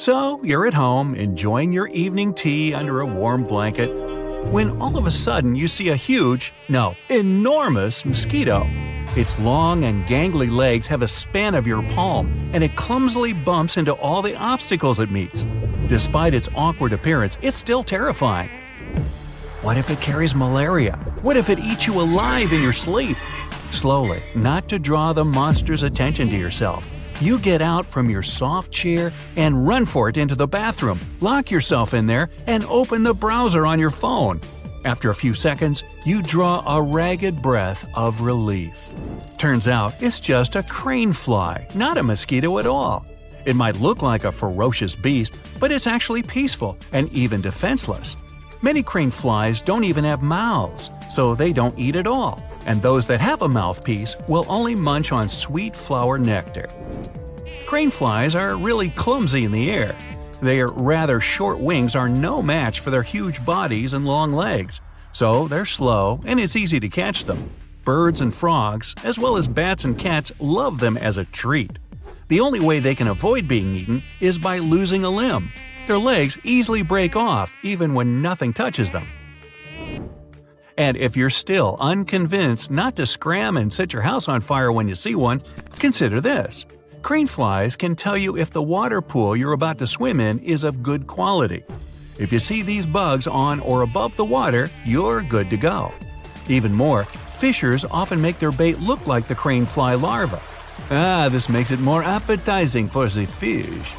So you're at home, enjoying your evening tea under a warm blanket, when all of a sudden you see a enormous mosquito. Its long and gangly legs have a span of your palm, and it clumsily bumps into all the obstacles it meets. Despite its awkward appearance, it's still terrifying. What if it carries malaria? What if it eats you alive in your sleep? Slowly, not to draw the monster's attention to yourself, you get out from your soft chair and run for it into the bathroom, lock yourself in there, and open the browser on your phone. After a few seconds, you draw a ragged breath of relief. Turns out it's just a crane fly, not a mosquito at all. It might look like a ferocious beast, but it's actually peaceful and even defenseless. Many crane flies don't even have mouths, so they don't eat at all, and those that have a mouthpiece will only munch on sweet flower nectar. Crane flies are really clumsy in the air. Their rather short wings are no match for their huge bodies and long legs, so they're slow and it's easy to catch them. Birds and frogs, as well as bats and cats, love them as a treat. The only way they can avoid being eaten is by losing a limb. Their legs easily break off even when nothing touches them. And if you're still unconvinced not to scram and set your house on fire when you see one, consider this. Crane flies can tell you if the water pool you're about to swim in is of good quality. If you see these bugs on or above the water, you're good to go. Even more, fishers often make their bait look like the crane fly larva. This makes it more appetizing for the fish.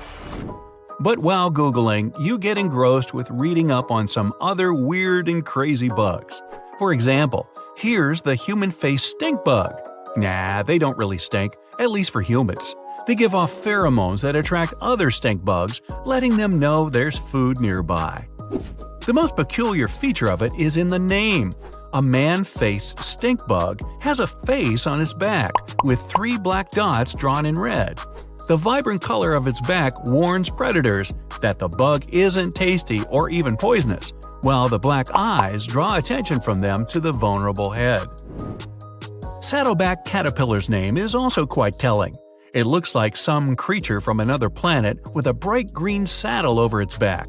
But while Googling, you get engrossed with reading up on some other weird and crazy bugs. For example, here's the human-face stink bug. Nah, they don't really stink, at least for humans. They give off pheromones that attract other stink bugs, letting them know there's food nearby. The most peculiar feature of it is in the name. A man-faced stink bug has a face on its back, with 3 black dots drawn in red. The vibrant color of its back warns predators that the bug isn't tasty or even poisonous, while the black eyes draw attention from them to the vulnerable head. Saddleback caterpillar's name is also quite telling. It looks like some creature from another planet with a bright green saddle over its back.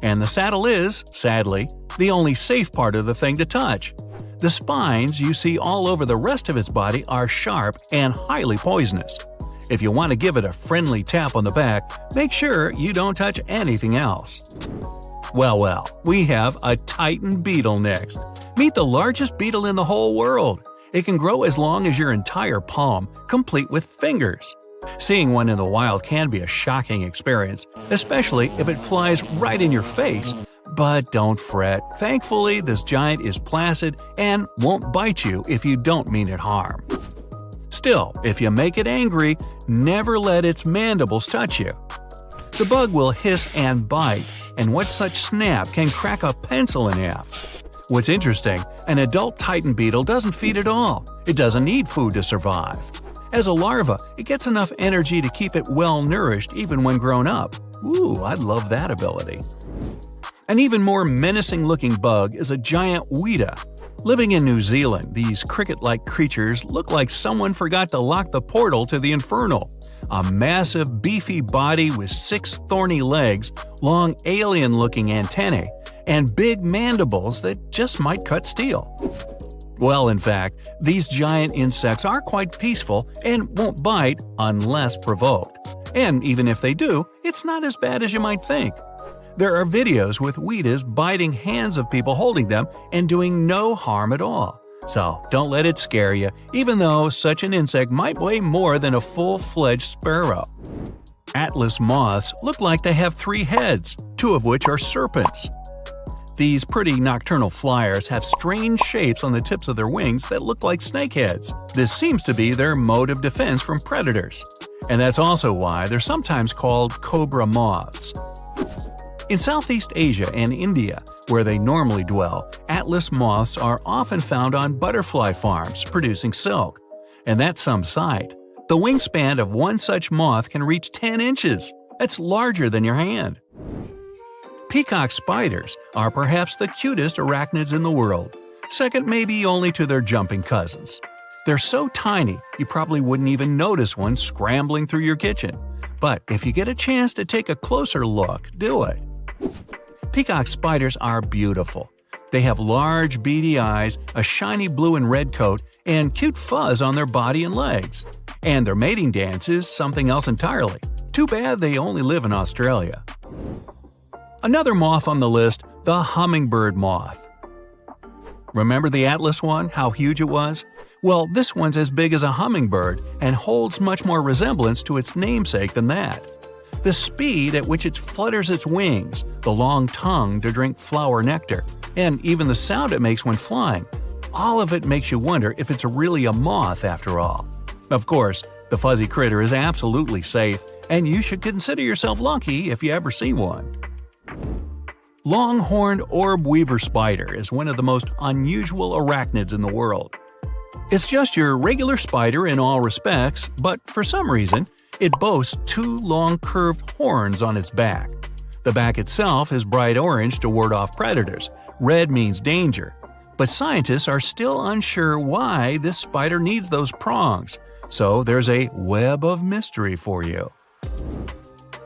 And the saddle is, sadly, the only safe part of the thing to touch. The spines you see all over the rest of its body are sharp and highly poisonous. If you want to give it a friendly tap on the back, make sure you don't touch anything else. Well, we have a Titan beetle next. Meet the largest beetle in the whole world. It can grow as long as your entire palm, complete with fingers. Seeing one in the wild can be a shocking experience, especially if it flies right in your face. But don't fret. Thankfully, this giant is placid and won't bite you if you don't mean it harm. Still, if you make it angry, never let its mandibles touch you. The bug will hiss and bite, and what such snap can crack a pencil in half. What's interesting, an adult Titan beetle doesn't feed at all. It doesn't need food to survive. As a larva, it gets enough energy to keep it well-nourished even when grown up. Ooh, I'd love that ability. An even more menacing-looking bug is a giant weta. Living in New Zealand, these cricket-like creatures look like someone forgot to lock the portal to the infernal. A massive, beefy body with 6 thorny legs, long alien-looking antennae, and big mandibles that just might cut steel. Well, in fact, these giant insects are quite peaceful and won't bite unless provoked. And even if they do, it's not as bad as you might think. There are videos with wetas biting hands of people holding them and doing no harm at all. So don't let it scare you, even though such an insect might weigh more than a full-fledged sparrow. Atlas moths look like they have 3 heads, 2 of which are serpents. These pretty nocturnal flyers have strange shapes on the tips of their wings that look like snake heads. This seems to be their mode of defense from predators. And that's also why they're sometimes called cobra moths. In Southeast Asia and India, where they normally dwell, atlas moths are often found on butterfly farms producing silk. And that's some sight. The wingspan of one such moth can reach 10 inches. That's larger than your hand. Peacock spiders are perhaps the cutest arachnids in the world, second maybe only to their jumping cousins. They're so tiny you probably wouldn't even notice one scrambling through your kitchen. But if you get a chance to take a closer look, do it. Peacock spiders are beautiful. They have large, beady eyes, a shiny blue and red coat, and cute fuzz on their body and legs. And their mating dance is something else entirely. Too bad they only live in Australia. Another moth on the list, the hummingbird moth. Remember the Atlas one, how huge it was? Well, this one's as big as a hummingbird and holds much more resemblance to its namesake than that. The speed at which it flutters its wings, the long tongue to drink flower nectar, and even the sound it makes when flying, all of it makes you wonder if it's really a moth after all. Of course, the fuzzy critter is absolutely safe, and you should consider yourself lucky if you ever see one. Long-horned orb weaver spider is one of the most unusual arachnids in the world. It's just your regular spider in all respects, but for some reason, it boasts two long curved horns on its back. The back itself is bright orange to ward off predators. Red means danger. But scientists are still unsure why this spider needs those prongs, so there's a web of mystery for you.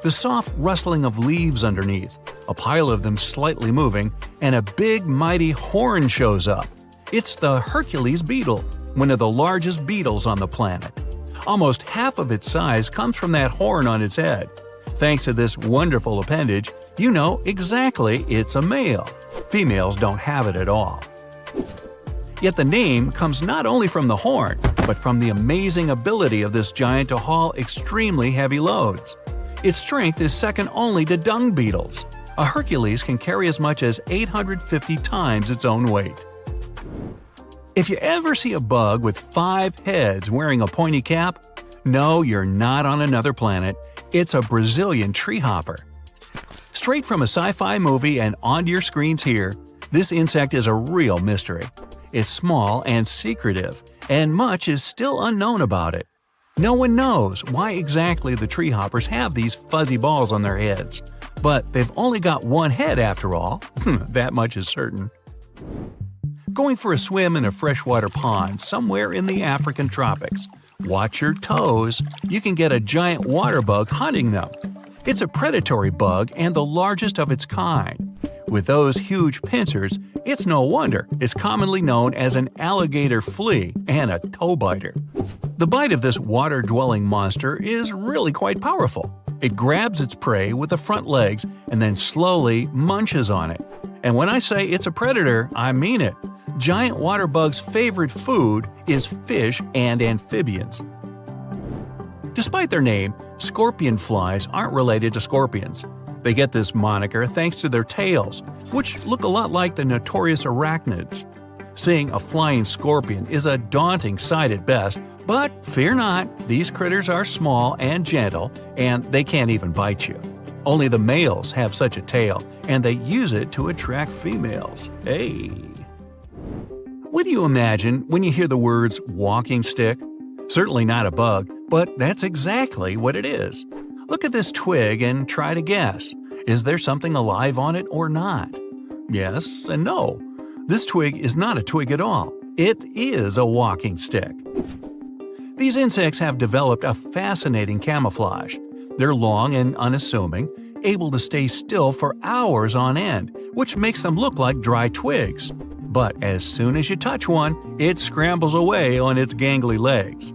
The soft rustling of leaves underneath, a pile of them slightly moving, and a big mighty horn shows up. It's the Hercules beetle, one of the largest beetles on the planet. Almost half of its size comes from that horn on its head. Thanks to this wonderful appendage, you know exactly it's a male. Females don't have it at all. Yet the name comes not only from the horn, but from the amazing ability of this giant to haul extremely heavy loads. Its strength is second only to dung beetles. A Hercules can carry as much as 850 times its own weight. If you ever see a bug with 5 heads wearing a pointy cap, no, you're not on another planet. It's a Brazilian treehopper. Straight from a sci-fi movie and onto your screens here, this insect is a real mystery. It's small and secretive, and much is still unknown about it. No one knows why exactly the treehoppers have these fuzzy balls on their heads, but they've only got one head after all. That much is certain. Going for a swim in a freshwater pond somewhere in the African tropics. Watch your toes. You can get a giant water bug hunting them. It's a predatory bug and the largest of its kind. With those huge pincers, it's no wonder it's commonly known as an alligator flea and a toe biter. The bite of this water-dwelling monster is really quite powerful. It grabs its prey with the front legs and then slowly munches on it. And when I say it's a predator, I mean it. Giant water bugs' favorite food is fish and amphibians. Despite their name, scorpion flies aren't related to scorpions. They get this moniker thanks to their tails, which look a lot like the notorious arachnids. Seeing a flying scorpion is a daunting sight at best, but fear not, these critters are small and gentle, and they can't even bite you. Only the males have such a tail, and they use it to attract females. Hey! What do you imagine when you hear the words walking stick? Certainly not a bug, but that's exactly what it is. Look at this twig and try to guess. Is there something alive on it or not? Yes and no. This twig is not a twig at all. It is a walking stick. These insects have developed a fascinating camouflage. They're long and unassuming, able to stay still for hours on end, which makes them look like dry twigs. But as soon as you touch one, it scrambles away on its gangly legs.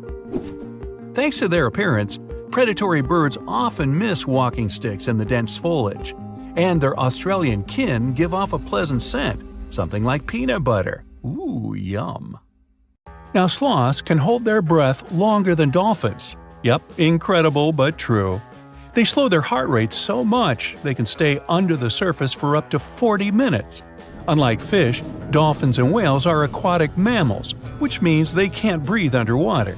Thanks to their appearance, predatory birds often miss walking sticks in the dense foliage, and their Australian kin give off a pleasant scent, something like peanut butter. Ooh, yum. Now sloths can hold their breath longer than dolphins. Yep, incredible but true. They slow their heart rate so much they can stay under the surface for up to 40 minutes. Unlike fish, dolphins and whales are aquatic mammals, which means they can't breathe underwater.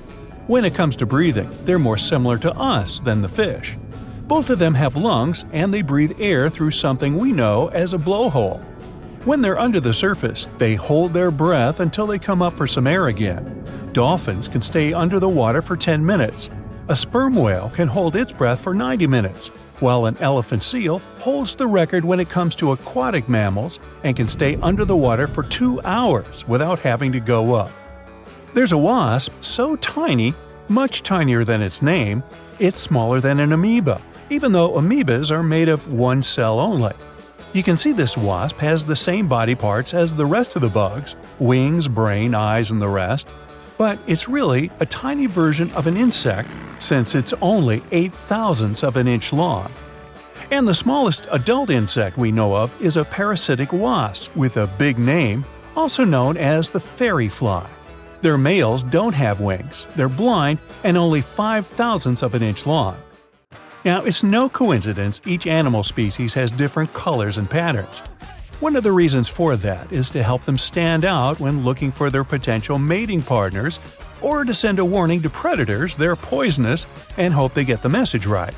When it comes to breathing, they're more similar to us than the fish. Both of them have lungs and they breathe air through something we know as a blowhole. When they're under the surface, they hold their breath until they come up for some air again. Dolphins can stay under the water for 10 minutes. A sperm whale can hold its breath for 90 minutes, while an elephant seal holds the record when it comes to aquatic mammals and can stay under the water for 2 hours without having to go up. There's a wasp so tiny, much tinier than its name, It's smaller than an amoeba, even though amoebas are made of one cell only. You can see this wasp has the same body parts as the rest of the bugs – wings, brain, eyes, and the rest. But it's really a tiny version of an insect since it's only 8/1000ths of an inch long. And the smallest adult insect we know of is a parasitic wasp with a big name, also known as the fairy fly. Their males don't have wings, they're blind, and only 5/1000ths of an inch long. Now, it's no coincidence each animal species has different colors and patterns. One of the reasons for that is to help them stand out when looking for their potential mating partners, or to send a warning to predators they're poisonous and hope they get the message right.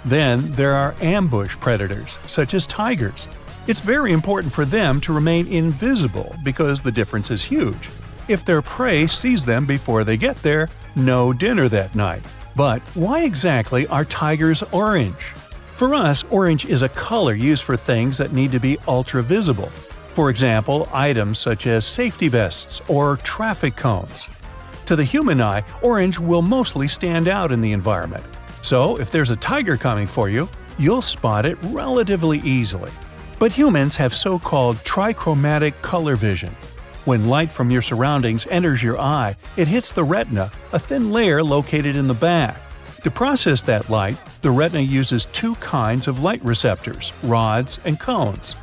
Then there are ambush predators, such as tigers. It's very important for them to remain invisible because the difference is huge. If their prey sees them before they get there, no dinner that night. But why exactly are tigers orange? For us, orange is a color used for things that need to be ultra-visible. For example, items such as safety vests or traffic cones. To the human eye, orange will mostly stand out in the environment. So if there's a tiger coming for you, you'll spot it relatively easily. But humans have so-called trichromatic color vision. When light from your surroundings enters your eye, it hits the retina, a thin layer located in the back. To process that light, the retina uses two kinds of light receptors, rods and cones.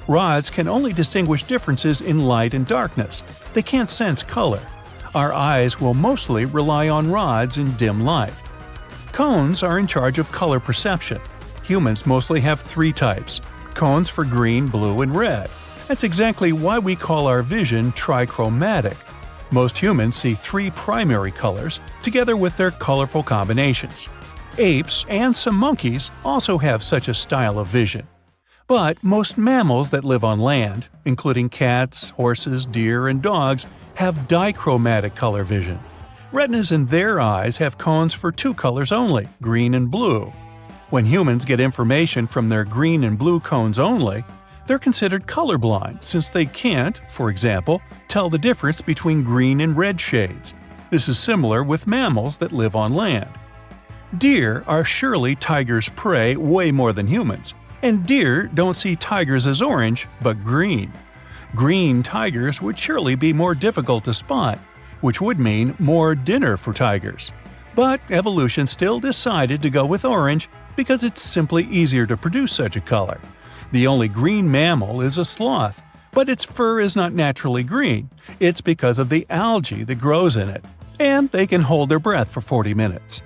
Rods can only distinguish differences in light and darkness. They can't sense color. Our eyes will mostly rely on rods in dim light. Cones are in charge of color perception. Humans mostly have three types: cones for green, blue, and red. That's exactly why we call our vision trichromatic. Most humans see three primary colors, together with their colorful combinations. Apes and some monkeys also have such a style of vision. But most mammals that live on land, including cats, horses, deer, and dogs, have dichromatic color vision. Retinas in their eyes have cones for two colors only, green and blue. When humans get information from their green and blue cones only, they're considered colorblind since they can't, for example, tell the difference between green and red shades. This is similar with mammals that live on land. Deer are surely tigers' prey way more than humans, and deer don't see tigers as orange, but green. Green tigers would surely be more difficult to spot, which would mean more dinner for tigers. But evolution still decided to go with orange because it's simply easier to produce such a color. The only green mammal is a sloth, but its fur is not naturally green. It's because of the algae that grows in it, and they can hold their breath for 40 minutes.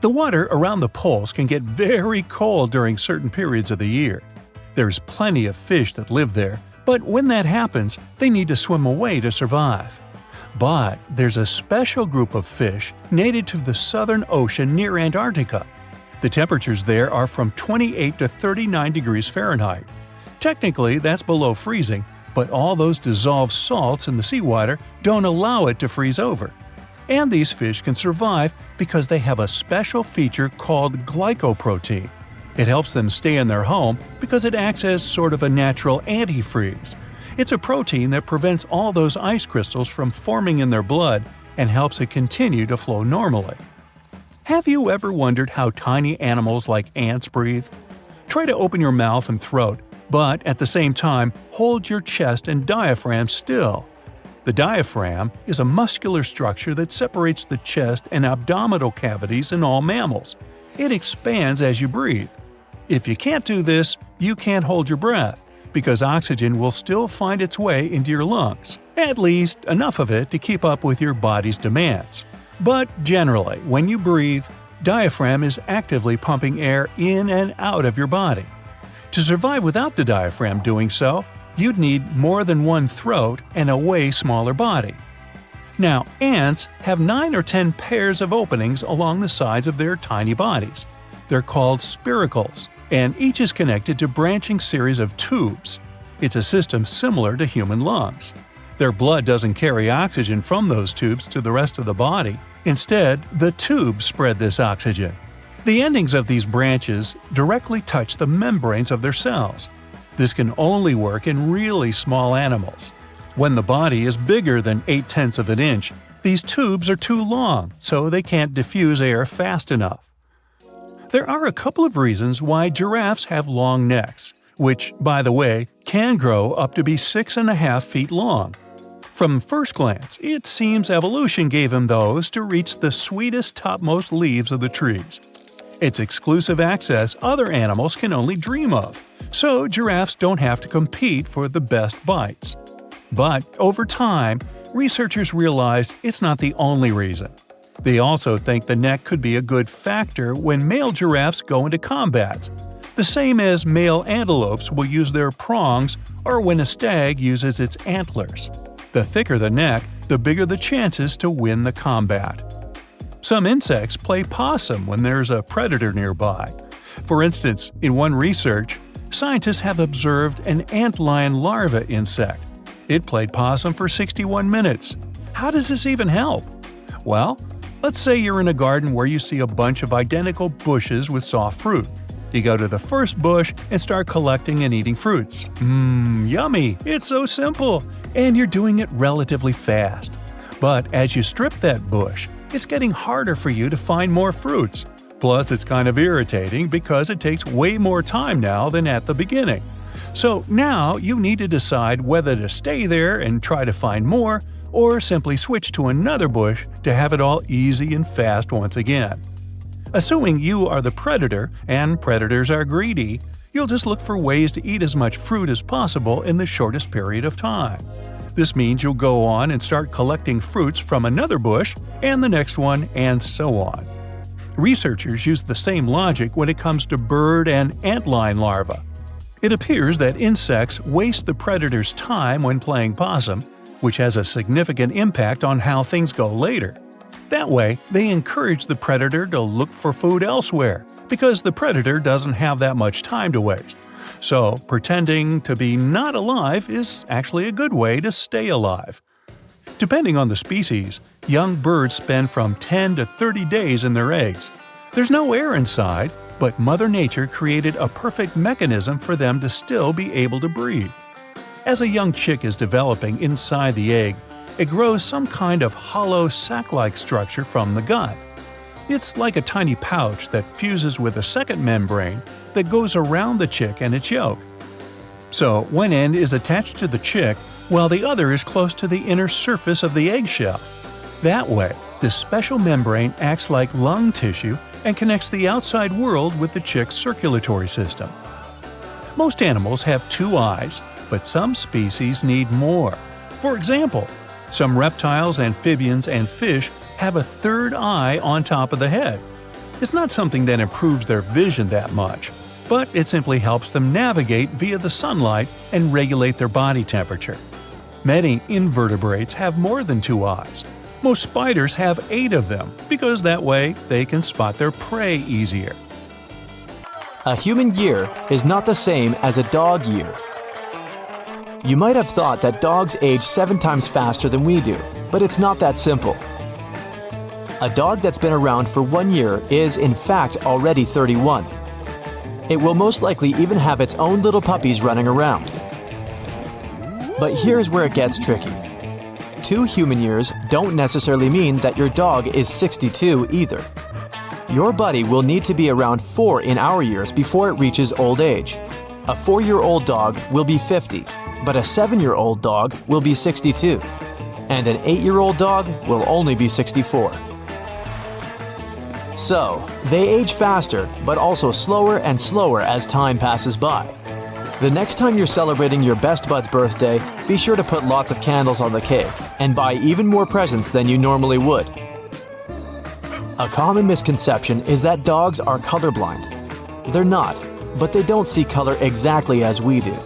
The water around the poles can get very cold during certain periods of the year. There's plenty of fish that live there, but when that happens, they need to swim away to survive. But there's a special group of fish native to the Southern Ocean near Antarctica. The temperatures there are from 28 to 39 degrees Fahrenheit. Technically, that's below freezing, but all those dissolved salts in the seawater don't allow it to freeze over. And these fish can survive because they have a special feature called glycoprotein. It helps them stay in their home because it acts as sort of a natural antifreeze. It's a protein that prevents all those ice crystals from forming in their blood and helps it continue to flow normally. Have you ever wondered how tiny animals like ants breathe? Try to open your mouth and throat, but at the same time, hold your chest and diaphragm still. The diaphragm is a muscular structure that separates the chest and abdominal cavities in all mammals. It expands as you breathe. If you can't do this, you can't hold your breath, because oxygen will still find its way into your lungs, at least enough of it to keep up with your body's demands. But generally, when you breathe, diaphragm is actively pumping air in and out of your body. To survive without the diaphragm doing so, you'd need more than one throat and a way smaller body. Now, ants have 9 or 10 pairs of openings along the sides of their tiny bodies. They're called spiracles, and each is connected to branching series of tubes. It's a system similar to human lungs. Their blood doesn't carry oxygen from those tubes to the rest of the body. Instead, the tubes spread this oxygen. The endings of these branches directly touch the membranes of their cells. This can only work in really small animals. When the body is bigger than 0.8 of an inch, these tubes are too long, so they can't diffuse air fast enough. There are a couple of reasons why giraffes have long necks, which, by the way, can grow up to be 6.5 feet long. From first glance, it seems evolution gave them those to reach the sweetest topmost leaves of the trees. It's exclusive access other animals can only dream of, so giraffes don't have to compete for the best bites. But over time, researchers realized it's not the only reason. They also think the neck could be a good factor when male giraffes go into combat, the same as male antelopes will use their prongs or when a stag uses its antlers. The thicker the neck, the bigger the chances to win the combat. Some insects play possum when there's a predator nearby. For instance, in one research, scientists have observed an antlion larva insect. It played possum for 61 minutes. How does this even help? Well, let's say you're in a garden where you see a bunch of identical bushes with soft fruit. You go to the first bush and start collecting and eating fruits. Yummy! It's so simple! And you're doing it relatively fast. But as you strip that bush, it's getting harder for you to find more fruits. Plus, it's kind of irritating because it takes way more time now than at the beginning. So now you need to decide whether to stay there and try to find more, or simply switch to another bush to have it all easy and fast once again. Assuming you are the predator, and predators are greedy, you'll just look for ways to eat as much fruit as possible in the shortest period of time. This means you'll go on and start collecting fruits from another bush, and the next one, and so on. Researchers use the same logic when it comes to bird and antlion larvae. It appears that insects waste the predator's time when playing possum, which has a significant impact on how things go later. That way, they encourage the predator to look for food elsewhere, because the predator doesn't have that much time to waste. So, pretending to be not alive is actually a good way to stay alive. Depending on the species, young birds spend from 10 to 30 days in their eggs. There's no air inside, but Mother Nature created a perfect mechanism for them to still be able to breathe. As a young chick is developing inside the egg, it grows some kind of hollow sac-like structure from the gut. It's like a tiny pouch that fuses with a second membrane that goes around the chick and its yolk. So one end is attached to the chick while the other is close to the inner surface of the eggshell. That way, this special membrane acts like lung tissue and connects the outside world with the chick's circulatory system. Most animals have 2 eyes, but some species need more. For example, some reptiles, amphibians, and fish have a 3rd eye on top of the head. It's not something that improves their vision that much, but it simply helps them navigate via the sunlight and regulate their body temperature. Many invertebrates have more than 2 eyes. Most spiders have 8 of them, because that way they can spot their prey easier. A human year is not the same as a dog year. You might have thought that dogs age 7 times faster than we do, but it's not that simple. A dog that's been around for 1 year is, in fact, already 31. It will most likely even have its own little puppies running around. But here's where it gets tricky. 2 human years don't necessarily mean that your dog is 62 either. Your buddy will need to be around 4 in our years before it reaches old age. A 4-year-old dog will be 50, but a 7-year-old dog will be 62, and an 8-year-old dog will only be 64. So, they age faster, but also slower and slower as time passes by. The next time you're celebrating your best bud's birthday, be sure to put lots of candles on the cake and buy even more presents than you normally would. A common misconception is that dogs are colorblind. They're not, but they don't see color exactly as we do.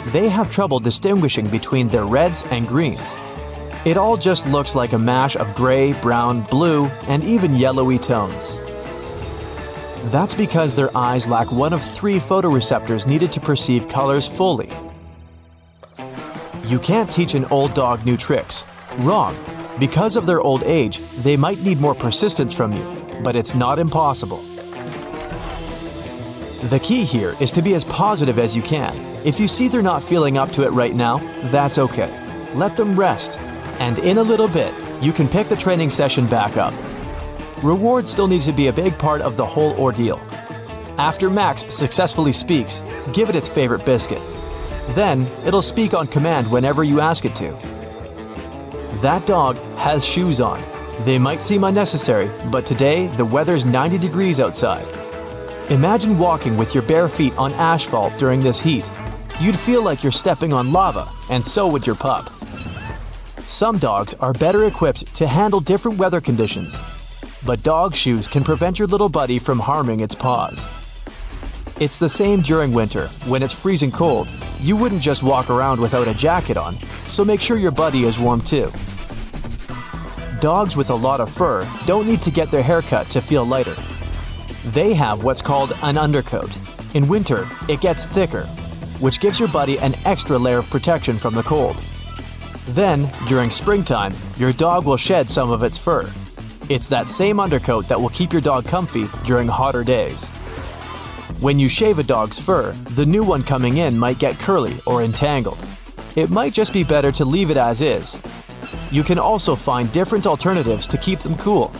They have trouble distinguishing between their reds and greens. It all just looks like a mash of gray, brown, blue, and even yellowy tones. That's because their eyes lack one of 3 photoreceptors needed to perceive colors fully. You can't teach an old dog new tricks. Wrong. Because of their old age, they might need more persistence from you, but it's not impossible. The key here is to be as positive as you can. If you see they're not feeling up to it right now, that's okay. Let them rest. And in a little bit, you can pick the training session back up. reward still needs to be a big part of the whole ordeal. After Max successfully speaks, give it its favorite biscuit. Then, it'll speak on command whenever you ask it to. That dog has shoes on. They might seem unnecessary, but today the weather's 90 degrees outside. Imagine walking with your bare feet on asphalt during this heat. You'd feel like you're stepping on lava, and so would your pup. Some dogs are better equipped to handle different weather conditions, but dog shoes can prevent your little buddy from harming its paws. It's the same during winter. When it's freezing cold, you wouldn't just walk around without a jacket on, so make sure your buddy is warm too. Dogs with a lot of fur don't need to get their hair cut to feel lighter. They have what's called an undercoat. In winter, it gets thicker, which gives your buddy an extra layer of protection from the cold. Then, during springtime, your dog will shed some of its fur. It's that same undercoat that will keep your dog comfy during hotter days. When you shave a dog's fur, the new one coming in might get curly or entangled. It might just be better to leave it as is. You can also find different alternatives to keep them cool.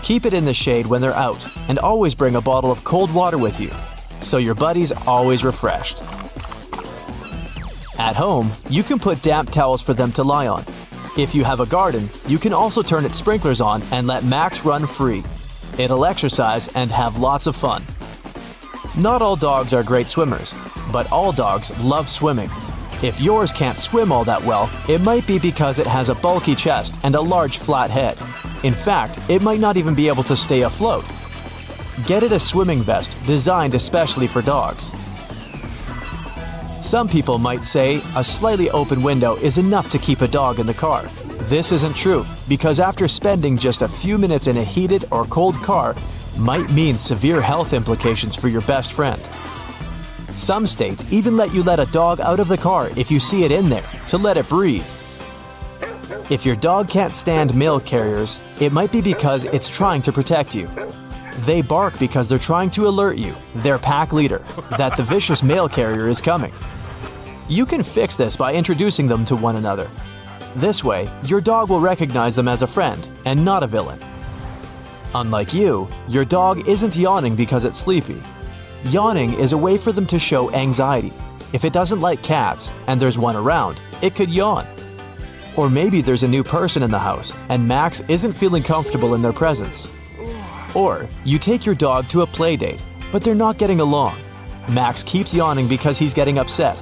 Keep it in the shade when they're out, and always bring a bottle of cold water with you, so your buddy's always refreshed. At home, you can put damp towels for them to lie on. If you have a garden, you can also turn its sprinklers on and let Max run free. It'll exercise and have lots of fun. Not all dogs are great swimmers, but all dogs love swimming. If yours can't swim all that well, it might be because it has a bulky chest and a large flat head. In fact, it might not even be able to stay afloat. Get it a swimming vest designed especially for dogs. Some people might say a slightly open window is enough to keep a dog in the car. This isn't true, because after spending just a few minutes in a heated or cold car might mean severe health implications for your best friend. Some states even let you let a dog out of the car if you see it in there, to let it breathe. If your dog can't stand mail carriers, it might be because it's trying to protect you. They bark because they're trying to alert you, their pack leader, that the vicious mail carrier is coming. You can fix this by introducing them to one another. This way, your dog will recognize them as a friend and not a villain. Unlike you, your dog isn't yawning because it's sleepy. Yawning is a way for them to show anxiety. If it doesn't like cats and there's one around, it could yawn. Or maybe there's a new person in the house and Max isn't feeling comfortable in their presence. Or you take your dog to a play date, but they're not getting along. Max keeps yawning because he's getting upset.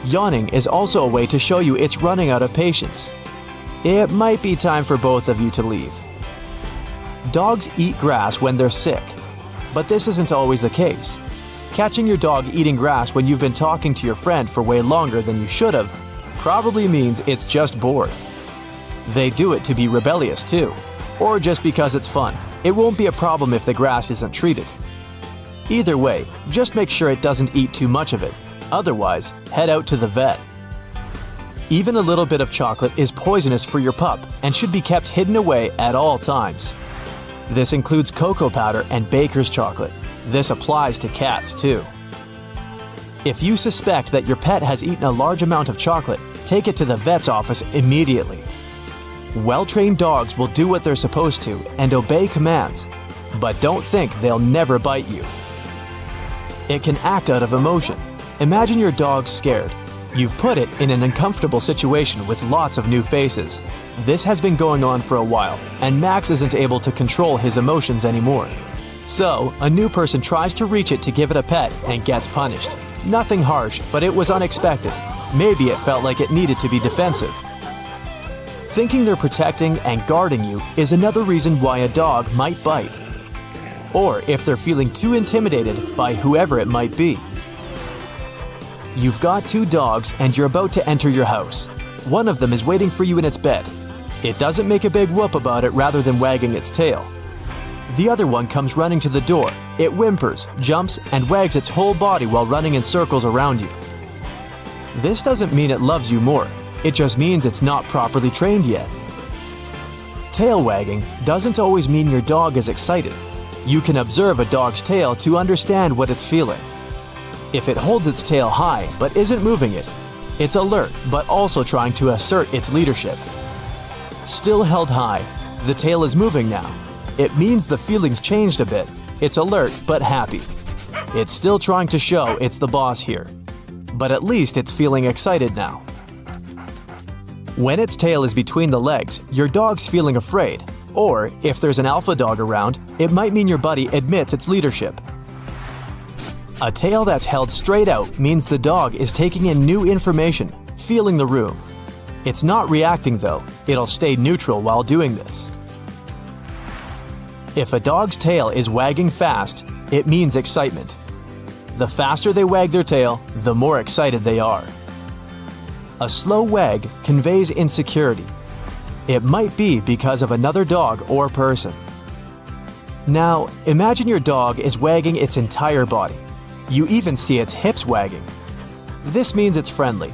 Yawning is also a way to show you it's running out of patience. It might be time for both of you to leave. Dogs eat grass when they're sick, but this isn't always the case. Catching your dog eating grass when you've been talking to your friend for way longer than you should have probably means it's just bored. They do it to be rebellious too, or just because it's fun. It won't be a problem if the grass isn't treated. Either way, just make sure it doesn't eat too much of it. Otherwise, head out to the vet. Even a little bit of chocolate is poisonous for your pup and should be kept hidden away at all times. This includes cocoa powder and baker's chocolate. This applies to cats too. If you suspect that your pet has eaten a large amount of chocolate, take it to the vet's office immediately. Well-trained dogs will do what they're supposed to and obey commands, but don't think they'll never bite you. It can act out of emotion. Imagine your dog's scared. You've put it in an uncomfortable situation with lots of new faces. This has been going on for a while, and Max isn't able to control his emotions anymore. So, a new person tries to reach it to give it a pet and gets punished. Nothing harsh, but it was unexpected. Maybe it felt like it needed to be defensive. Thinking they're protecting and guarding you is another reason why a dog might bite. Or if they're feeling too intimidated by whoever it might be. You've got two dogs and you're about to enter your house. One of them is waiting for you in its bed. It doesn't make a big whoop about it rather than wagging its tail. The other one comes running to the door. It whimpers, jumps, and wags its whole body while running in circles around you. This doesn't mean it loves you more. It just means it's not properly trained yet. Tail wagging doesn't always mean your dog is excited. You can observe a dog's tail to understand what it's feeling. If it holds its tail high but isn't moving it, it's alert but also trying to assert its leadership. Still held high, the tail is moving now. it means the feeling's changed a bit. It's alert but happy. It's still trying to show it's the boss here, but at least it's feeling excited now. When its tail is between the legs, your dog's feeling afraid. Or, if there's an alpha dog around, it might mean your buddy admits its leadership. A tail that's held straight out means the dog is taking in new information, feeling the room. It's not reacting though, it'll stay neutral while doing this. If a dog's tail is wagging fast, it means excitement. The faster they wag their tail, the more excited they are. A slow wag conveys insecurity. It might be because of another dog or person. Now, imagine your dog is wagging its entire body. You even see its hips wagging. This means it's friendly.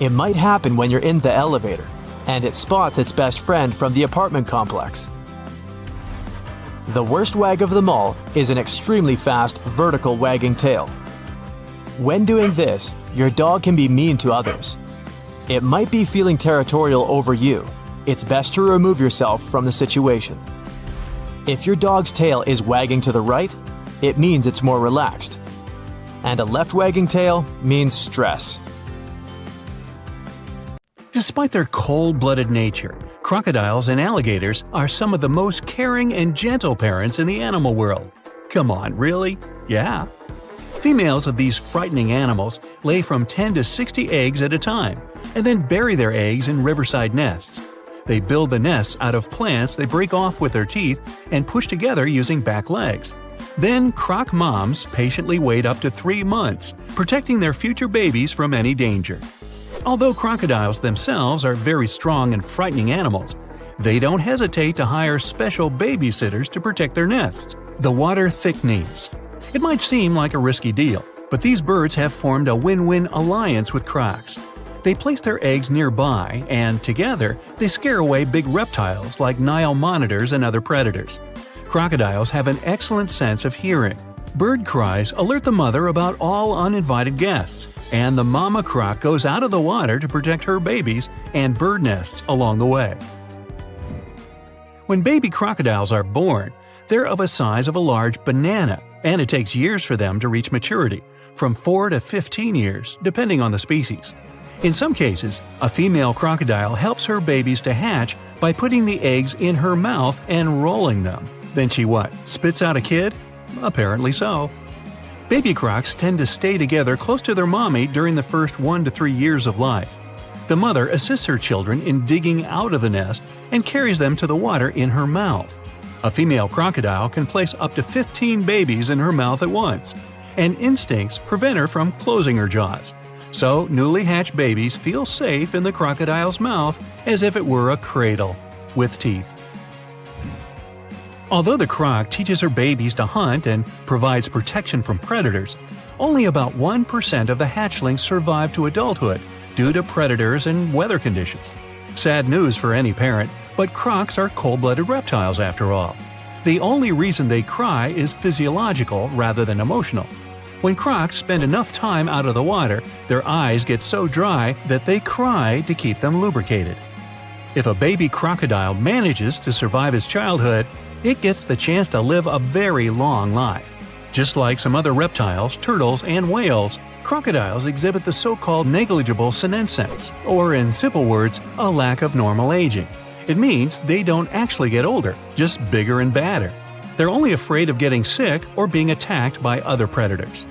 It might happen when you're in the elevator, and it spots its best friend from the apartment complex. The worst wag of them all is an extremely fast vertical wagging tail. When doing this, your dog can be mean to others. It might be feeling territorial over you. It's best to remove yourself from the situation. If your dog's tail is wagging to the right, it means it's more relaxed. And a left wagging tail means stress. Despite their cold-blooded nature, crocodiles and alligators are some of the most caring and gentle parents in the animal world. Come on, really? Yeah. Females of these frightening animals lay from 10 to 60 eggs at a time, and then bury their eggs in riverside nests. They build the nests out of plants they break off with their teeth and push together using back legs. Then croc moms patiently wait up to 3 months, protecting their future babies from any danger. Although crocodiles themselves are very strong and frightening animals, they don't hesitate to hire special babysitters to protect their nests, the water thick-knees. It might seem like a risky deal, but these birds have formed a win-win alliance with crocs. They place their eggs nearby, and together, they scare away big reptiles like Nile monitors and other predators. Crocodiles have an excellent sense of hearing. Bird cries alert the mother about all uninvited guests, and the mama croc goes out of the water to protect her babies and bird nests along the way. When baby crocodiles are born, they're of a size of a large banana, and it takes years for them to reach maturity, from 4 to 15 years, depending on the species. In some cases, a female crocodile helps her babies to hatch by putting the eggs in her mouth and rolling them. Then she what? Spits out a kid? Apparently so. Baby crocs tend to stay together close to their mommy during the first 1 to 3 years of life. The mother assists her children in digging out of the nest and carries them to the water in her mouth. A female crocodile can place up to 15 babies in her mouth at once, and instincts prevent her from closing her jaws. So newly hatched babies feel safe in the crocodile's mouth as if it were a cradle, with teeth. Although the croc teaches her babies to hunt and provides protection from predators, only about 1% of the hatchlings survive to adulthood due to predators and weather conditions. Sad news for any parent, but crocs are cold-blooded reptiles after all. The only reason they cry is physiological rather than emotional. When crocs spend enough time out of the water, their eyes get so dry that they cry to keep them lubricated. If a baby crocodile manages to survive its childhood, it gets the chance to live a very long life. Just like some other reptiles, turtles, and whales, crocodiles exhibit the so-called negligible senescence, or in simple words, a lack of normal aging. It means they don't actually get older, just bigger and badder. They're only afraid of getting sick or being attacked by other predators.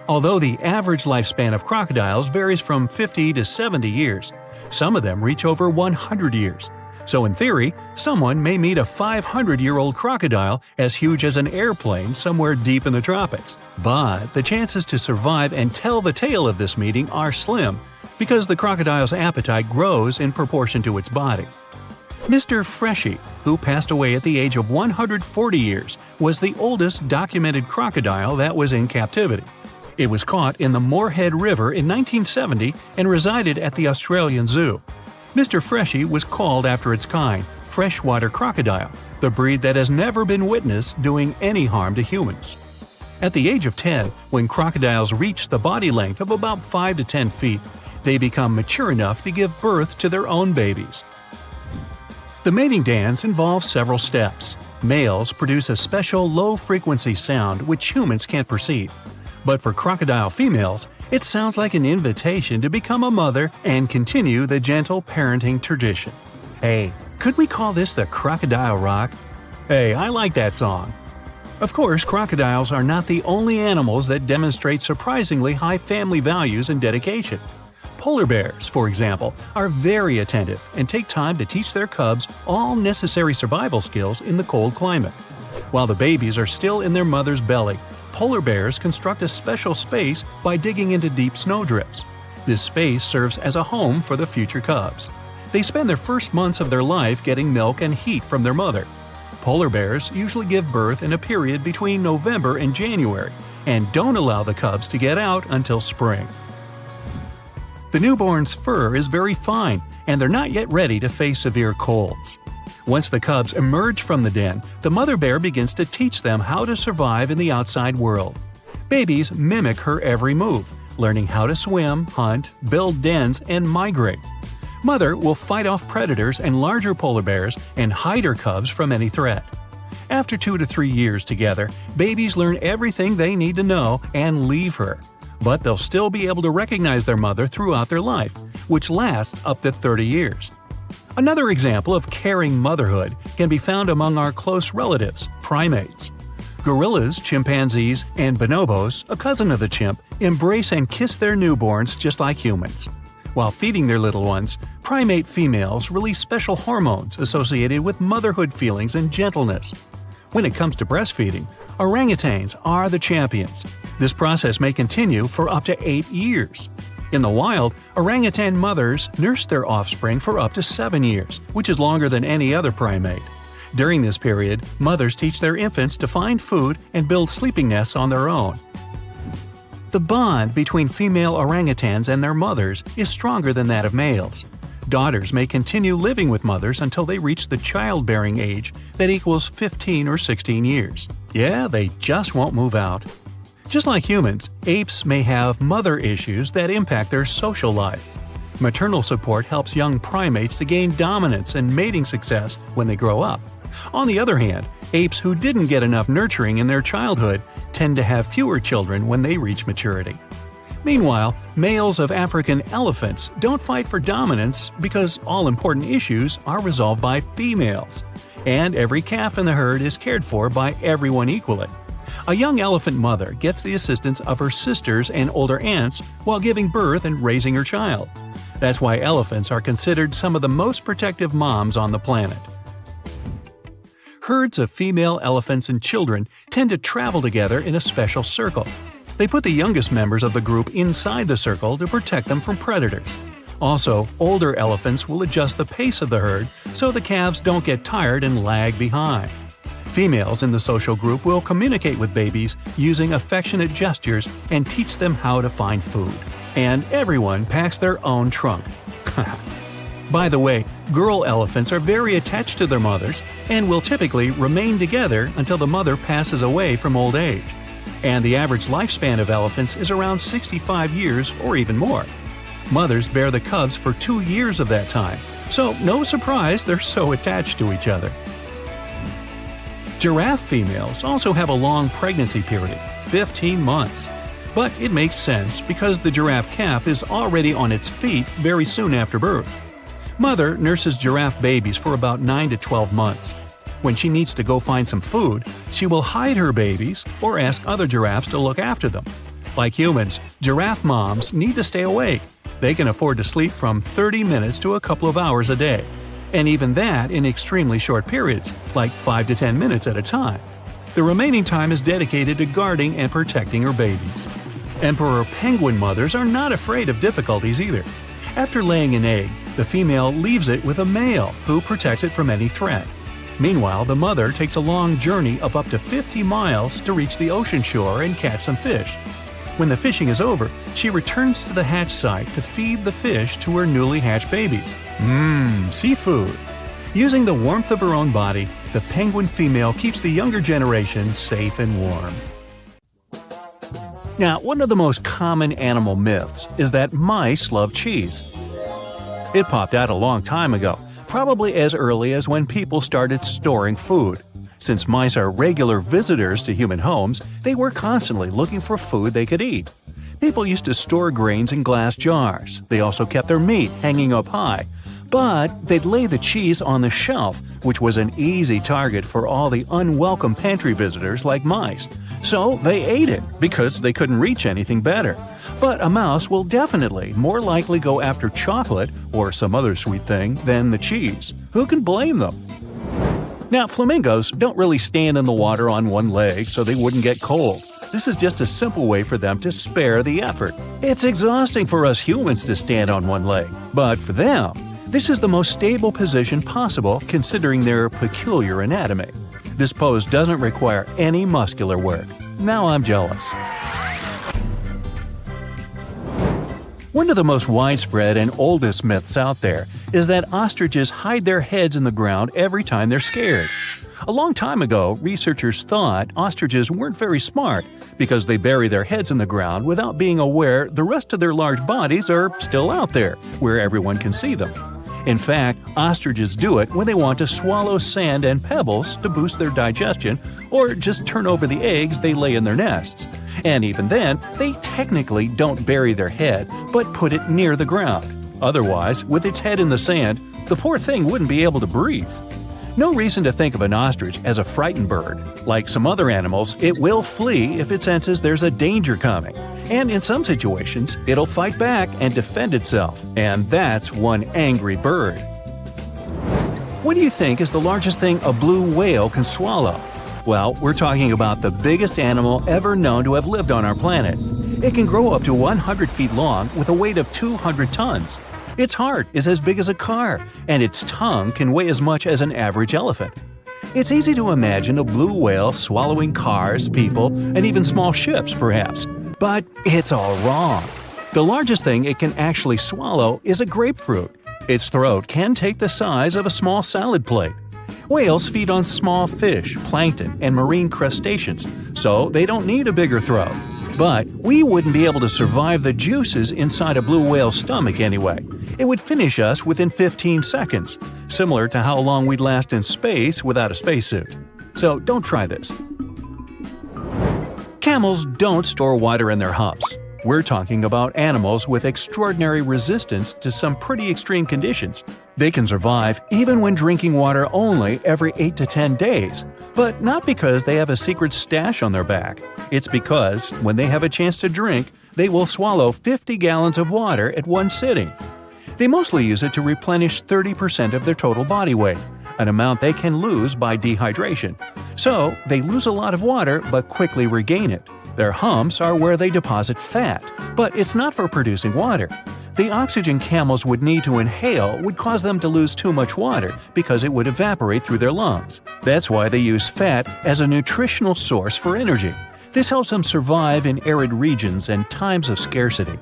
Although the average lifespan of crocodiles varies from 50 to 70 years, some of them reach over 100 years. So in theory, someone may meet a 500-year-old crocodile as huge as an airplane somewhere deep in the tropics. But the chances to survive and tell the tale of this meeting are slim, because the crocodile's appetite grows in proportion to its body. Mr. Freshie, who passed away at the age of 140 years, was the oldest documented crocodile that was in captivity. It was caught in the Moorhead River in 1970 and resided at the Australian Zoo. Mr. Freshie was called after its kind, freshwater crocodile, the breed that has never been witnessed doing any harm to humans. At the age of 10, when crocodiles reach the body length of about 5 to 10 feet, they become mature enough to give birth to their own babies. The mating dance involves several steps. Males produce a special low-frequency sound which humans can't perceive. But for crocodile females, it sounds like an invitation to become a mother and continue the gentle parenting tradition. Hey, could we call this the crocodile rock? Hey, I like that song. Of course, crocodiles are not the only animals that demonstrate surprisingly high family values and dedication. Polar bears, for example, are very attentive and take time to teach their cubs all necessary survival skills in the cold climate. While the babies are still in their mother's belly, polar bears construct a special space by digging into deep snowdrifts. This space serves as a home for the future cubs. They spend their first months of their life getting milk and heat from their mother. Polar bears usually give birth in a period between November and January and don't allow the cubs to get out until spring. The newborn's fur is very fine, and they're not yet ready to face severe colds. Once the cubs emerge from the den, the mother bear begins to teach them how to survive in the outside world. Babies mimic her every move, learning how to swim, hunt, build dens, and migrate. Mother will fight off predators and larger polar bears and hide her cubs from any threat. After 2 to 3 years together, babies learn everything they need to know and leave her. But they'll still be able to recognize their mother throughout their life, which lasts up to 30 years. Another example of caring motherhood can be found among our close relatives, primates. Gorillas, chimpanzees, and bonobos, a cousin of the chimp, embrace and kiss their newborns just like humans. While feeding their little ones, primate females release special hormones associated with motherhood feelings and gentleness. When it comes to breastfeeding, orangutans are the champions. This process may continue for up to 8 years. In the wild, orangutan mothers nurse their offspring for up to 7 years, which is longer than any other primate. During this period, mothers teach their infants to find food and build sleeping nests on their own. The bond between female orangutans and their mothers is stronger than that of males. Daughters may continue living with mothers until they reach the childbearing age that equals 15 or 16 years. Yeah, they just won't move out. Just like humans, apes may have mother issues that impact their social life. Maternal support helps young primates to gain dominance and mating success when they grow up. On the other hand, apes who didn't get enough nurturing in their childhood tend to have fewer children when they reach maturity. Meanwhile, males of African elephants don't fight for dominance because all important issues are resolved by females. And every calf in the herd is cared for by everyone equally. A young elephant mother gets the assistance of her sisters and older aunts while giving birth and raising her child. That's why elephants are considered some of the most protective moms on the planet. Herds of female elephants and children tend to travel together in a special circle. They put the youngest members of the group inside the circle to protect them from predators. Also, older elephants will adjust the pace of the herd so the calves don't get tired and lag behind. Females in the social group will communicate with babies using affectionate gestures and teach them how to find food. And everyone packs their own trunk. By the way, girl elephants are very attached to their mothers and will typically remain together until the mother passes away from old age. And the average lifespan of elephants is around 65 years or even more. Mothers bear the cubs for 2 years of that time, so no surprise they're so attached to each other. Giraffe females also have a long pregnancy period, 15 months. But it makes sense because the giraffe calf is already on its feet very soon after birth. Mother nurses giraffe babies for about 9 to 12 months. When she needs to go find some food, she will hide her babies or ask other giraffes to look after them. Like humans, giraffe moms need to stay awake. They can afford to sleep from 30 minutes to a couple of hours a day. And even that in extremely short periods, like 5 to 10 minutes at a time. The remaining time is dedicated to guarding and protecting her babies. Emperor penguin mothers are not afraid of difficulties either. After laying an egg, the female leaves it with a male who protects it from any threat. Meanwhile, the mother takes a long journey of up to 50 miles to reach the ocean shore and catch some fish. When the fishing is over, she returns to the hatch site to feed the fish to her newly hatched babies. Seafood! Using the warmth of her own body, the penguin female keeps the younger generation safe and warm. Now, one of the most common animal myths is that mice love cheese. It popped out a long time ago, probably as early as when people started storing food. Since mice are regular visitors to human homes, they were constantly looking for food they could eat. People used to store grains in glass jars. They also kept their meat hanging up high. But they'd lay the cheese on the shelf, which was an easy target for all the unwelcome pantry visitors like mice. So they ate it because they couldn't reach anything better. But a mouse will definitely more likely go after chocolate or some other sweet thing than the cheese. Who can blame them? Now, flamingos don't really stand in the water on one leg so they wouldn't get cold. This is just a simple way for them to spare the effort. It's exhausting for us humans to stand on one leg, but for them, this is the most stable position possible considering their peculiar anatomy. This pose doesn't require any muscular work. Now I'm jealous. One of the most widespread and oldest myths out there is that ostriches hide their heads in the ground every time they're scared. A long time ago, researchers thought ostriches weren't very smart because they bury their heads in the ground without being aware the rest of their large bodies are still out there, where everyone can see them. In fact, ostriches do it when they want to swallow sand and pebbles to boost their digestion or just turn over the eggs they lay in their nests. And even then, they technically don't bury their head, but put it near the ground. Otherwise, with its head in the sand, the poor thing wouldn't be able to breathe. No reason to think of an ostrich as a frightened bird. Like some other animals, it will flee if it senses there's a danger coming. And in some situations, it'll fight back and defend itself. And that's one angry bird. What do you think is the largest thing a blue whale can swallow? Well, we're talking about the biggest animal ever known to have lived on our planet. It can grow up to 100 feet long with a weight of 200 tons. Its heart is as big as a car, and its tongue can weigh as much as an average elephant. It's easy to imagine a blue whale swallowing cars, people, and even small ships, perhaps. But it's all wrong. The largest thing it can actually swallow is a grapefruit. Its throat can take the size of a small salad plate. Whales feed on small fish, plankton, and marine crustaceans, so they don't need a bigger throat. But we wouldn't be able to survive the juices inside a blue whale's stomach anyway. It would finish us within 15 seconds, similar to how long we'd last in space without a spacesuit. So don't try this. Camels don't store water in their humps. We're talking about animals with extraordinary resistance to some pretty extreme conditions. They can survive even when drinking water only every 8 to 10 days. But not because they have a secret stash on their back. It's because, when they have a chance to drink, they will swallow 50 gallons of water at one sitting. They mostly use it to replenish 30% of their total body weight, an amount they can lose by dehydration. So, they lose a lot of water but quickly regain it. Their humps are where they deposit fat, but it's not for producing water. The oxygen camels would need to inhale would cause them to lose too much water because it would evaporate through their lungs. That's why they use fat as a nutritional source for energy. This helps them survive in arid regions and times of scarcity.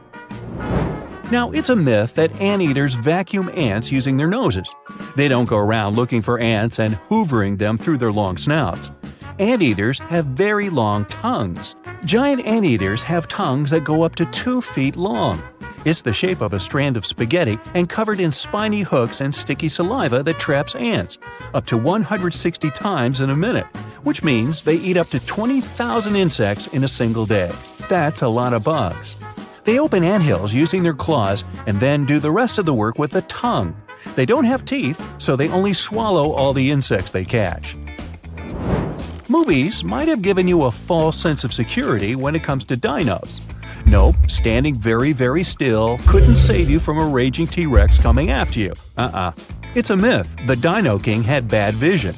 Now, it's a myth that anteaters vacuum ants using their noses. They don't go around looking for ants and hoovering them through their long snouts. Anteaters have very long tongues. Giant anteaters have tongues that go up to 2 feet long. It's the shape of a strand of spaghetti and covered in spiny hooks and sticky saliva that traps ants, up to 160 times in a minute, which means they eat up to 20,000 insects in a single day. That's a lot of bugs. They open anthills using their claws and then do the rest of the work with the tongue. They don't have teeth, so they only swallow all the insects they catch. Movies might have given you a false sense of security when it comes to dinos. Nope, standing very, very still couldn't save you from a raging T-Rex coming after you. It's a myth. The Dino King had bad vision.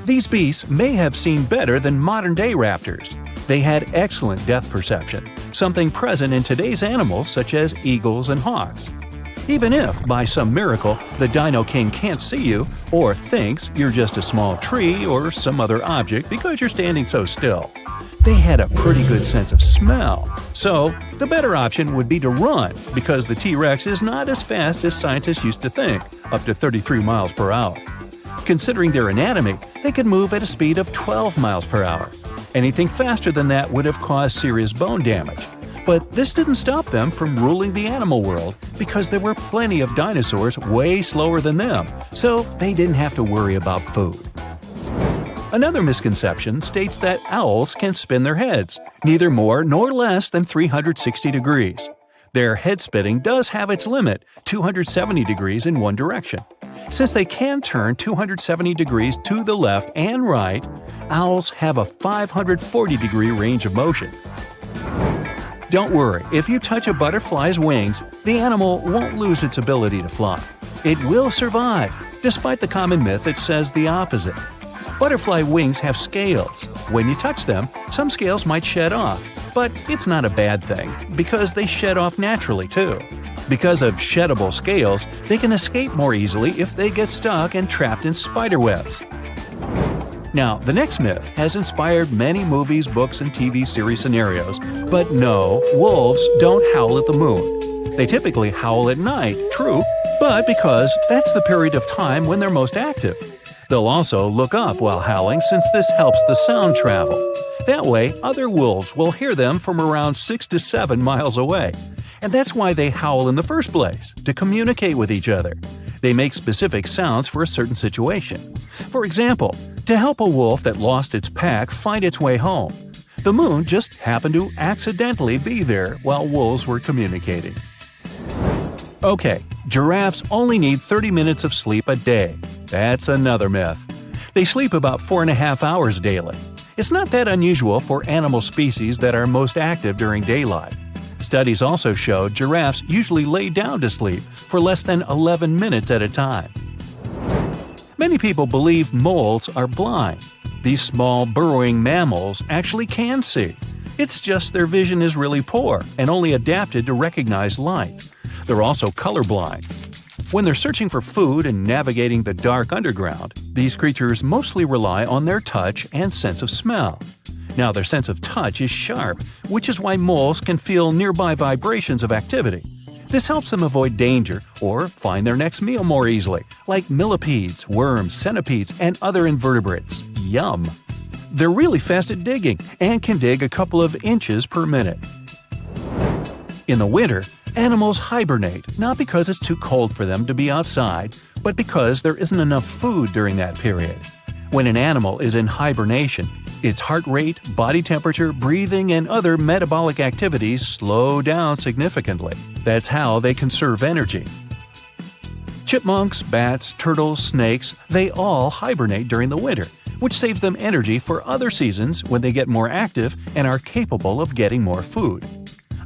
These beasts may have seen better than modern-day raptors. They had excellent depth perception, something present in today's animals such as eagles and hawks. Even if, by some miracle, the Dino King can't see you or thinks you're just a small tree or some other object because you're standing so still, they had a pretty good sense of smell. So, the better option would be to run because the T-Rex is not as fast as scientists used to think, up to 33 miles per hour. Considering their anatomy, they could move at a speed of 12 miles per hour. Anything faster than that would have caused serious bone damage. But this didn't stop them from ruling the animal world because there were plenty of dinosaurs way slower than them, so they didn't have to worry about food. Another misconception states that owls can spin their heads, neither more nor less than 360 degrees. Their head spinning does have its limit, 270 degrees in one direction. Since they can turn 270 degrees to the left and right, owls have a 540-degree range of motion. Don't worry, if you touch a butterfly's wings, the animal won't lose its ability to fly. It will survive, despite the common myth that says the opposite. Butterfly wings have scales. When you touch them, some scales might shed off, but it's not a bad thing, because they shed off naturally too. Because of sheddable scales, they can escape more easily if they get stuck and trapped in spider webs. Now, the next myth has inspired many movies, books, and TV series scenarios, but no, wolves don't howl at the moon. They typically howl at night, true, but because that's the period of time when they're most active. They'll also look up while howling since this helps the sound travel. That way, other wolves will hear them from around 6 to 7 miles away. And that's why they howl in the first place, to communicate with each other. They make specific sounds for a certain situation. For example, to help a wolf that lost its pack find its way home. The moon just happened to accidentally be there while wolves were communicating. Okay, giraffes only need 30 minutes of sleep a day. That's another myth. They sleep about 4.5 hours daily. It's not that unusual for animal species that are most active during daylight. Studies also showed giraffes usually lay down to sleep for less than 11 minutes at a time. Many people believe moles are blind. These small burrowing mammals actually can see. It's just their vision is really poor and only adapted to recognize light. They're also colorblind. When they're searching for food and navigating the dark underground, these creatures mostly rely on their touch and sense of smell. Now, their sense of touch is sharp, which is why moles can feel nearby vibrations of activity. This helps them avoid danger or find their next meal more easily, like millipedes, worms, centipedes, and other invertebrates. Yum! They're really fast at digging and can dig a couple of inches per minute. In the winter, animals hibernate, not because it's too cold for them to be outside, but because there isn't enough food during that period. When an animal is in hibernation, its heart rate, body temperature, breathing, and other metabolic activities slow down significantly. That's how they conserve energy. Chipmunks, bats, turtles, snakes, they all hibernate during the winter, which saves them energy for other seasons when they get more active and are capable of getting more food.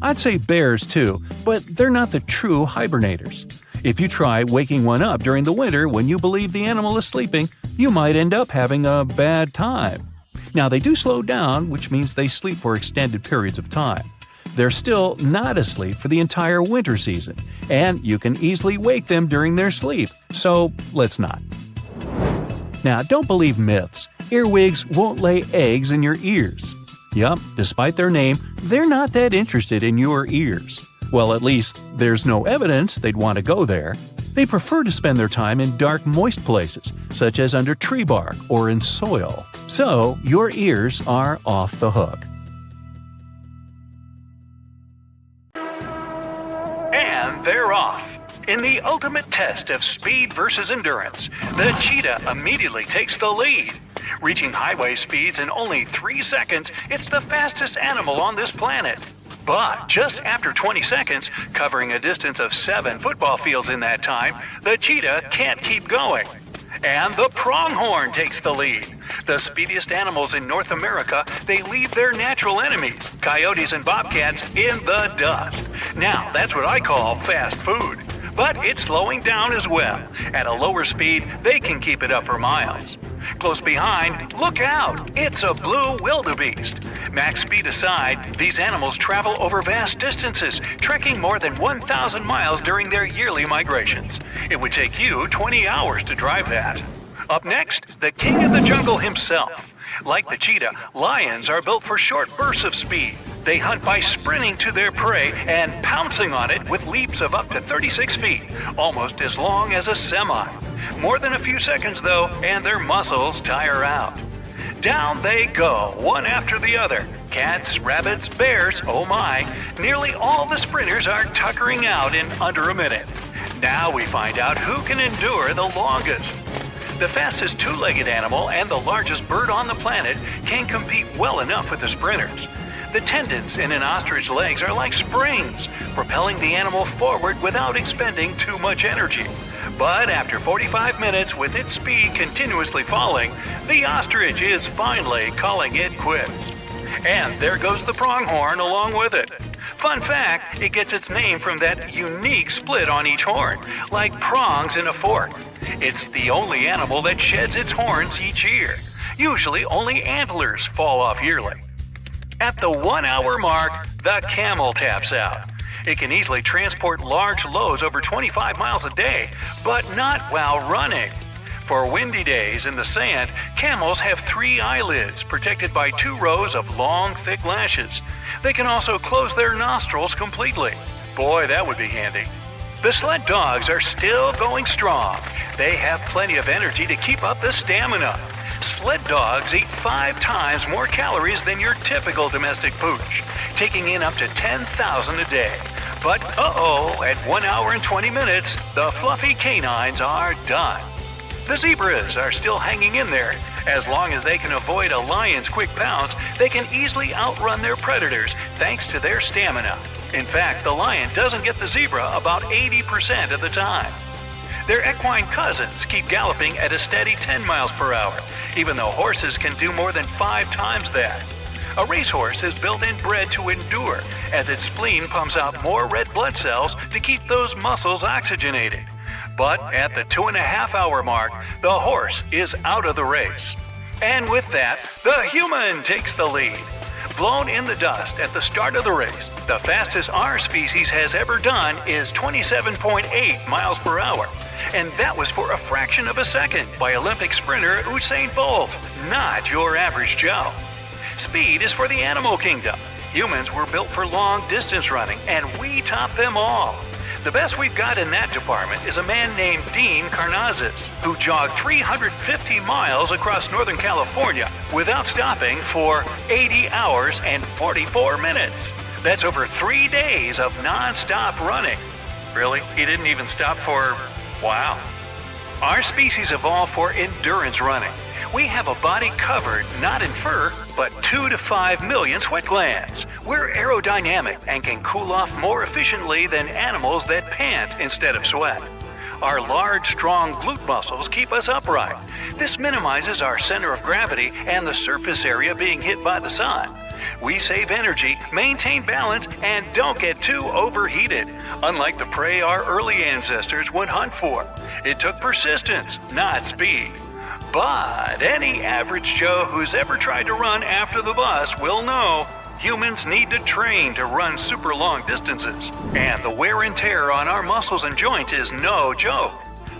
I'd say bears too, but they're not the true hibernators. If you try waking one up during the winter when you believe the animal is sleeping, you might end up having a bad time. Now, they do slow down, which means they sleep for extended periods of time. They're still not asleep for the entire winter season, and you can easily wake them during their sleep, so let's not. Now, don't believe myths. Earwigs won't lay eggs in your ears. Yup, despite their name, they're not that interested in your ears. Well, at least there's no evidence they'd want to go there. They prefer to spend their time in dark, moist places, such as under tree bark or in soil. So, your ears are off the hook. And they're off. In the ultimate test of speed versus endurance, the cheetah immediately takes the lead. Reaching highway speeds in only 3 seconds, it's the fastest animal on this planet. But just after 20 seconds, covering a distance of 7 football fields in that time, the cheetah can't keep going. And the pronghorn takes the lead. The speediest animals in North America, they leave their natural enemies, coyotes and bobcats, in the dust. Now, that's what I call fast food. But it's slowing down as well. At a lower speed, they can keep it up for miles. Close behind, look out! It's a blue wildebeest. Max speed aside, these animals travel over vast distances, trekking more than 1,000 miles during their yearly migrations. It would take you 20 hours to drive that. Up next, the king of the jungle himself. Like the cheetah, lions are built for short bursts of speed. They hunt by sprinting to their prey and pouncing on it with leaps of up to 36 feet, almost as long as a semi. More than a few seconds though, and their muscles tire out. Down they go, one after the other. Cats, rabbits, bears, oh my, nearly all the sprinters are tuckering out in under a minute. Now we find out who can endure the longest. The fastest two-legged animal and the largest bird on the planet can compete well enough with the sprinters. The tendons in an ostrich's legs are like springs, propelling the animal forward without expending too much energy. But after 45 minutes with its speed continuously falling, the ostrich is finally calling it quits. And there goes the pronghorn along with it. Fun fact, it gets its name from that unique split on each horn, like prongs in a fork. It's the only animal that sheds its horns each year. Usually only antlers fall off yearly. At the 1 hour mark, the camel taps out. It can easily transport large loads over 25 miles a day, but not while running. For windy days in the sand, camels have 3 eyelids protected by 2 rows of long, thick lashes. They can also close their nostrils completely. Boy, that would be handy. The sled dogs are still going strong. They have plenty of energy to keep up the stamina. Sled dogs eat 5 times more calories than your typical domestic pooch, taking in up to 10,000 a day. But at 1 hour and 20 minutes, the fluffy canines are done. The zebras are still hanging in there. As long as they can avoid a lion's quick pounce, they can easily outrun their predators thanks to their stamina. In fact, the lion doesn't get the zebra about 80% of the time. Their equine cousins keep galloping at a steady 10 miles per hour, even though horses can do more than 5 times that. A racehorse is built and bred to endure, as its spleen pumps out more red blood cells to keep those muscles oxygenated. But at the 2.5 hour mark, the horse is out of the race. And with that, the human takes the lead. Blown in the dust at the start of the race, the fastest our species has ever done is 27.8 miles per hour. And that was for a fraction of a second by Olympic sprinter Usain Bolt, not your average Joe. Speed is for the animal kingdom. Humans were built for long distance running, and we top them all. The best we've got in that department is a man named Dean Karnazes, who jogged 350 miles across Northern California without stopping for 80 hours and 44 minutes. That's over 3 days of non-stop running. Really? He didn't even stop for... Wow. Our species evolved for endurance running. We have a body covered, not in fur, but 2 to 5 million sweat glands. We're aerodynamic and can cool off more efficiently than animals that pant instead of sweat. Our large, strong glute muscles keep us upright. This minimizes our center of gravity and the surface area being hit by the sun. We save energy, maintain balance, and don't get too overheated, unlike the prey our early ancestors would hunt for. It took persistence, not speed. But any average Joe who's ever tried to run after the bus will know humans need to train to run super long distances. And the wear and tear on our muscles and joints is no joke.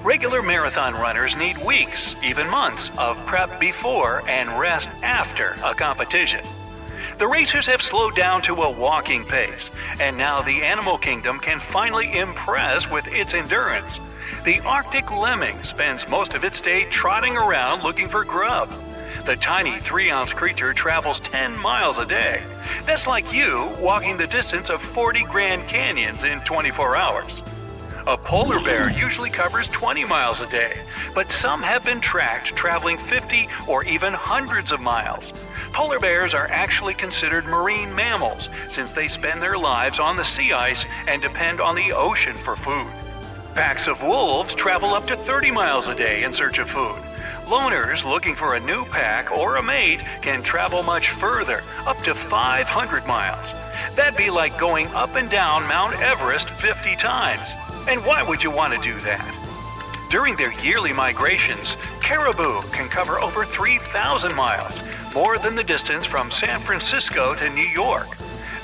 Regular marathon runners need weeks, even months, of prep before and rest after a competition. The racers have slowed down to a walking pace, and now the animal kingdom can finally impress with its endurance. The Arctic lemming spends most of its day trotting around looking for grub. The tiny 3-ounce creature travels 10 miles a day. That's like you walking the distance of 40 Grand Canyons in 24 hours. A polar bear usually covers 20 miles a day, but some have been tracked traveling 50 or even hundreds of miles. Polar bears are actually considered marine mammals since they spend their lives on the sea ice and depend on the ocean for food. Packs of wolves travel up to 30 miles a day in search of food. Loners looking for a new pack or a mate can travel much further, up to 500 miles. That'd be like going up and down Mount Everest 50 times. And why would you want to do that? During their yearly migrations, caribou can cover over 3,000 miles, more than the distance from San Francisco to New York.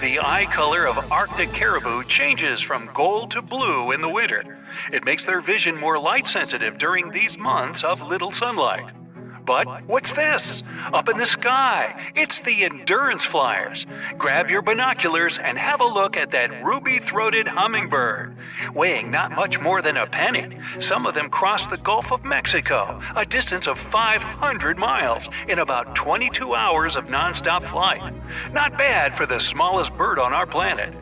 The eye color of Arctic caribou changes from gold to blue in the winter. It makes their vision more light sensitive during these months of little sunlight. But what's this? Up in the sky, it's the endurance flyers. Grab your binoculars and have a look at that ruby-throated hummingbird. Weighing not much more than a penny, some of them cross the Gulf of Mexico, a distance of 500 miles, in about 22 hours of nonstop flight. Not bad for the smallest bird on our planet.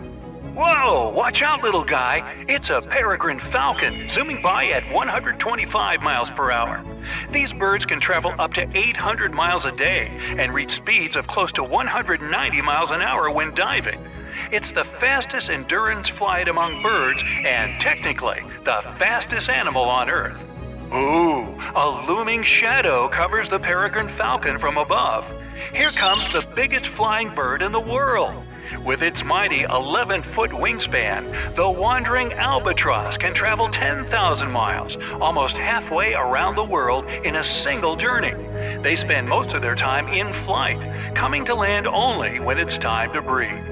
Whoa, watch out, little guy. It's a peregrine falcon zooming by at 125 miles per hour. These birds can travel up to 800 miles a day and reach speeds of close to 190 miles an hour when diving. It's the fastest endurance flight among birds and technically the fastest animal on Earth. Ooh, a looming shadow covers the peregrine falcon from above. Here comes the biggest flying bird in the world. With its mighty 11-foot wingspan, the wandering albatross can travel 10,000 miles, almost halfway around the world in a single journey. They spend most of their time in flight, coming to land only when it's time to breed.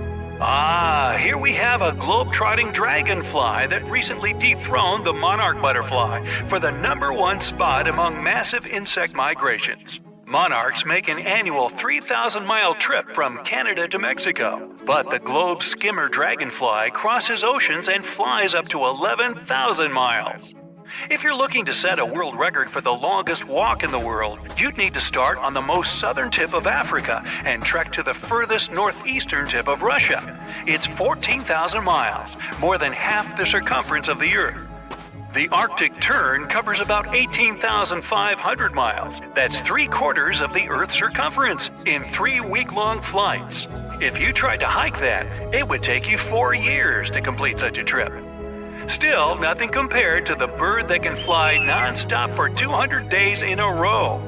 Here we have a globe-trotting dragonfly that recently dethroned the monarch butterfly for the #1 spot among massive insect migrations. Monarchs make an annual 3,000-mile trip from Canada to Mexico, but the globe skimmer dragonfly crosses oceans and flies up to 11,000 miles. If you're looking to set a world record for the longest walk in the world, you'd need to start on the most southern tip of Africa and trek to the furthest northeastern tip of Russia. It's 14,000 miles, more than half the circumference of the Earth. The Arctic Tern covers about 18,500 miles. That's 3/4 of the Earth's circumference in 3 week-long flights. If you tried to hike that, it would take you 4 years to complete such a trip. Still, nothing compared to the bird that can fly non-stop for 200 days in a row.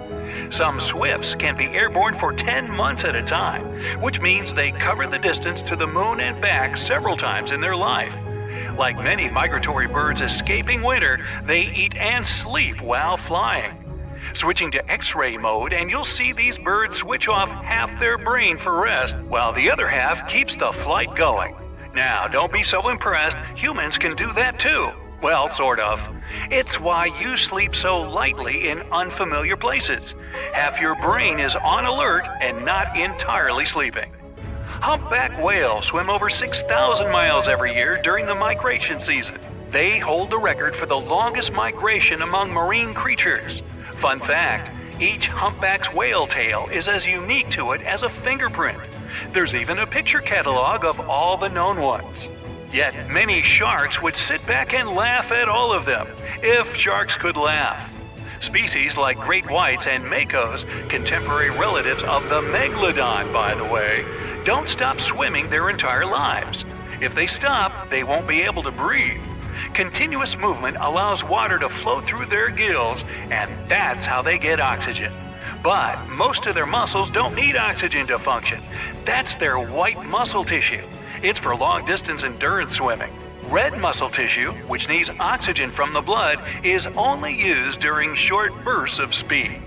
Some swifts can be airborne for 10 months at a time, which means they cover the distance to the moon and back several times in their life. Like many migratory birds escaping winter, they eat and sleep while flying. Switching to X-ray mode and you'll see these birds switch off half their brain for rest, while the other half keeps the flight going. Now, don't be so impressed, humans can do that too. Well, sort of. It's why you sleep so lightly in unfamiliar places. Half your brain is on alert and not entirely sleeping. Humpback whales swim over 6,000 miles every year during the migration season. They hold the record for the longest migration among marine creatures. Fun fact, each humpback's whale tail is as unique to it as a fingerprint. There's even a picture catalog of all the known ones. Yet many sharks would sit back and laugh at all of them, if sharks could laugh. Species like great whites and makos, contemporary relatives of the megalodon, by the way, don't stop swimming their entire lives. If they stop, they won't be able to breathe. Continuous movement allows water to flow through their gills, and that's how they get oxygen. But most of their muscles don't need oxygen to function. That's their white muscle tissue. It's for long-distance endurance swimming. Red muscle tissue, which needs oxygen from the blood, is only used during short bursts of speed.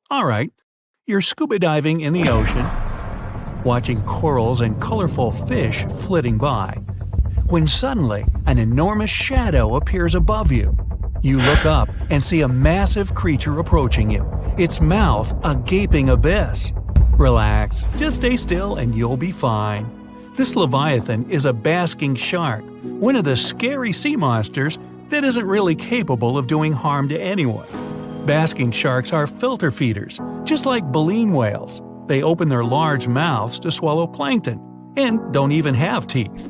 All right, you're scuba diving in the ocean, watching corals and colorful fish flitting by, when suddenly an enormous shadow appears above you. You look up and see a massive creature approaching you, its mouth a gaping abyss. Relax, just stay still and you'll be fine. This leviathan is a basking shark, one of the scary sea monsters that isn't really capable of doing harm to anyone. Basking sharks are filter feeders, just like baleen whales. They open their large mouths to swallow plankton, and don't even have teeth.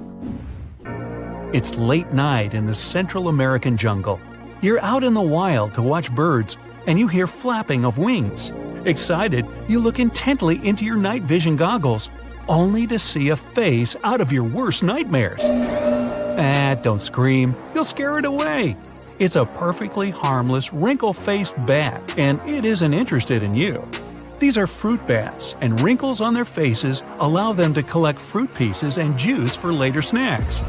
It's late night in the Central American jungle. You're out in the wild to watch birds, and you hear flapping of wings. Excited, you look intently into your night vision goggles, only to see a face out of your worst nightmares. Don't scream, you'll scare it away. It's a perfectly harmless, wrinkle-faced bat, and it isn't interested in you. These are fruit bats, and wrinkles on their faces allow them to collect fruit pieces and juice for later snacks.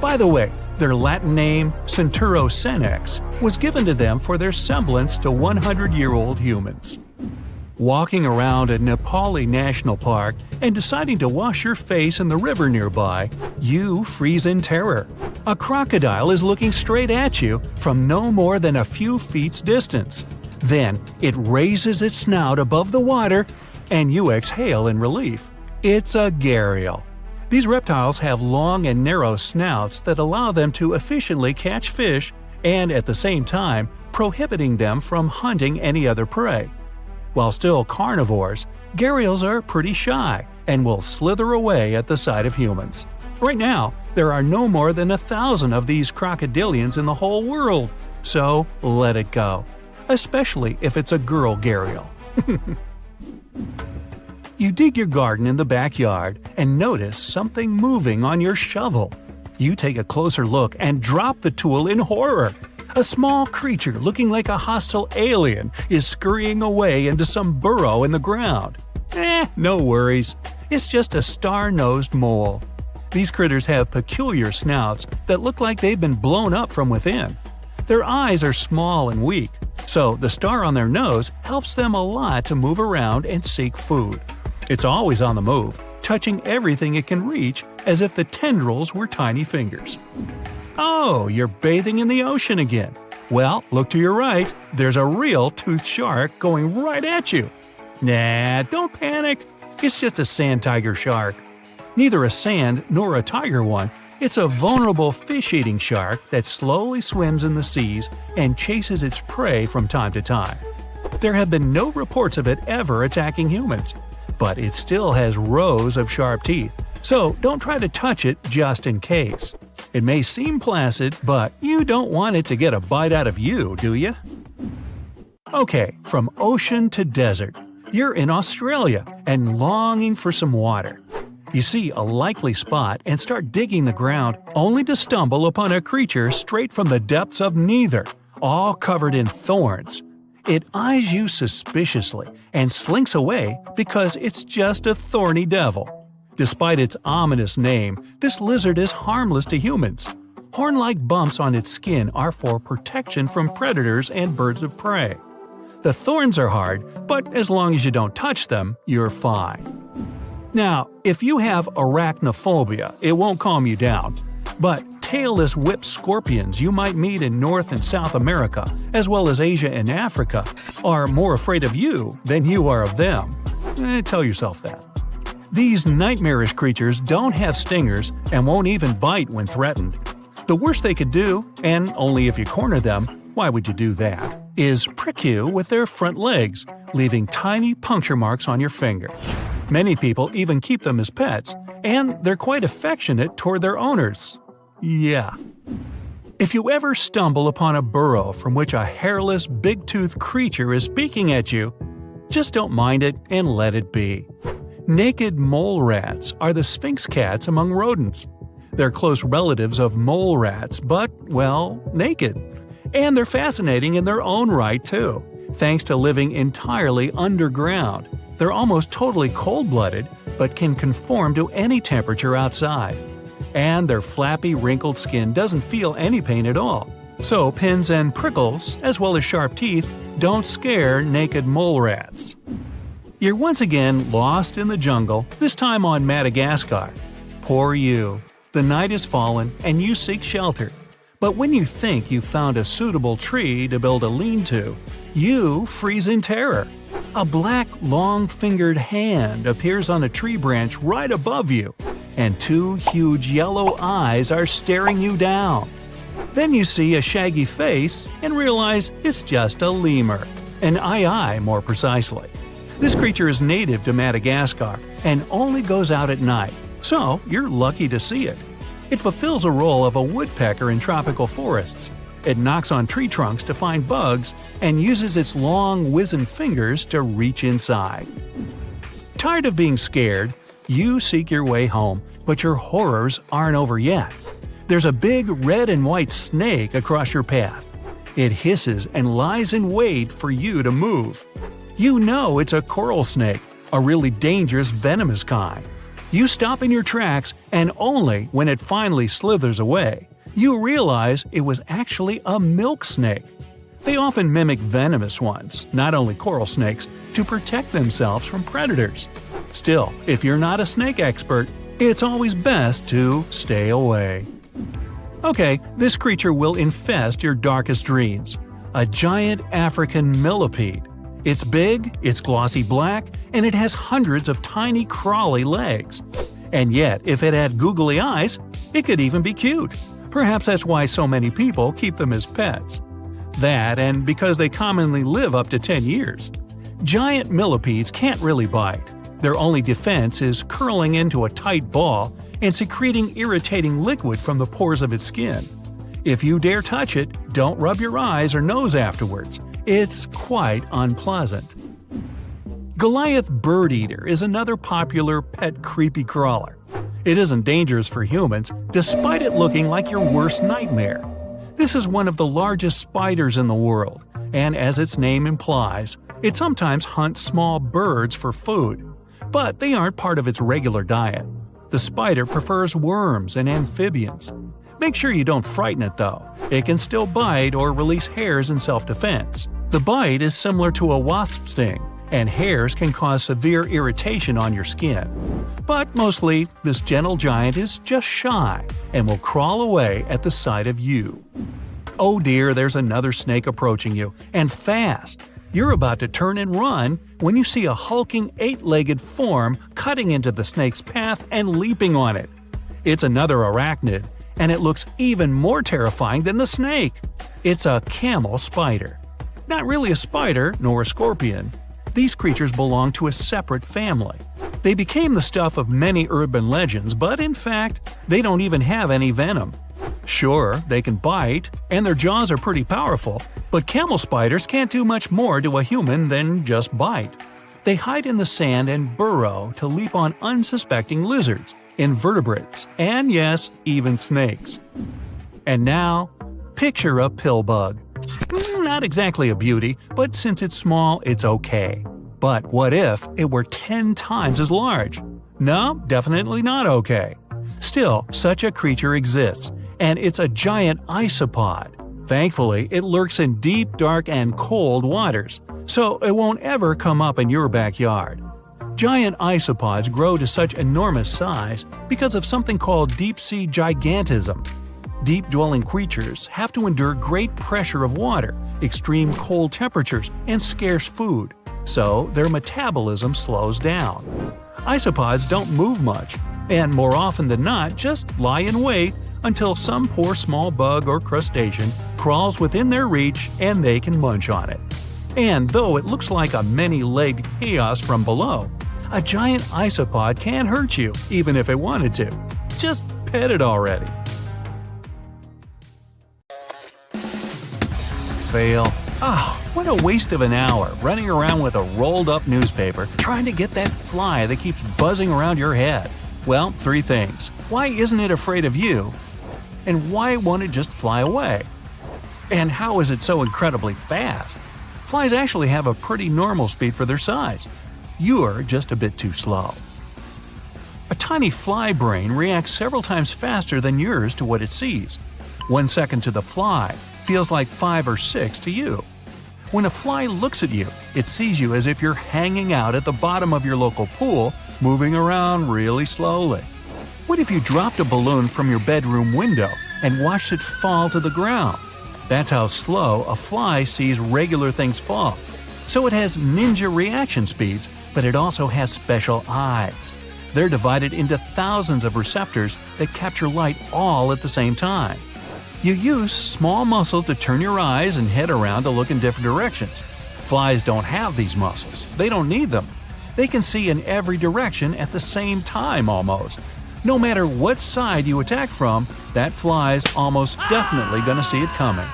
By the way, their Latin name, Centuro senex, was given to them for their semblance to 100-year-old humans. Walking around a Nepali national park and deciding to wash your face in the river nearby, you freeze in terror. A crocodile is looking straight at you from no more than a few feet's distance. Then it raises its snout above the water, and you exhale in relief. It's a gharial. These reptiles have long and narrow snouts that allow them to efficiently catch fish and at the same time prohibiting them from hunting any other prey. While still carnivores, gharials are pretty shy and will slither away at the sight of humans. Right now, there are no more than 1,000 of these crocodilians in the whole world, so let it go. Especially if it's a girl gharial. You dig your garden in the backyard and notice something moving on your shovel. You take a closer look and drop the tool in horror. A small creature looking like a hostile alien is scurrying away into some burrow in the ground. No worries. It's just a star-nosed mole. These critters have peculiar snouts that look like they've been blown up from within. Their eyes are small and weak, so the star on their nose helps them a lot to move around and seek food. It's always on the move, touching everything it can reach as if the tendrils were tiny fingers. Oh, you're bathing in the ocean again. Well, look to your right. There's a real toothed shark going right at you. Nah, don't panic. It's just a sand tiger shark. Neither a sand nor a tiger one. It's a vulnerable fish-eating shark that slowly swims in the seas and chases its prey from time to time. There have been no reports of it ever attacking humans, but it still has rows of sharp teeth, so don't try to touch it just in case. It may seem placid, but you don't want it to get a bite out of you, do you? Okay, from ocean to desert. You're in Australia and longing for some water. You see a likely spot and start digging the ground, only to stumble upon a creature straight from the depths of neither, all covered in thorns. It eyes you suspiciously and slinks away because it's just a thorny devil. Despite its ominous name, this lizard is harmless to humans. Horn-like bumps on its skin are for protection from predators and birds of prey. The thorns are hard, but as long as you don't touch them, you're fine. Now, if you have arachnophobia, it won't calm you down. But tailless whip scorpions you might meet in North and South America, as well as Asia and Africa, are more afraid of you than you are of them. Tell yourself that. These nightmarish creatures don't have stingers and won't even bite when threatened. The worst they could do, and only if you corner them, why would you do that, is prick you with their front legs, leaving tiny puncture marks on your finger. Many people even keep them as pets, and they're quite affectionate toward their owners. Yeah. If you ever stumble upon a burrow from which a hairless, big-toothed creature is peeking at you, just don't mind it and let it be. Naked mole rats are the sphinx cats among rodents. They're close relatives of mole rats, but, well, naked. And they're fascinating in their own right, too. Thanks to living entirely underground, they're almost totally cold-blooded, but can conform to any temperature outside. And their flappy, wrinkled skin doesn't feel any pain at all. So pins and prickles, as well as sharp teeth, don't scare naked mole rats. You're once again lost in the jungle, this time on Madagascar. Poor you. The night has fallen and you seek shelter. But when you think you've found a suitable tree to build a lean-to, you freeze in terror. A black, long-fingered hand appears on a tree branch right above you, and two huge yellow eyes are staring you down. Then you see a shaggy face and realize it's just a lemur, an aye-aye more precisely. This creature is native to Madagascar and only goes out at night, so you're lucky to see it. It fulfills a role of a woodpecker in tropical forests. It knocks on tree trunks to find bugs and uses its long, wizened fingers to reach inside. Tired of being scared, you seek your way home, but your horrors aren't over yet. There's a big red and white snake across your path. It hisses and lies in wait for you to move. You know it's a coral snake, a really dangerous venomous kind. You stop in your tracks, and only when it finally slithers away, you realize it was actually a milk snake. They often mimic venomous ones, not only coral snakes, to protect themselves from predators. Still, if you're not a snake expert, it's always best to stay away. Okay, this creature will infest your darkest dreams. A giant African millipede. It's big, it's glossy black, and it has hundreds of tiny crawly legs. And yet, if it had googly eyes, it could even be cute. Perhaps that's why so many people keep them as pets. That, and because they commonly live up to 10 years. Giant millipedes can't really bite. Their only defense is curling into a tight ball and secreting irritating liquid from the pores of its skin. If you dare touch it, don't rub your eyes or nose afterwards. It's quite unpleasant. Goliath bird eater is another popular pet creepy crawler. It isn't dangerous for humans, despite it looking like your worst nightmare. This is one of the largest spiders in the world, and as its name implies, it sometimes hunts small birds for food. But they aren't part of its regular diet. The spider prefers worms and amphibians. Make sure you don't frighten it though. It can still bite or release hairs in self-defense. The bite is similar to a wasp sting, and hairs can cause severe irritation on your skin. But mostly, this gentle giant is just shy and will crawl away at the sight of you. Oh dear, there's another snake approaching you, and fast! You're about to turn and run when you see a hulking 8-legged form cutting into the snake's path and leaping on it. It's another arachnid, and it looks even more terrifying than the snake. It's a camel spider. Not really a spider, nor a scorpion. These creatures belong to a separate family. They became the stuff of many urban legends, but in fact, they don't even have any venom. Sure, they can bite, and their jaws are pretty powerful, but camel spiders can't do much more to a human than just bite. They hide in the sand and burrow to leap on unsuspecting lizards, invertebrates, and yes, even snakes. And now, picture a pill bug. Not exactly a beauty, but since it's small, it's okay. But what if it were 10 times as large? No, definitely not okay. Still, such a creature exists, and it's a giant isopod. Thankfully, it lurks in deep, dark, and cold waters, so it won't ever come up in your backyard. Giant isopods grow to such enormous size because of something called deep-sea gigantism. Deep-dwelling creatures have to endure great pressure of water, extreme cold temperatures, and scarce food, so their metabolism slows down. Isopods don't move much, and more often than not just lie in wait until some poor small bug or crustacean crawls within their reach and they can munch on it. And though it looks like a many-legged chaos from below, a giant isopod can hurt you even if it wanted to. Just pet it already. Fail. What a waste of an hour running around with a rolled-up newspaper trying to get that fly that keeps buzzing around your head. Well, 3 things. Why isn't it afraid of you? And why won't it just fly away? And how is it so incredibly fast? Flies actually have a pretty normal speed for their size. You're just a bit too slow. A tiny fly brain reacts several times faster than yours to what it sees. 1 second to the fly feels like 5 or 6 to you. When a fly looks at you, it sees you as if you're hanging out at the bottom of your local pool, moving around really slowly. What if you dropped a balloon from your bedroom window and watched it fall to the ground? That's how slow a fly sees regular things fall. So it has ninja reaction speeds, but it also has special eyes. They're divided into thousands of receptors that capture light all at the same time. You use small muscles to turn your eyes and head around to look in different directions. Flies don't have these muscles. They don't need them. They can see in every direction at the same time almost. No matter what side you attack from, that fly's almost definitely gonna see it coming.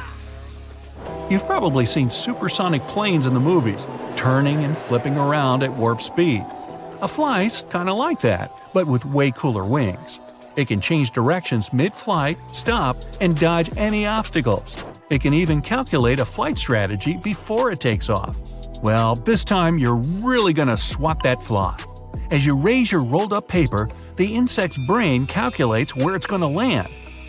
You've probably seen supersonic planes in the movies, turning and flipping around at warp speed. A fly's kinda like that, but with way cooler wings. It can change directions mid-flight, stop, and dodge any obstacles. It can even calculate a flight strategy before it takes off. Well, this time you're really gonna swat that fly. As you raise your rolled-up paper, the insect's brain calculates where it's gonna land.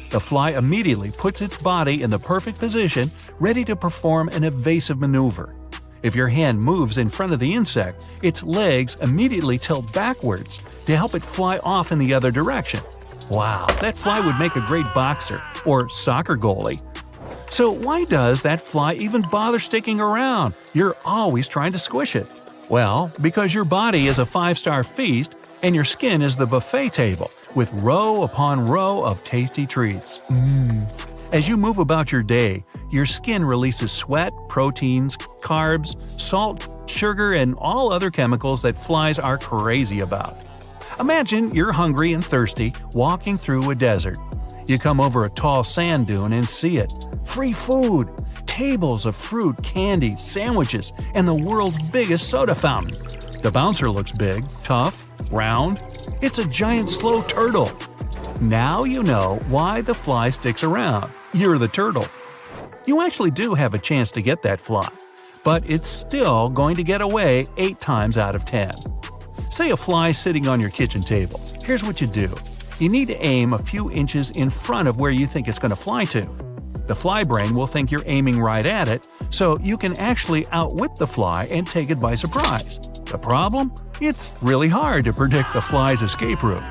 The fly immediately puts its body in the perfect position, ready to perform an evasive maneuver. If your hand moves in front of the insect, its legs immediately tilt backwards to help it fly off in the other direction. Wow, that fly would make a great boxer or soccer goalie. So why does that fly even bother sticking around? You're always trying to squish it. Well, because your body is a 5-star feast and your skin is the buffet table with row upon row of tasty treats. As you move about your day, your skin releases sweat, proteins, carbs, salt, sugar, and all other chemicals that flies are crazy about. Imagine you're hungry and thirsty, walking through a desert. You come over a tall sand dune and see it. Free food! Tables of fruit, candy, sandwiches, and the world's biggest soda fountain. The bouncer looks big, tough, round. It's a giant slow turtle. Now you know why the fly sticks around. You're the turtle. You actually do have a chance to get that fly, but it's still going to get away 8 times out of 10. Say a fly sitting on your kitchen table. Here's what you do. You need to aim a few inches in front of where you think it's going to fly to. The fly brain will think you're aiming right at it, so you can actually outwit the fly and take it by surprise. The problem? It's really hard to predict the fly's escape route.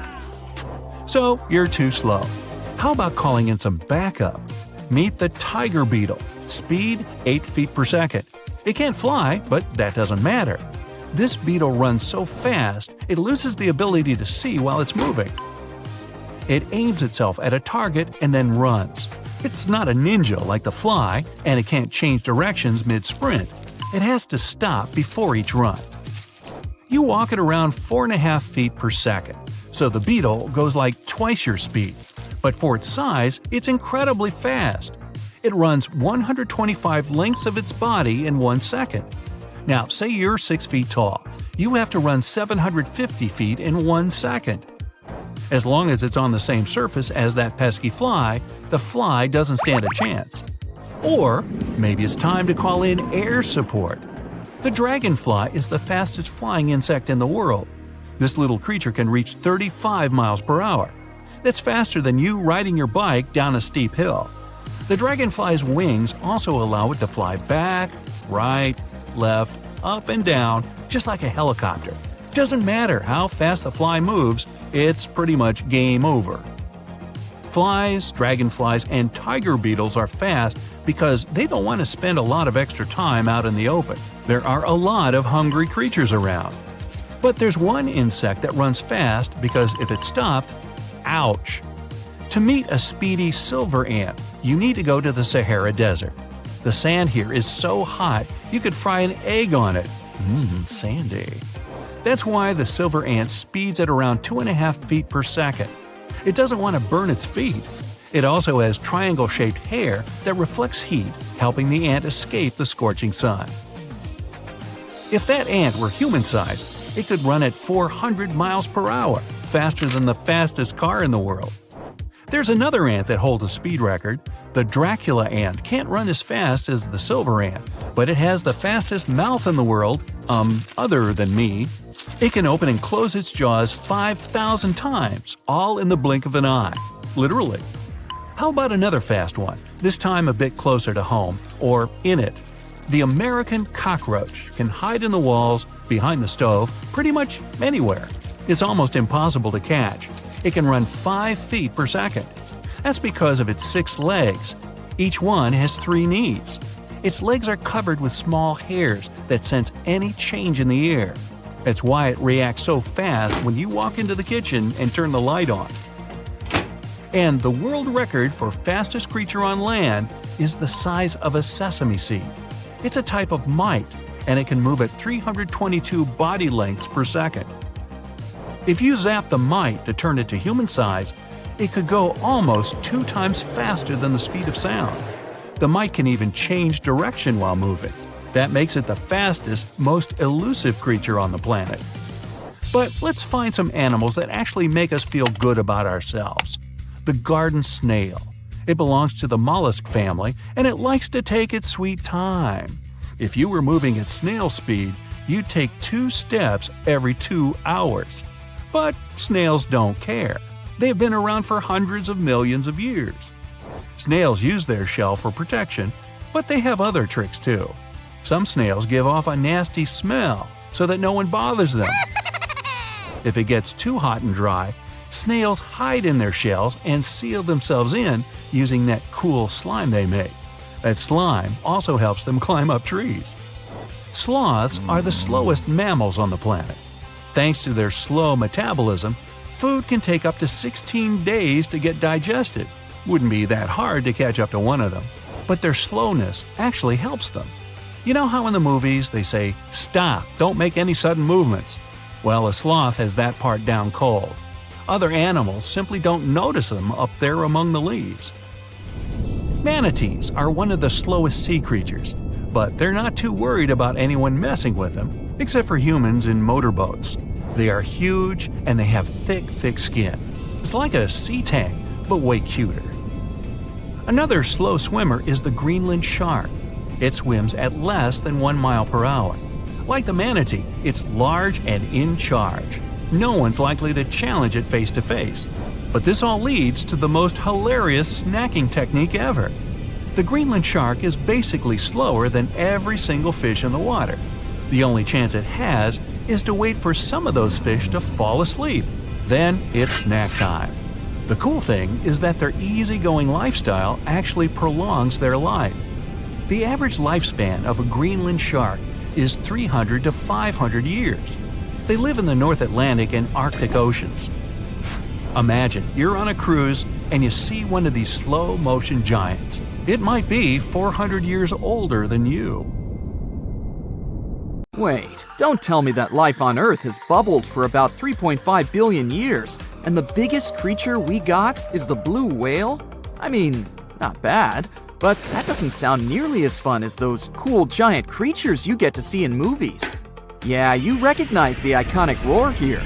So you're too slow. How about calling in some backup? Meet the tiger beetle. Speed 8 feet per second. It can't fly, but that doesn't matter. This beetle runs so fast, it loses the ability to see while it's moving. It aims itself at a target and then runs. It's not a ninja like the fly, and it can't change directions mid-sprint. It has to stop before each run. You walk at around 4.5 feet per second, so the beetle goes like twice your speed. But for its size, it's incredibly fast. It runs 125 lengths of its body in 1 second. Now, say you're 6 feet tall. You have to run 750 feet in 1 second. As long as it's on the same surface as that pesky fly, the fly doesn't stand a chance. Or maybe it's time to call in air support. The dragonfly is the fastest flying insect in the world. This little creature can reach 35 miles per hour. That's faster than you riding your bike down a steep hill. The dragonfly's wings also allow it to fly back, right, left, up and down, just like a helicopter. Doesn't matter how fast the fly moves, it's pretty much game over. Flies, dragonflies, and tiger beetles are fast because they don't want to spend a lot of extra time out in the open. There are a lot of hungry creatures around. But there's one insect that runs fast because if it stopped, ouch! To meet a speedy silver ant, you need to go to the Sahara Desert. The sand here is so hot you could fry an egg on it. Sandy. That's why the silver ant speeds at around 2.5 feet per second. It doesn't want to burn its feet. It also has triangle-shaped hair that reflects heat, helping the ant escape the scorching sun. If that ant were human-sized, it could run at 400 miles per hour, faster than the fastest car in the world. There's another ant that holds a speed record. The Dracula ant can't run as fast as the silver ant, but it has the fastest mouth in the world, other than me. It can open and close its jaws 5,000 times, all in the blink of an eye. Literally. How about another fast one, this time a bit closer to home, or in it? The American cockroach can hide in the walls, behind the stove, pretty much anywhere. It's almost impossible to catch. It can run 5 feet per second. That's because of its 6 legs. Each one has 3 knees. Its legs are covered with small hairs that sense any change in the air. That's why it reacts so fast when you walk into the kitchen and turn the light on. And the world record for fastest creature on land is the size of a sesame seed. It's a type of mite, and it can move at 322 body lengths per second. If you zap the mite to turn it to human size, it could go almost 2 times faster than the speed of sound. The mite can even change direction while moving. That makes it the fastest, most elusive creature on the planet. But let's find some animals that actually make us feel good about ourselves. The garden snail. It belongs to the mollusk family, and it likes to take its sweet time. If you were moving at snail speed, you'd take 2 steps every 2 hours. But snails don't care. They have been around for hundreds of millions of years. Snails use their shell for protection, but they have other tricks too. Some snails give off a nasty smell so that no one bothers them. If it gets too hot and dry, snails hide in their shells and seal themselves in using that cool slime they make. That slime also helps them climb up trees. Sloths are the slowest mammals on the planet. Thanks to their slow metabolism, food can take up to 16 days to get digested. Wouldn't be that hard to catch up to one of them, but their slowness actually helps them. You know how in the movies they say, "Stop, don't make any sudden movements"? Well, a sloth has that part down cold. Other animals simply don't notice them up there among the leaves. Manatees are one of the slowest sea creatures, but they're not too worried about anyone messing with them, except for humans in motorboats. They are huge and they have thick skin. It's like a sea tank, but way cuter. Another slow swimmer is the Greenland shark. It swims at less than 1 mile per hour. Like the manatee, it's large and in charge. No one's likely to challenge it face to face. But this all leads to the most hilarious snacking technique ever. The Greenland shark is basically slower than every single fish in the water. The only chance it has is to wait for some of those fish to fall asleep. Then it's snack time. The cool thing is that their easygoing lifestyle actually prolongs their life. The average lifespan of a Greenland shark is 300 to 500 years. They live in the North Atlantic and Arctic Oceans. Imagine you're on a cruise and you see one of these slow-motion giants. It might be 400 years older than you. Wait, don't tell me that life on Earth has bubbled for about 3.5 billion years, and the biggest creature we got is the blue whale? I mean, not bad, but that doesn't sound nearly as fun as those cool giant creatures you get to see in movies. Yeah, you recognize the iconic roar here.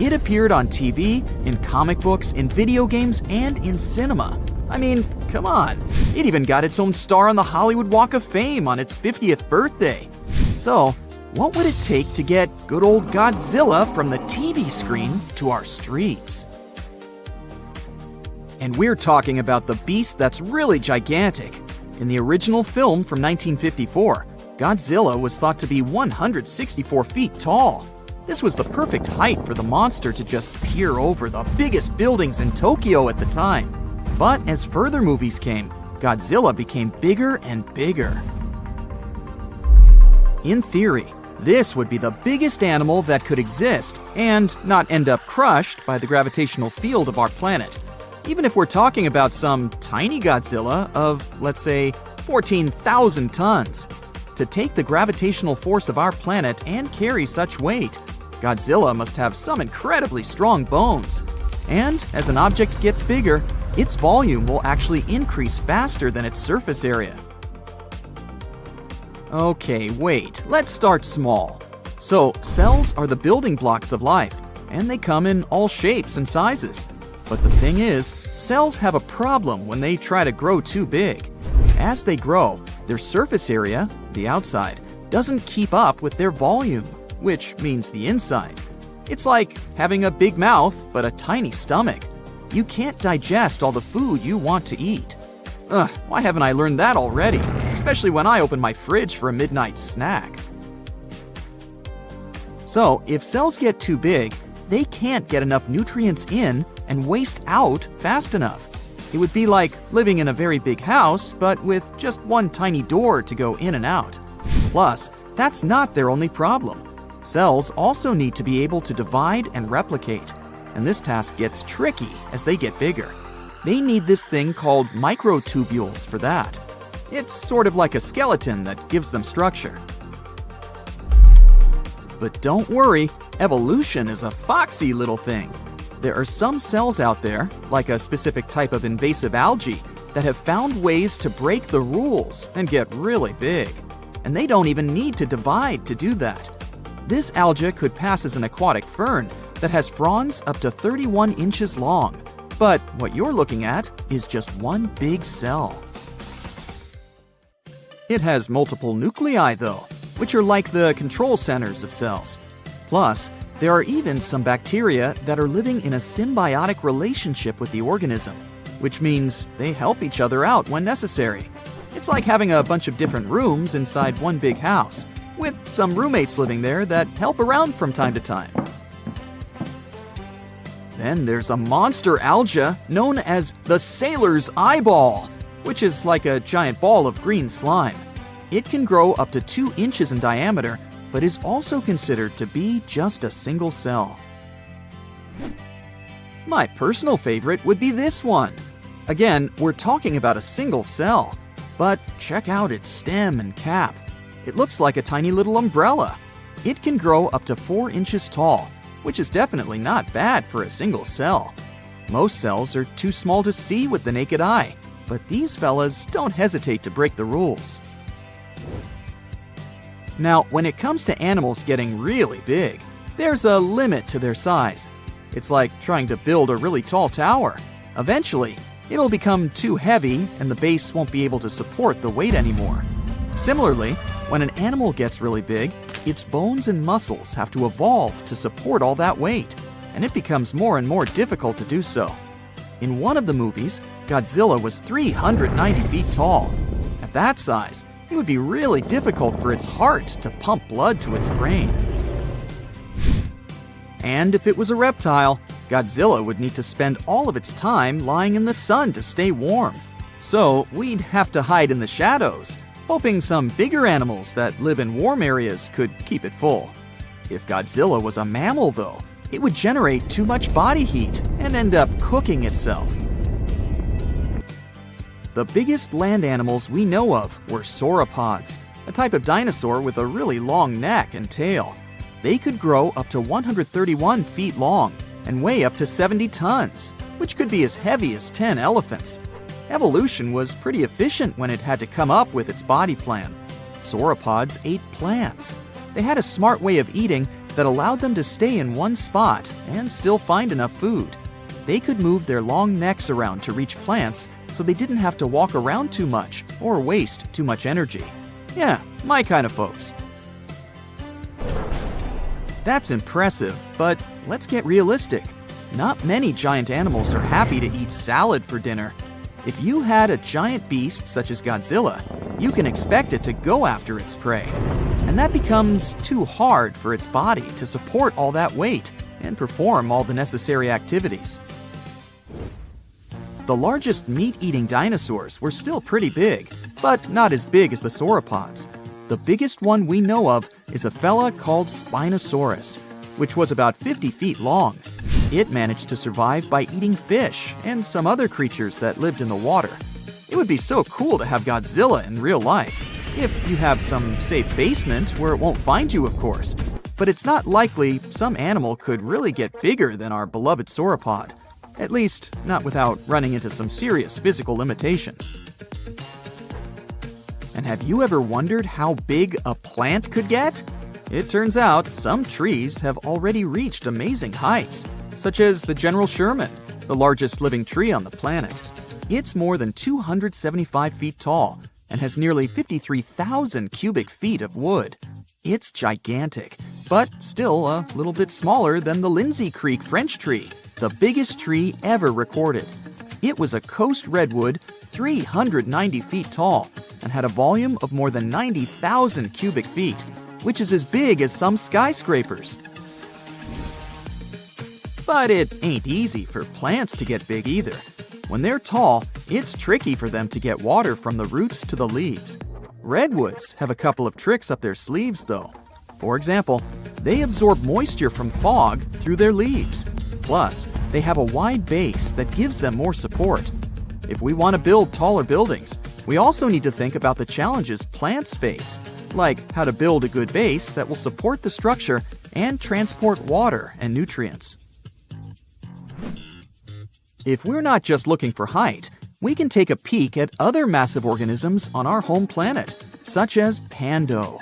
It appeared on TV, in comic books, in video games, and in cinema. I mean, come on. It even got its own star on the Hollywood Walk of Fame on its 50th birthday. So, what would it take to get good old Godzilla from the TV screen to our streets? And we're talking about the beast that's really gigantic. In the original film from 1954, Godzilla was thought to be 164 feet tall. This was the perfect height for the monster to just peer over the biggest buildings in Tokyo at the time. But as further movies came, Godzilla became bigger and bigger. In theory, this would be the biggest animal that could exist and not end up crushed by the gravitational field of our planet. Even if we're talking about some tiny Godzilla of, let's say, 14,000 tons. To take the gravitational force of our planet and carry such weight, Godzilla must have some incredibly strong bones. And as an object gets bigger, its volume will actually increase faster than its surface area. Okay, wait, let's start small. So, cells are the building blocks of life, and they come in all shapes and sizes. But the thing is, cells have a problem when they try to grow too big. As they grow, their surface area, the outside, doesn't keep up with their volume, which means the inside. It's like having a big mouth but a tiny stomach. You can't digest all the food you want to eat. Why haven't I learned that already? Especially when I open my fridge for a midnight snack. So, if cells get too big, they can't get enough nutrients in and waste out fast enough. It would be like living in a very big house, but with just one tiny door to go in and out. Plus, that's not their only problem. Cells also need to be able to divide and replicate, and this task gets tricky as they get bigger. They need this thing called microtubules for that. It's sort of like a skeleton that gives them structure. But don't worry, evolution is a foxy little thing. There are some cells out there, like a specific type of invasive algae, that have found ways to break the rules and get really big. And they don't even need to divide to do that. This algae could pass as an aquatic fern that has fronds up to 31 inches long. But what you're looking at is just one big cell. It has multiple nuclei, though, which are like the control centers of cells. Plus, There are even some bacteria that are living in a symbiotic relationship with the organism, which means they help each other out when necessary. It's like having a bunch of different rooms inside one big house, with some roommates living there that help around from time to time. Then there's a monster alga known as the sailor's eyeball, which is like a giant ball of green slime. It can grow up to 2 inches in diameter, but is also considered to be just a single cell. My personal favorite would be this one. Again, we're talking about a single cell, but check out its stem and cap. It looks like a tiny little umbrella. It can grow up to 4 inches tall, which is definitely not bad for a single cell. Most cells are too small to see with the naked eye, but these fellas don't hesitate to break the rules. Now, when it comes to animals getting really big, there's a limit to their size. It's like trying to build a really tall tower. Eventually, it'll become too heavy and the base won't be able to support the weight anymore. Similarly, when an animal gets really big, its bones and muscles have to evolve to support all that weight, and it becomes more and more difficult to do so. In one of the movies, Godzilla was 390 feet tall. At that size, it would be really difficult for its heart to pump blood to its brain. And if it was a reptile, Godzilla would need to spend all of its time lying in the sun to stay warm. So we'd have to hide in the shadows, hoping some bigger animals that live in warm areas could keep it full. If Godzilla was a mammal, though, it would generate too much body heat and end up cooking itself. The biggest land animals we know of were sauropods, a type of dinosaur with a really long neck and tail. They could grow up to 131 feet long and weigh up to 70 tons, which could be as heavy as 10 elephants. Evolution was pretty efficient when it had to come up with its body plan. Sauropods ate plants. They had a smart way of eating that allowed them to stay in one spot and still find enough food. They could move their long necks around to reach plants, so they didn't have to walk around too much or waste too much energy. Yeah, my kind of folks. That's impressive, but let's get realistic. Not many giant animals are happy to eat salad for dinner. If you had a giant beast such as Godzilla, you can expect it to go after its prey. And that becomes too hard for its body to support all that weight and perform all the necessary activities. The largest meat-eating dinosaurs were still pretty big, but not as big as the sauropods. The biggest one we know of is a fella called Spinosaurus, which was about 50 feet long. It managed to survive by eating fish and some other creatures that lived in the water. It would be so cool to have Godzilla in real life, if you have some safe basement where it won't find you, of course. But it's not likely some animal could really get bigger than our beloved sauropod. At least, not without running into some serious physical limitations. And have you ever wondered how big a plant could get? It turns out some trees have already reached amazing heights, such as the General Sherman, the largest living tree on the planet. It's more than 275 feet tall and has nearly 53,000 cubic feet of wood. It's gigantic, but still a little bit smaller than the Lindsay Creek French tree, the biggest tree ever recorded. It was a coast redwood 390 feet tall and had a volume of more than 90,000 cubic feet, which is as big as some skyscrapers. But it ain't easy for plants to get big either. When they're tall, it's tricky for them to get water from the roots to the leaves. Redwoods have a couple of tricks up their sleeves, though. For example, they absorb moisture from fog through their leaves. Plus, they have a wide base that gives them more support. If we want to build taller buildings, we also need to think about the challenges plants face, like how to build a good base that will support the structure and transport water and nutrients. If we're not just looking for height, we can take a peek at other massive organisms on our home planet, such as Pando.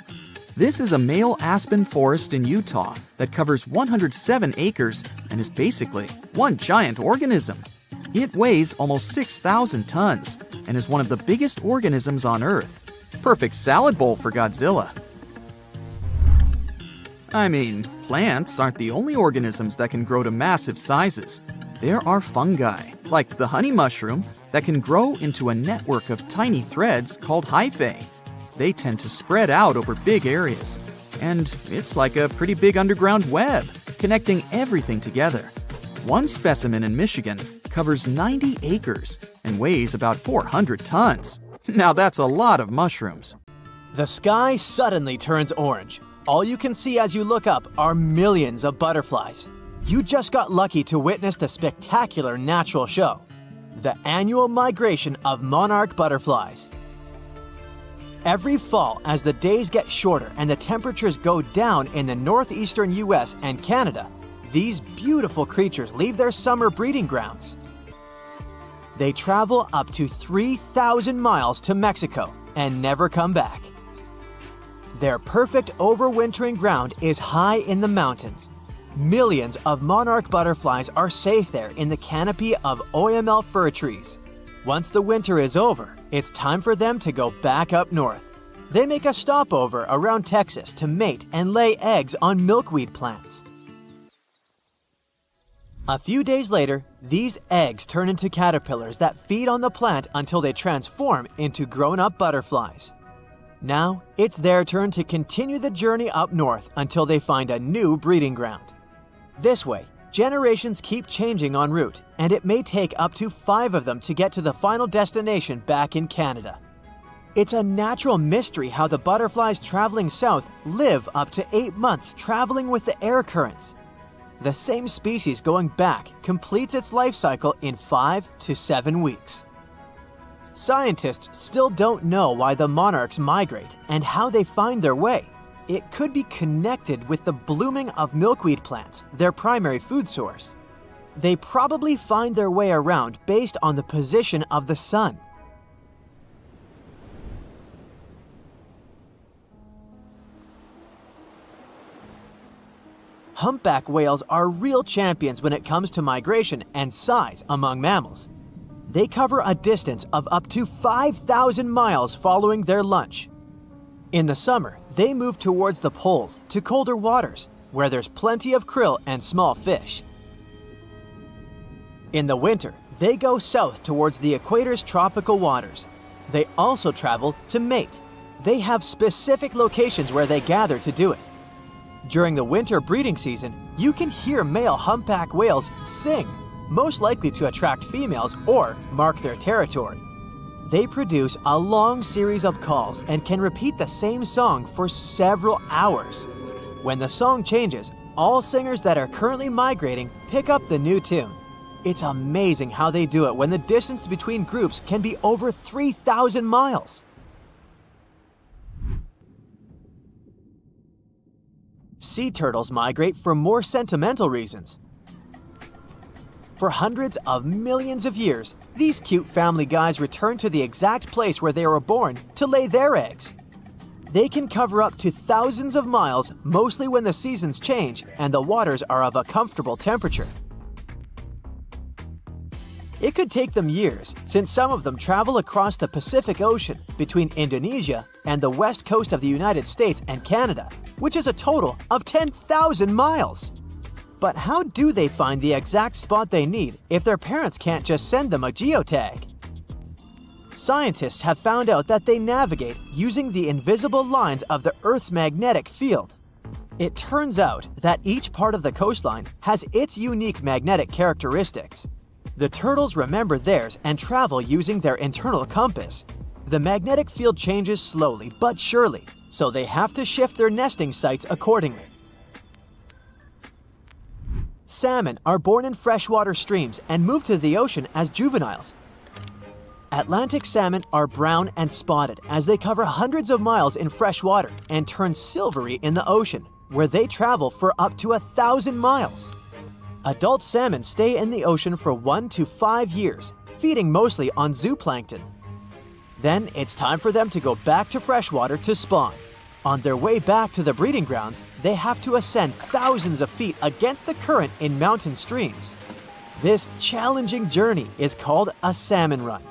This is a male aspen forest in Utah that covers 107 acres and is basically one giant organism. It weighs almost 6,000 tons and is one of the biggest organisms on Earth. Perfect salad bowl for Godzilla. I mean, plants aren't the only organisms that can grow to massive sizes. There are fungi, like the honey mushroom, that can grow into a network of tiny threads called hyphae. They tend to spread out over big areas, and it's like a pretty big underground web, connecting everything together. One specimen in Michigan covers 90 acres and weighs about 400 tons. Now that's a lot of mushrooms. The sky suddenly turns orange. All you can see as you look up are millions of butterflies. You just got lucky to witness the spectacular natural show, the annual migration of monarch butterflies. Every fall, as the days get shorter and the temperatures go down in the northeastern US and Canada, these beautiful creatures leave their summer breeding grounds. They travel up to 3,000 miles to Mexico and never come back. Their perfect overwintering ground is high in the mountains. Millions of monarch butterflies are safe there in the canopy of OML fir trees. Once the winter is over, it's time for them to go back up north. They make a stopover around Texas to mate and lay eggs on milkweed plants. A few days later, these eggs turn into caterpillars that feed on the plant until they transform into grown-up butterflies. Now, it's their turn to continue the journey up north until they find a new breeding ground. This way, generations keep changing en route, and it may take up to 5 of them to get to the final destination back in Canada. It's a natural mystery how the butterflies traveling south live up to 8 months traveling with the air currents. The same species going back completes its life cycle in 5 to 7 weeks. Scientists still don't know why the monarchs migrate and how they find their way. It could be connected with the blooming of milkweed plants, their primary food source. They probably find their way around based on the position of the sun. Humpback whales are real champions when it comes to migration and size among mammals. They cover a distance of up to 5,000 miles following their lunch. In the summer, they move towards the poles to colder waters, where there's plenty of krill and small fish. In the winter, they go south towards the equator's tropical waters. They also travel to mate. They have specific locations where they gather to do it. During the winter breeding season, you can hear male humpback whales sing, most likely to attract females or mark their territory. They produce a long series of calls and can repeat the same song for several hours. When the song changes, all singers that are currently migrating pick up the new tune. It's amazing how they do it when the distance between groups can be over 3,000 miles. Sea turtles migrate for more sentimental reasons. For hundreds of millions of years, these cute family guys return to the exact place where they were born to lay their eggs. They can cover up to thousands of miles, mostly when the seasons change and the waters are of a comfortable temperature. It could take them years, since some of them travel across the Pacific Ocean between Indonesia and the west coast of the United States and Canada, which is a total of 10,000 miles. But how do they find the exact spot they need if their parents can't just send them a geotag? Scientists have found out that they navigate using the invisible lines of the Earth's magnetic field. It turns out that each part of the coastline has its unique magnetic characteristics. The turtles remember theirs and travel using their internal compass. The magnetic field changes slowly but surely, so they have to shift their nesting sites accordingly. Salmon are born in freshwater streams and move to the ocean as juveniles. Atlantic salmon are brown and spotted as they cover hundreds of miles in fresh water and turn silvery in the ocean, where they travel for up to 1,000 miles. Adult salmon stay in the ocean for 1 to 5 years, feeding mostly on zooplankton. Then it's time for them to go back to freshwater to spawn. On their way back to the breeding grounds, they have to ascend thousands of feet against the current in mountain streams. This challenging journey is called a salmon run.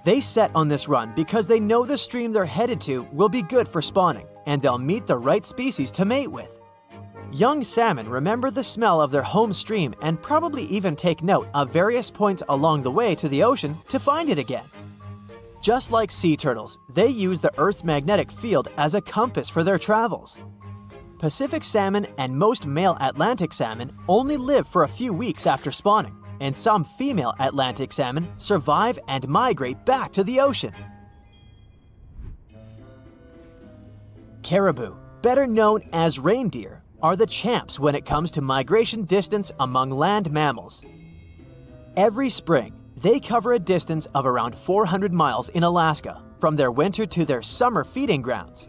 They set on this run because they know the stream they're headed to will be good for spawning. and they'll meet the right species to mate with. Young salmon remember the smell of their home stream and probably even take note of various points along the way to the ocean to find it again. Just like sea turtles, they use the Earth's magnetic field as a compass for their travels. Pacific salmon and most male Atlantic salmon only live for a few weeks after spawning, and some female Atlantic salmon survive and migrate back to the ocean. Caribou, better known as reindeer, are the champs when it comes to migration distance among land mammals. Every spring, they cover a distance of around 400 miles in Alaska, from their winter to their summer feeding grounds.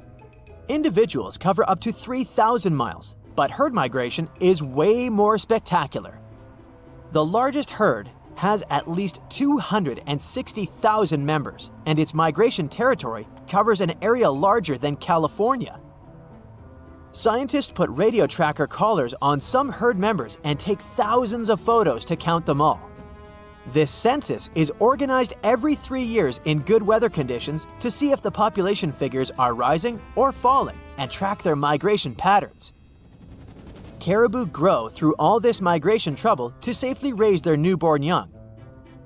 Individuals cover up to 3,000 miles, but herd migration is way more spectacular. The largest herd has at least 260,000 members, and its migration territory covers an area larger than California. Scientists put radio tracker collars on some herd members and take thousands of photos to count them all. This census is organized every 3 years in good weather conditions to see if the population figures are rising or falling and track their migration patterns. Caribou grow through all this migration trouble to safely raise their newborn young.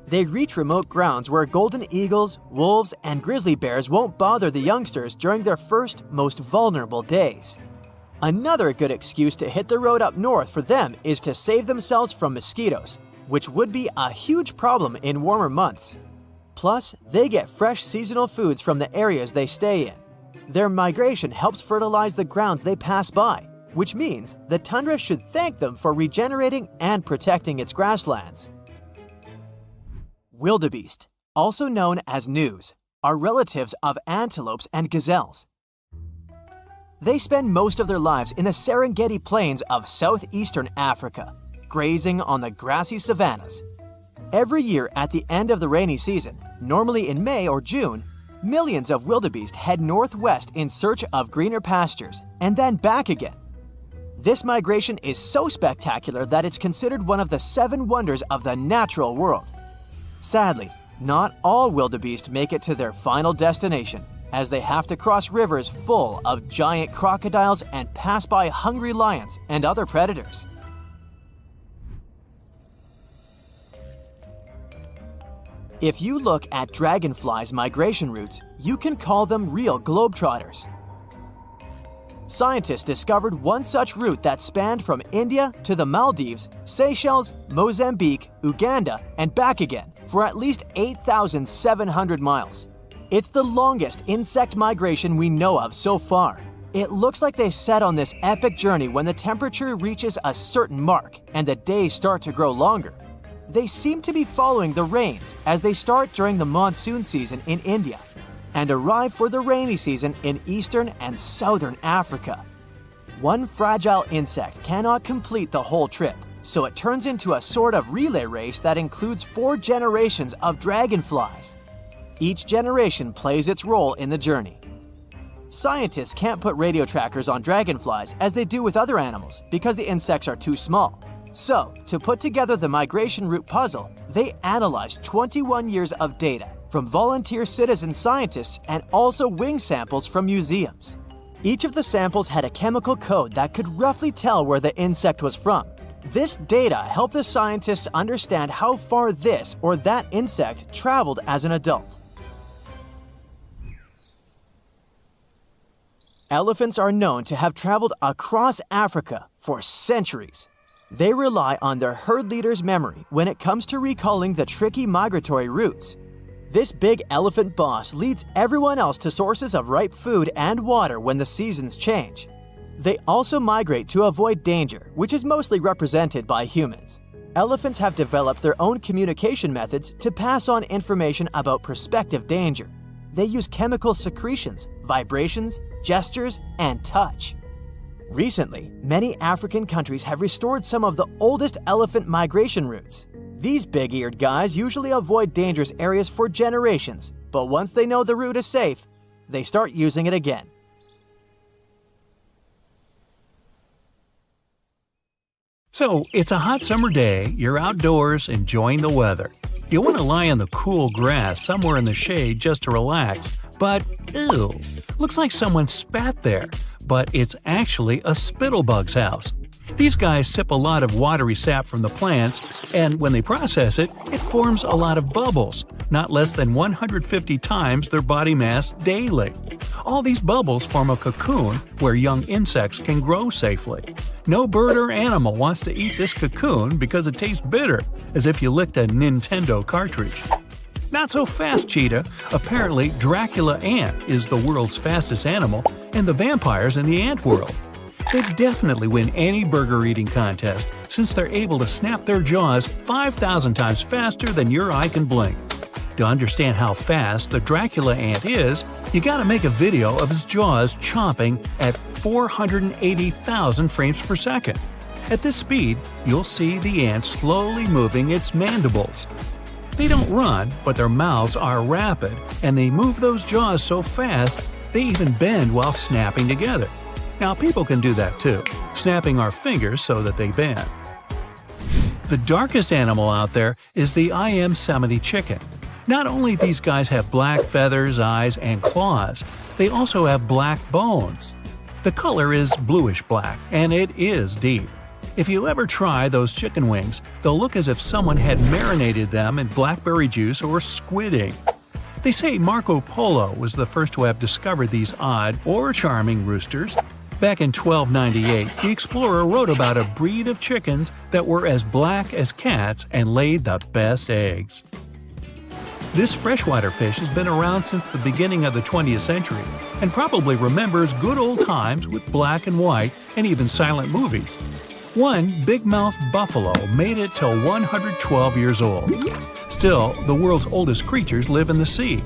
They reach remote grounds where golden eagles, wolves, and grizzly bears won't bother the youngsters during their first, most vulnerable days. Another good excuse to hit the road up north for them is to save themselves from mosquitoes, which would be a huge problem in warmer months. Plus, they get fresh seasonal foods from the areas they stay in. Their migration helps fertilize the grounds they pass by, which means the tundra should thank them for regenerating and protecting its grasslands. Wildebeest, also known as gnus, are relatives of antelopes and gazelles. They spend most of their lives in the Serengeti plains of southeastern Africa, grazing on the grassy savannas. Every year at the end of the rainy season, normally in May or June, millions of wildebeest head northwest in search of greener pastures and then back again. This migration is so spectacular that it's considered one of the 7 wonders of the natural world. Sadly, not all wildebeest make it to their final destination, as they have to cross rivers full of giant crocodiles and pass by hungry lions and other predators. If you look at dragonflies' migration routes, you can call them real globetrotters. Scientists discovered one such route that spanned from India to the Maldives, Seychelles, Mozambique, Uganda, and back again for at least 8,700 miles. It's the longest insect migration we know of so far. It looks like they set on this epic journey when the temperature reaches a certain mark and the days start to grow longer. They seem to be following the rains as they start during the monsoon season in India and arrive for the rainy season in eastern and southern Africa. One fragile insect cannot complete the whole trip, so it turns into a sort of relay race that includes 4 generations of dragonflies. Each generation plays its role in the journey. Scientists can't put radio trackers on dragonflies as they do with other animals because the insects are too small. So, to put together the migration route puzzle, they analyzed 21 years of data from volunteer citizen scientists and also wing samples from museums. Each of the samples had a chemical code that could roughly tell where the insect was from. This data helped the scientists understand how far this or that insect traveled as an adult. Elephants are known to have traveled across Africa for centuries. They rely on their herd leader's memory when it comes to recalling the tricky migratory routes. This big elephant boss leads everyone else to sources of ripe food and water when the seasons change. They also migrate to avoid danger, which is mostly represented by humans. Elephants have developed their own communication methods to pass on information about prospective danger. They use chemical secretions, vibrations, gestures, and touch. Recently, many African countries have restored some of the oldest elephant migration routes. These big-eared guys usually avoid dangerous areas for generations, but once they know the route is safe, they start using it again. So, it's a hot summer day, you're outdoors enjoying the weather. You want to lie on the cool grass somewhere in the shade just to relax, But, ew, looks like someone spat there, but it's actually a spittlebug's house. These guys sip a lot of watery sap from the plants, and when they process it, it forms a lot of bubbles, not less than 150 times their body mass daily. All these bubbles form a cocoon where young insects can grow safely. No bird or animal wants to eat this cocoon because it tastes bitter, as if you licked a Nintendo cartridge. Not so fast, cheetah. Apparently, Dracula ant is the world's fastest animal, and the vampires in the ant world. They definitely win any burger-eating contest since they're able to snap their jaws 5,000 times faster than your eye can blink. To understand how fast the Dracula ant is, you gotta make a video of his jaws chomping at 480,000 frames per second. At this speed, you'll see the ant slowly moving its mandibles. They don't run, but their mouths are rapid, and they move those jaws so fast they even bend while snapping together. Now people can do that too, snapping our fingers so that they bend. The darkest animal out there is the Yosemite chicken. Not only these guys have black feathers, eyes, and claws, they also have black bones. The color is bluish black, and it is deep. If you ever try those chicken wings, they'll look as if someone had marinated them in blackberry juice or squid ink. They say Marco Polo was the first to have discovered these odd or charming roosters. Back in 1298, the explorer wrote about a breed of chickens that were as black as cats and laid the best eggs. This freshwater fish has been around since the beginning of the 20th century and probably remembers good old times with black and white and even silent movies. One big-mouthed buffalo made it till 112 years old. Still, the world's oldest creatures live in the sea.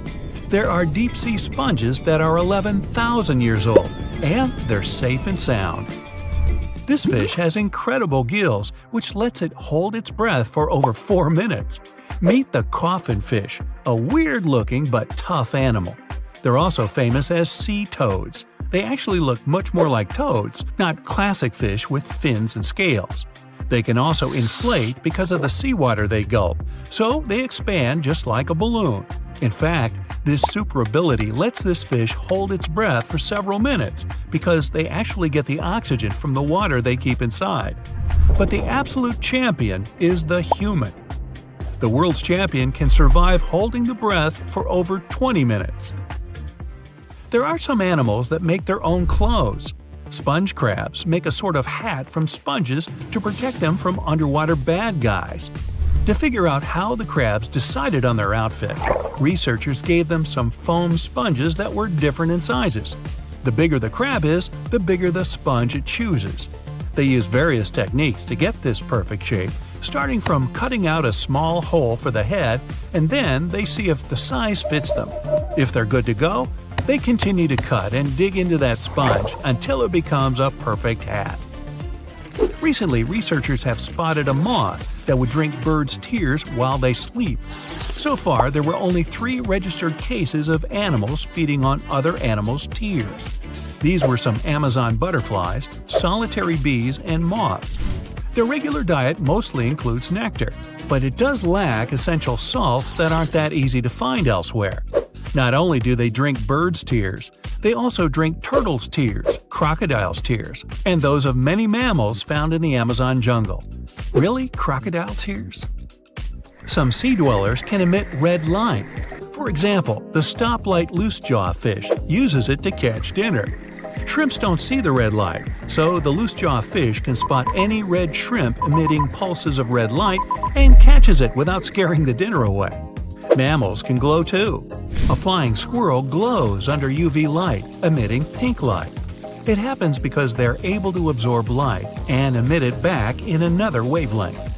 There are deep-sea sponges that are 11,000 years old, and they're safe and sound. This fish has incredible gills, which lets it hold its breath for over 4 minutes. Meet the coffin fish, a weird-looking but tough animal. They're also famous as sea toads. They actually look much more like toads, not classic fish with fins and scales. They can also inflate because of the seawater they gulp, so they expand just like a balloon. In fact, this super ability lets this fish hold its breath for several minutes because they actually get the oxygen from the water they keep inside. But the absolute champion is the human. The world's champion can survive holding the breath for over 20 minutes. There are some animals that make their own clothes. Sponge crabs make a sort of hat from sponges to protect them from underwater bad guys. To figure out how the crabs decided on their outfit, researchers gave them some foam sponges that were different in sizes. The bigger the crab is, the bigger the sponge it chooses. They use various techniques to get this perfect shape, starting from cutting out a small hole for the head, and then they see if the size fits them. If they're good to go, they continue to cut and dig into that sponge until it becomes a perfect hat. Recently, researchers have spotted a moth that would drink birds' tears while they sleep. So far, there were only 3 registered cases of animals feeding on other animals' tears. These were some Amazon butterflies, solitary bees, and moths. Their regular diet mostly includes nectar, but it does lack essential salts that aren't that easy to find elsewhere. Not only do they drink birds' tears, they also drink turtles' tears, crocodiles' tears, and those of many mammals found in the Amazon jungle. Really? Crocodile tears? Some sea dwellers can emit red light. For example, the stoplight loosejaw fish uses it to catch dinner. Shrimps don't see the red light, so the loosejaw fish can spot any red shrimp emitting pulses of red light and catches it without scaring the dinner away. Mammals can glow too. A flying squirrel glows under UV light, emitting pink light. It happens because they're able to absorb light and emit it back in another wavelength.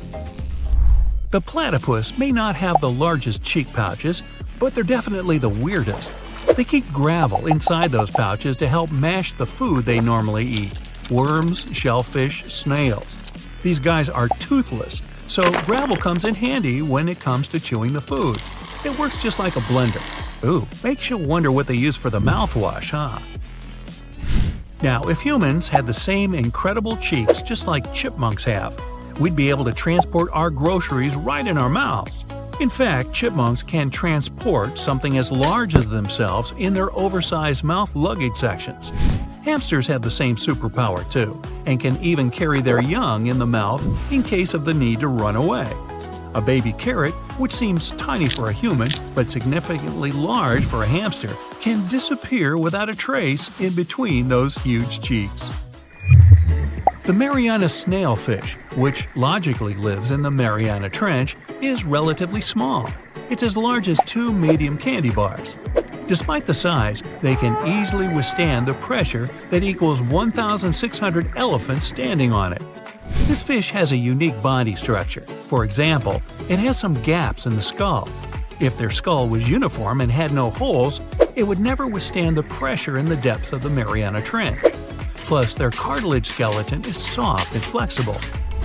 The platypus may not have the largest cheek pouches, but they're definitely the weirdest. They keep gravel inside those pouches to help mash the food they normally eat: worms, shellfish, snails. These guys are toothless, so gravel comes in handy when it comes to chewing the food. It works just like a blender. Ooh, makes you wonder what they use for the mouthwash, huh? Now, if humans had the same incredible cheeks just like chipmunks have, we'd be able to transport our groceries right in our mouths. In fact, chipmunks can transport something as large as themselves in their oversized mouth luggage sections. Hamsters have the same superpower too, and can even carry their young in the mouth in case of the need to run away. A baby carrot, which seems tiny for a human but significantly large for a hamster, can disappear without a trace in between those huge cheeks. The Mariana snailfish, which logically lives in the Mariana Trench, is relatively small. It's as large as 2 medium candy bars. Despite the size, they can easily withstand the pressure that equals 1,600 elephants standing on it. This fish has a unique body structure. For example, it has some gaps in the skull. If their skull was uniform and had no holes, it would never withstand the pressure in the depths of the Mariana Trench. Plus, their cartilage skeleton is soft and flexible.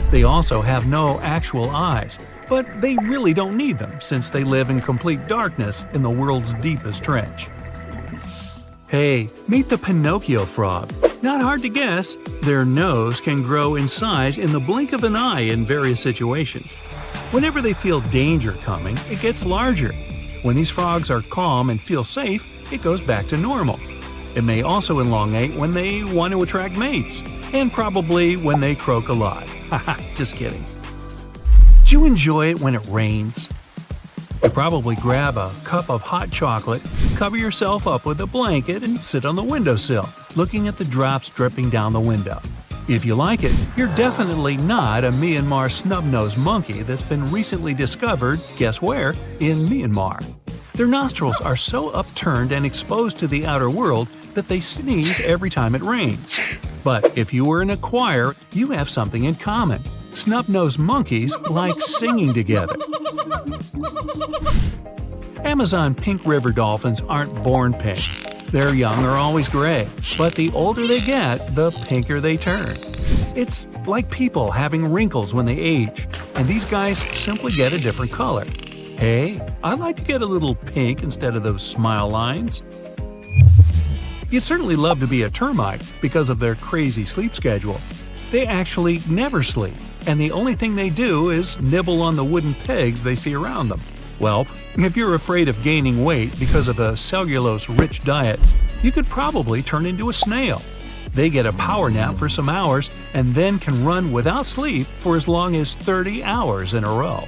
They also have no actual eyes, but they really don't need them since they live in complete darkness in the world's deepest trench. Hey, meet the Pinocchio frog. Not hard to guess, their nose can grow in size in the blink of an eye in various situations. Whenever they feel danger coming, it gets larger. When these frogs are calm and feel safe, it goes back to normal. It may also elongate when they want to attract mates, and probably when they croak a lot. Haha, just kidding. Do you enjoy it when it rains? You probably grab a cup of hot chocolate, cover yourself up with a blanket, and sit on the windowsill, looking at the drops dripping down the window. If you like it, you're definitely not a Myanmar snub-nosed monkey that's been recently discovered, guess where, in Myanmar. Their nostrils are so upturned and exposed to the outer world that they sneeze every time it rains. But if you were in a choir, you have something in common. Snub-nosed monkeys like singing together. Amazon pink river dolphins aren't born pink. Their young are always gray, but the older they get, the pinker they turn. It's like people having wrinkles when they age, and these guys simply get a different color. Hey, I'd like to get a little pink instead of those smile lines. You'd certainly love to be a termite because of their crazy sleep schedule. They actually never sleep, and the only thing they do is nibble on the wooden pegs they see around them. Well, if you're afraid of gaining weight because of a cellulose-rich diet, you could probably turn into a snail. They get a power nap for some hours and then can run without sleep for as long as 30 hours in a row.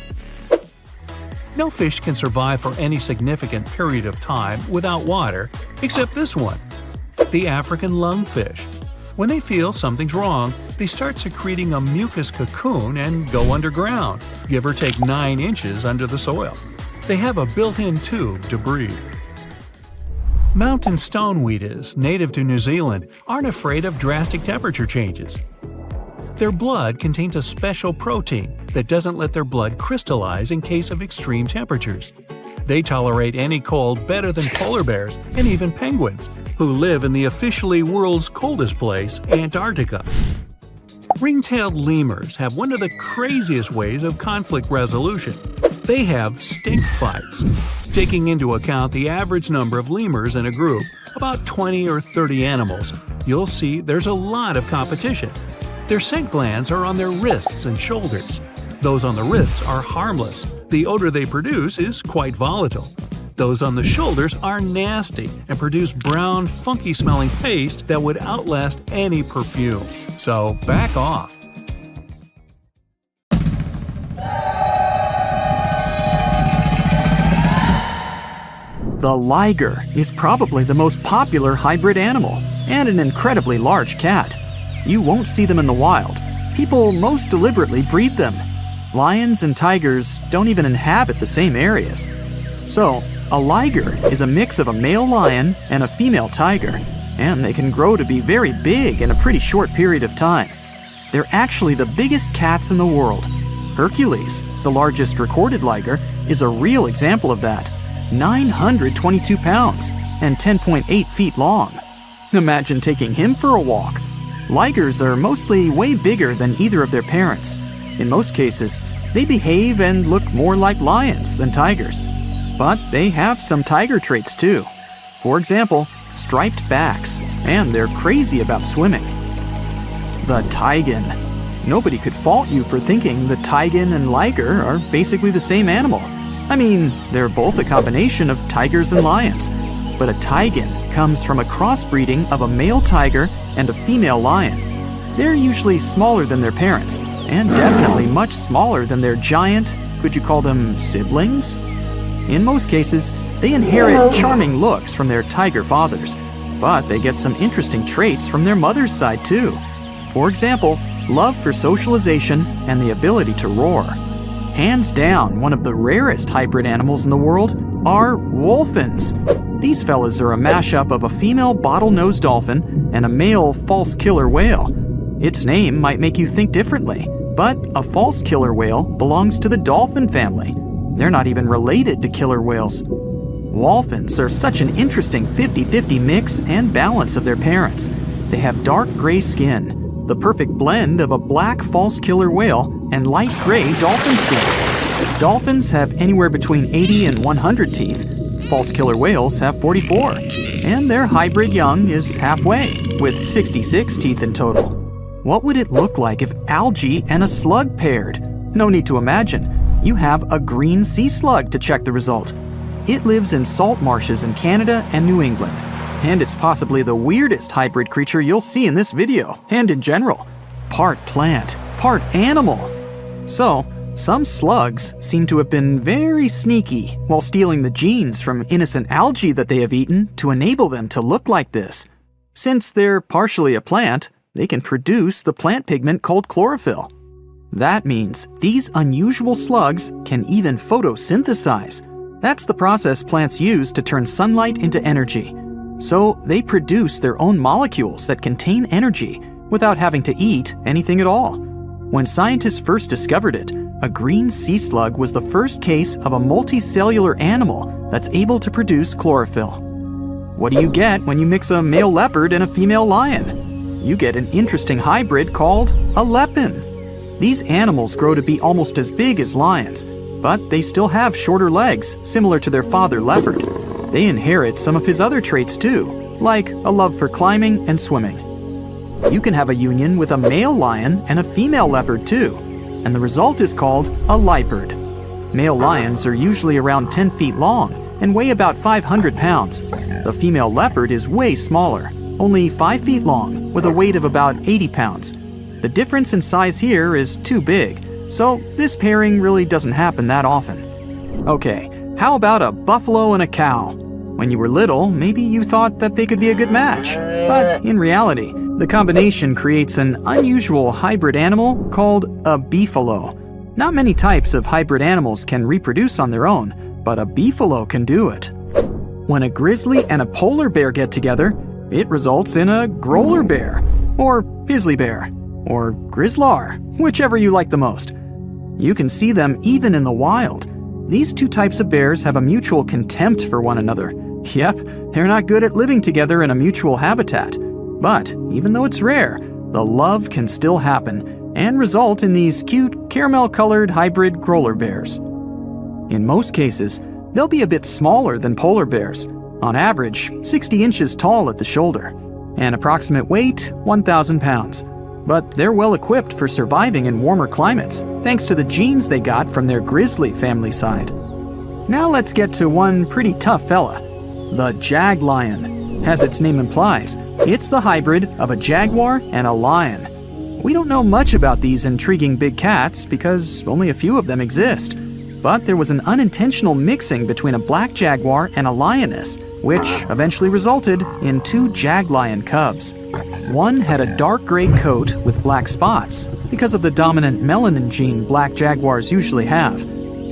No fish can survive for any significant period of time without water, except this one, the African lungfish. When they feel something's wrong, they start secreting a mucus cocoon and go underground, give or take 9 inches under the soil. They have a built-in tube to breathe. Mountain stoneweeds, native to New Zealand, aren't afraid of drastic temperature changes. Their blood contains a special protein that doesn't let their blood crystallize in case of extreme temperatures. They tolerate any cold better than polar bears and even penguins, who live in the officially world's coldest place, Antarctica. Ring-tailed lemurs have one of the craziest ways of conflict resolution. They have stink fights. Taking into account the average number of lemurs in a group, about 20 or 30 animals, you'll see there's a lot of competition. Their scent glands are on their wrists and shoulders. Those on the wrists are harmless. The odor they produce is quite volatile. Those on the shoulders are nasty and produce brown, funky-smelling paste that would outlast any perfume. So back off. The liger is probably the most popular hybrid animal and an incredibly large cat. You won't see them in the wild. People most deliberately breed them. Lions and tigers don't even inhabit the same areas. So, a liger is a mix of a male lion and a female tiger, and they can grow to be very big in a pretty short period of time. They're actually the biggest cats in the world. Hercules, the largest recorded liger, is a real example of that. 922 pounds and 10.8 feet long. Imagine taking him for a walk. Ligers are mostly way bigger than either of their parents. In most cases, they behave and look more like lions than tigers. But they have some tiger traits too. For example, striped backs, and they're crazy about swimming. The taigen. Nobody could fault you for thinking the taigen and liger are basically the same animal. I mean, they're both a combination of tigers and lions, but a tigon comes from a crossbreeding of a male tiger and a female lion. They're usually smaller than their parents, and definitely much smaller than their giant, could you call them siblings? In most cases, they inherit charming looks from their tiger fathers, but they get some interesting traits from their mother's side too. For example, love for socialization and the ability to roar. Hands down, one of the rarest hybrid animals in the world are wolfins. These fellas are a mashup of a female bottlenose dolphin and a male false killer whale. Its name might make you think differently, but a false killer whale belongs to the dolphin family. They're not even related to killer whales. Wolfins are such an interesting 50-50 mix and balance of their parents. They have dark gray skin, the perfect blend of a black false killer whale and light gray dolphin skin. Dolphins have anywhere between 80 and 100 teeth. False killer whales have 44. And their hybrid young is halfway, with 66 teeth in total. What would it look like if algae and a slug paired? No need to imagine. You have a green sea slug to check the result. It lives in salt marshes in Canada and New England. And it's possibly the weirdest hybrid creature you'll see in this video, and in general. Part plant, part animal. So, some slugs seem to have been very sneaky while stealing the genes from innocent algae that they have eaten to enable them to look like this. Since they're partially a plant, they can produce the plant pigment called chlorophyll. That means these unusual slugs can even photosynthesize. That's the process plants use to turn sunlight into energy. So they produce their own molecules that contain energy without having to eat anything at all. When scientists first discovered it, a green sea slug was the first case of a multicellular animal that's able to produce chlorophyll. What do you get when you mix a male leopard and a female lion? You get an interesting hybrid called a lepin. These animals grow to be almost as big as lions, but they still have shorter legs, similar to their father leopard. They inherit some of his other traits too, like a love for climbing and swimming. You can have a union with a male lion and a female leopard too, and the result is called a leopard. Male lions are usually around 10 feet long and weigh about 500 pounds. The female leopard is way smaller, only 5 feet long, with a weight of about 80 pounds. The difference in size here is too big, so this pairing really doesn't happen that often. Okay, how about a buffalo and a cow? When you were little, maybe you thought that they could be a good match, but in reality, the combination creates an unusual hybrid animal called a beefalo. Not many types of hybrid animals can reproduce on their own, but a beefalo can do it. When a grizzly and a polar bear get together, it results in a growler bear, or grizzly bear, or grizzlar, whichever you like the most. You can see them even in the wild. These two types of bears have a mutual contempt for one another. Yep, they're not good at living together in a mutual habitat. But even though it's rare, the love can still happen and result in these cute caramel-colored hybrid growler bears. In most cases, they'll be a bit smaller than polar bears, on average 60 inches tall at the shoulder, and approximate weight 1,000 pounds. But they're well equipped for surviving in warmer climates, thanks to the genes they got from their grizzly family side. Now let's get to one pretty tough fella, the jag lion. As its name implies, it's the hybrid of a jaguar and a lion. We don't know much about these intriguing big cats because only a few of them exist. But there was an unintentional mixing between a black jaguar and a lioness, which eventually resulted in 2 jag lion cubs. One had a dark gray coat with black spots because of the dominant melanin gene black jaguars usually have.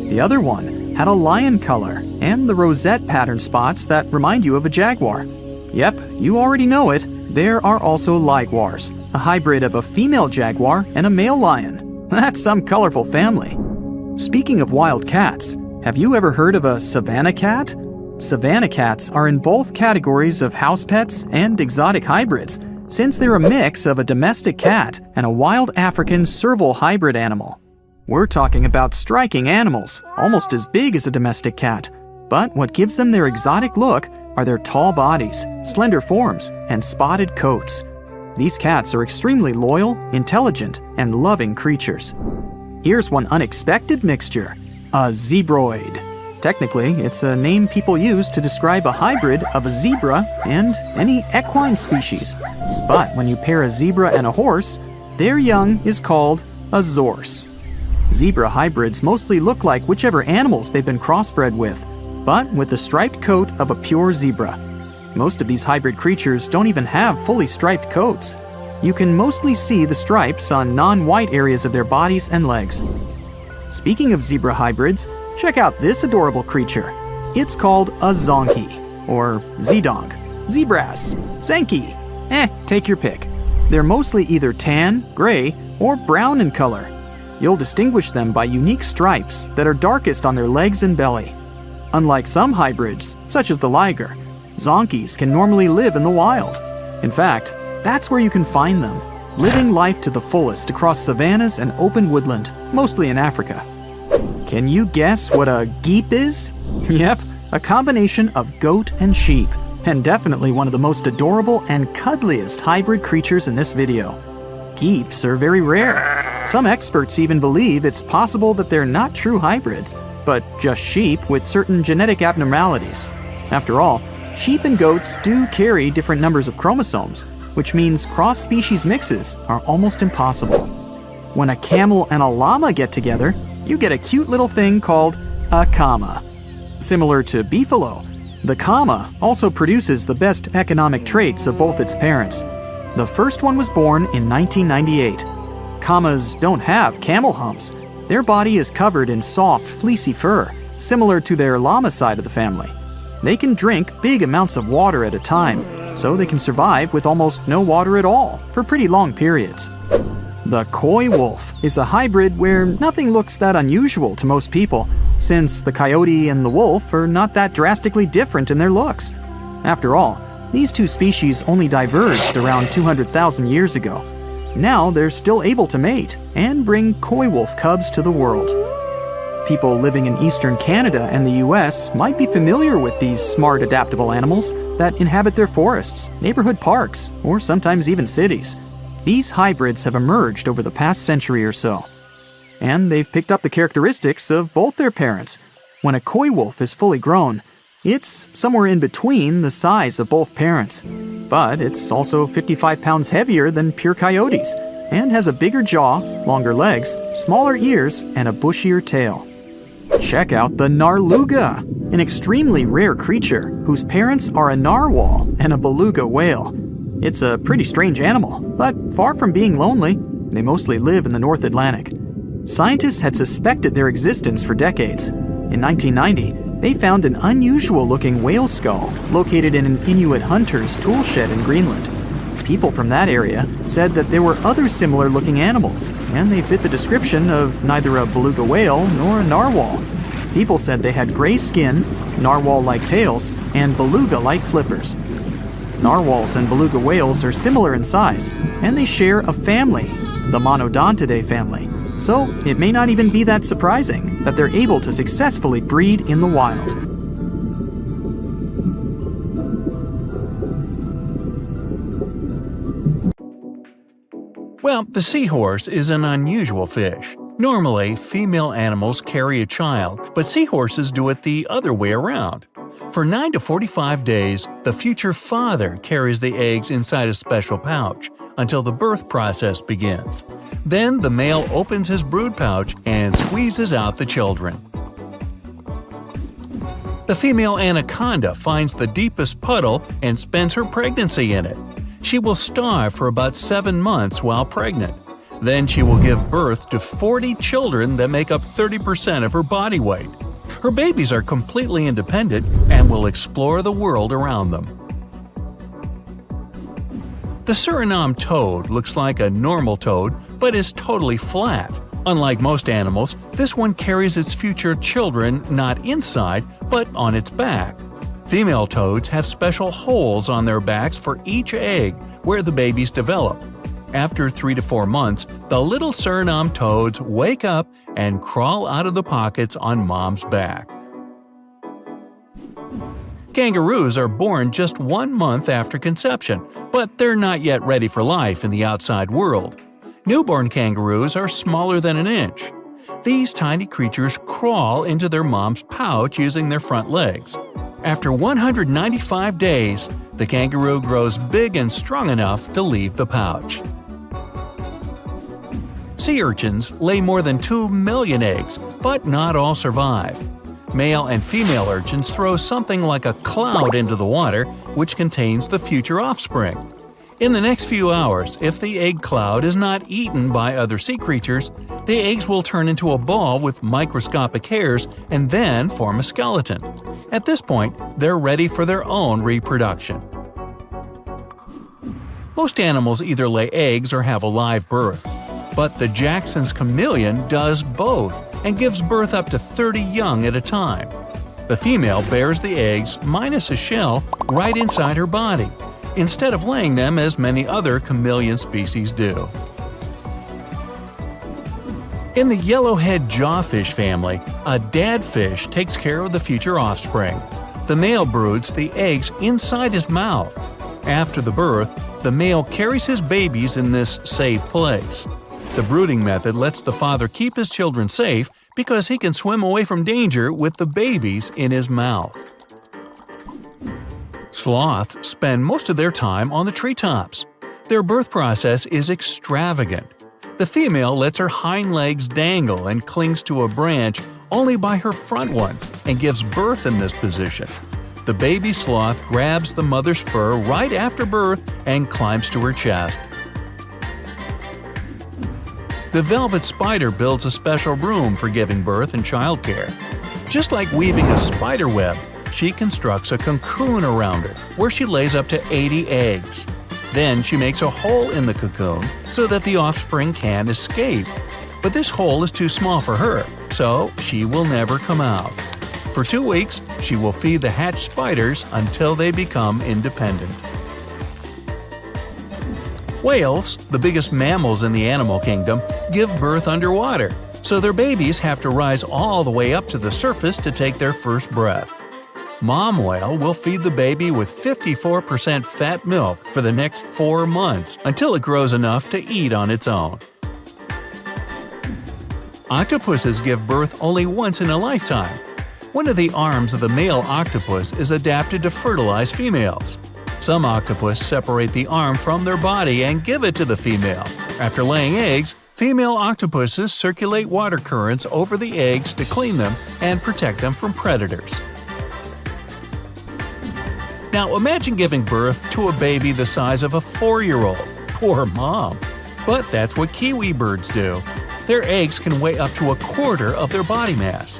The other one had a lion color and the rosette pattern spots that remind you of a jaguar. Yep, you already know it, there are also liguars, a hybrid of a female jaguar and a male lion. That's some colorful family. Speaking of wild cats, have you ever heard of a savanna cat? Savanna cats are in both categories of house pets and exotic hybrids, since they're a mix of a domestic cat and a wild African serval hybrid animal. We're talking about striking animals, almost as big as a domestic cat. But what gives them their exotic look are their tall bodies, slender forms, and spotted coats. These cats are extremely loyal, intelligent, and loving creatures. Here's one unexpected mixture, a zebroid. Technically, it's a name people use to describe a hybrid of a zebra and any equine species. But when you pair a zebra and a horse, their young is called a zorse. Zebra hybrids mostly look like whichever animals they've been crossbred with, but with the striped coat of a pure zebra. Most of these hybrid creatures don't even have fully striped coats. You can mostly see the stripes on non-white areas of their bodies and legs. Speaking of zebra hybrids, check out this adorable creature. It's called a zonkey, or zedonk, zebras, zenki. Take your pick. They're mostly either tan, gray, or brown in color. You'll distinguish them by unique stripes that are darkest on their legs and belly. Unlike some hybrids, such as the liger, zonkies can normally live in the wild. In fact, that's where you can find them, living life to the fullest across savannas and open woodland, mostly in Africa. Can you guess what a geep is? Yep, a combination of goat and sheep, and definitely one of the most adorable and cuddliest hybrid creatures in this video. Geeps are very rare. Some experts even believe it's possible that they're not true hybrids, but just sheep with certain genetic abnormalities. After all, sheep and goats do carry different numbers of chromosomes, which means cross-species mixes are almost impossible. When a camel and a llama get together, you get a cute little thing called a kama. Similar to beefalo, the kama also produces the best economic traits of both its parents. The first one was born in 1998. Kamas don't have camel humps. Their body is covered in soft, fleecy fur, similar to their llama side of the family. They can drink big amounts of water at a time, so they can survive with almost no water at all for pretty long periods. The coy wolf is a hybrid where nothing looks that unusual to most people, since the coyote and the wolf are not that drastically different in their looks. After all, these two species only diverged around 200,000 years ago. Now they're still able to mate and bring coy wolf cubs to the world. People living in eastern Canada and the US might be familiar with these smart, adaptable animals that inhabit their forests, neighborhood parks, or sometimes even cities. These hybrids have emerged over the past century or so, and they've picked up the characteristics of both their parents. When a coy wolf is fully grown, it's somewhere in between the size of both parents, but it's also 55 pounds heavier than pure coyotes and has a bigger jaw, longer legs, smaller ears, and a bushier tail. Check out the narluga, an extremely rare creature whose parents are a narwhal and a beluga whale. It's a pretty strange animal, but far from being lonely, they mostly live in the North Atlantic. Scientists had suspected their existence for decades. In 1990, they found an unusual-looking whale skull located in an Inuit hunter's tool shed in Greenland. People from that area said that there were other similar-looking animals, and they fit the description of neither a beluga whale nor a narwhal. People said they had gray skin, narwhal-like tails, and beluga-like flippers. Narwhals and beluga whales are similar in size, and they share a family, the Monodontidae family. So it may not even be that surprising that they're able to successfully breed in the wild. Well, the seahorse is an unusual fish. Normally, female animals carry a child, but seahorses do it the other way around. For 9 to 45 days, the future father carries the eggs inside a special pouch until the birth process begins. Then the male opens his brood pouch and squeezes out the children. The female anaconda finds the deepest puddle and spends her pregnancy in it. She will starve for about 7 months while pregnant. Then she will give birth to 40 children that make up 30% of her body weight. Her babies are completely independent and will explore the world around them. The Suriname toad looks like a normal toad, but is totally flat. Unlike most animals, this one carries its future children not inside, but on its back. Female toads have special holes on their backs for each egg where the babies develop. After 3 to 4 months, the little Suriname toads wake up and crawl out of the pockets on mom's back. Kangaroos are born just 1 month after conception, but they're not yet ready for life in the outside world. Newborn kangaroos are smaller than an inch. These tiny creatures crawl into their mom's pouch using their front legs. After 195 days, the kangaroo grows big and strong enough to leave the pouch. Sea urchins lay more than 2 million eggs, but not all survive. Male and female urchins throw something like a cloud into the water, which contains the future offspring. In the next few hours, if the egg cloud is not eaten by other sea creatures, the eggs will turn into a ball with microscopic hairs and then form a skeleton. At this point, they're ready for their own reproduction. Most animals either lay eggs or have a live birth. But the Jackson's chameleon does both and gives birth up to 30 young at a time. The female bears the eggs, minus a shell, right inside her body, instead of laying them as many other chameleon species do. In the yellowhead jawfish family, a dad fish takes care of the future offspring. The male broods the eggs inside his mouth. After the birth, the male carries his babies in this safe place. The brooding method lets the father keep his children safe because he can swim away from danger with the babies in his mouth. Sloths spend most of their time on the treetops. Their birth process is extravagant. The female lets her hind legs dangle and clings to a branch only by her front ones and gives birth in this position. The baby sloth grabs the mother's fur right after birth and climbs to her chest. The velvet spider builds a special room for giving birth and childcare. Just like weaving a spider web, she constructs a cocoon around it, where she lays up to 80 eggs. Then she makes a hole in the cocoon so that the offspring can escape. But this hole is too small for her, so she will never come out. For 2 weeks, she will feed the hatched spiders until they become independent. Whales, the biggest mammals in the animal kingdom, give birth underwater, so their babies have to rise all the way up to the surface to take their first breath. Mom whale will feed the baby with 54% fat milk for the next 4 months until it grows enough to eat on its own. Octopuses give birth only once in a lifetime. One of the arms of the male octopus is adapted to fertilize females. Some octopus separate the arm from their body and give it to the female. After laying eggs, female octopuses circulate water currents over the eggs to clean them and protect them from predators. Now imagine giving birth to a baby the size of a 4-year-old. Poor mom. But that's what kiwi birds do. Their eggs can weigh up to a quarter of their body mass.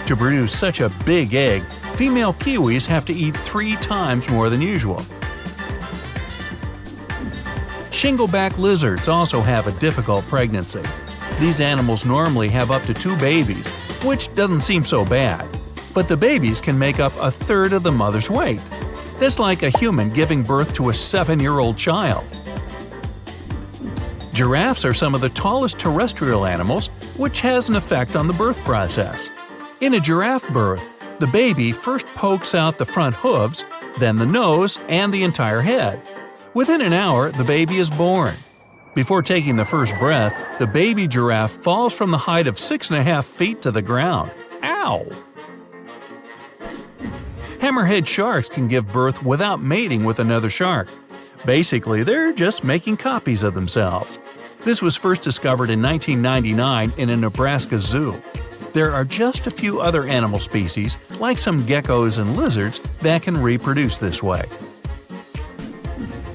To produce such a big egg, female kiwis have to eat 3 times more than usual. Shingleback lizards also have a difficult pregnancy. These animals normally have up to 2 babies, which doesn't seem so bad. But the babies can make up a third of the mother's weight. That's like a human giving birth to a 7-year-old child. Giraffes are some of the tallest terrestrial animals, which has an effect on the birth process. In a giraffe birth, the baby first pokes out the front hooves, then the nose and the entire head. Within an hour, the baby is born. Before taking the first breath, the baby giraffe falls from the height of 6.5 feet to the ground. Ow! Hammerhead sharks can give birth without mating with another shark. Basically, they're just making copies of themselves. This was first discovered in 1999 in a Nebraska zoo. There are just a few other animal species, like some geckos and lizards, that can reproduce this way.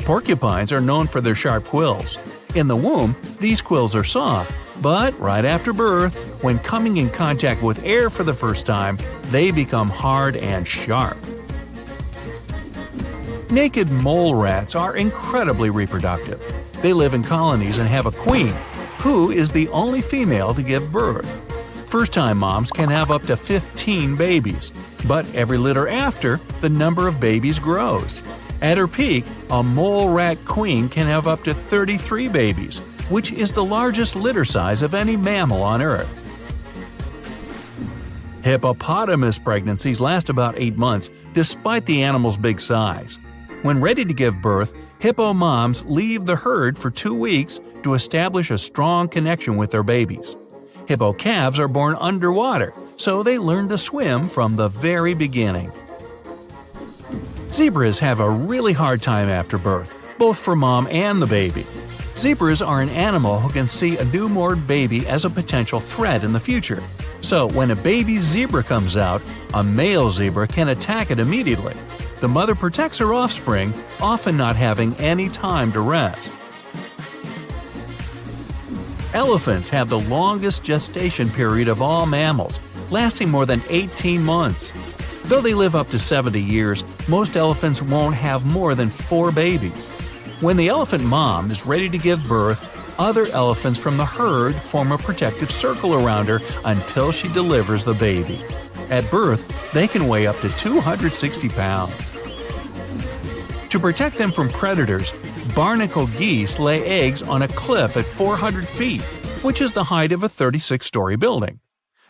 Porcupines are known for their sharp quills. In the womb, these quills are soft, but right after birth, when coming in contact with air for the first time, they become hard and sharp. Naked mole rats are incredibly reproductive. They live in colonies and have a queen, who is the only female to give birth. First-time moms can have up to 15 babies, but every litter after, the number of babies grows. At her peak, a mole rat queen can have up to 33 babies, which is the largest litter size of any mammal on Earth. Hippopotamus pregnancies last about 8 months, despite the animal's big size. When ready to give birth, hippo moms leave the herd for 2 weeks to establish a strong connection with their babies. Hippo calves are born underwater, so they learn to swim from the very beginning. Zebras have a really hard time after birth, both for mom and the baby. Zebras are an animal who can see a newborn baby as a potential threat in the future. So when a baby zebra comes out, a male zebra can attack it immediately. The mother protects her offspring, often not having any time to rest. Elephants have the longest gestation period of all mammals, lasting more than 18 months. Though they live up to 70 years, most elephants won't have more than 4 babies. When the elephant mom is ready to give birth, other elephants from the herd form a protective circle around her until she delivers the baby. At birth, they can weigh up to 260 pounds. To protect them from predators, barnacle geese lay eggs on a cliff at 400 feet, which is the height of a 36-story building.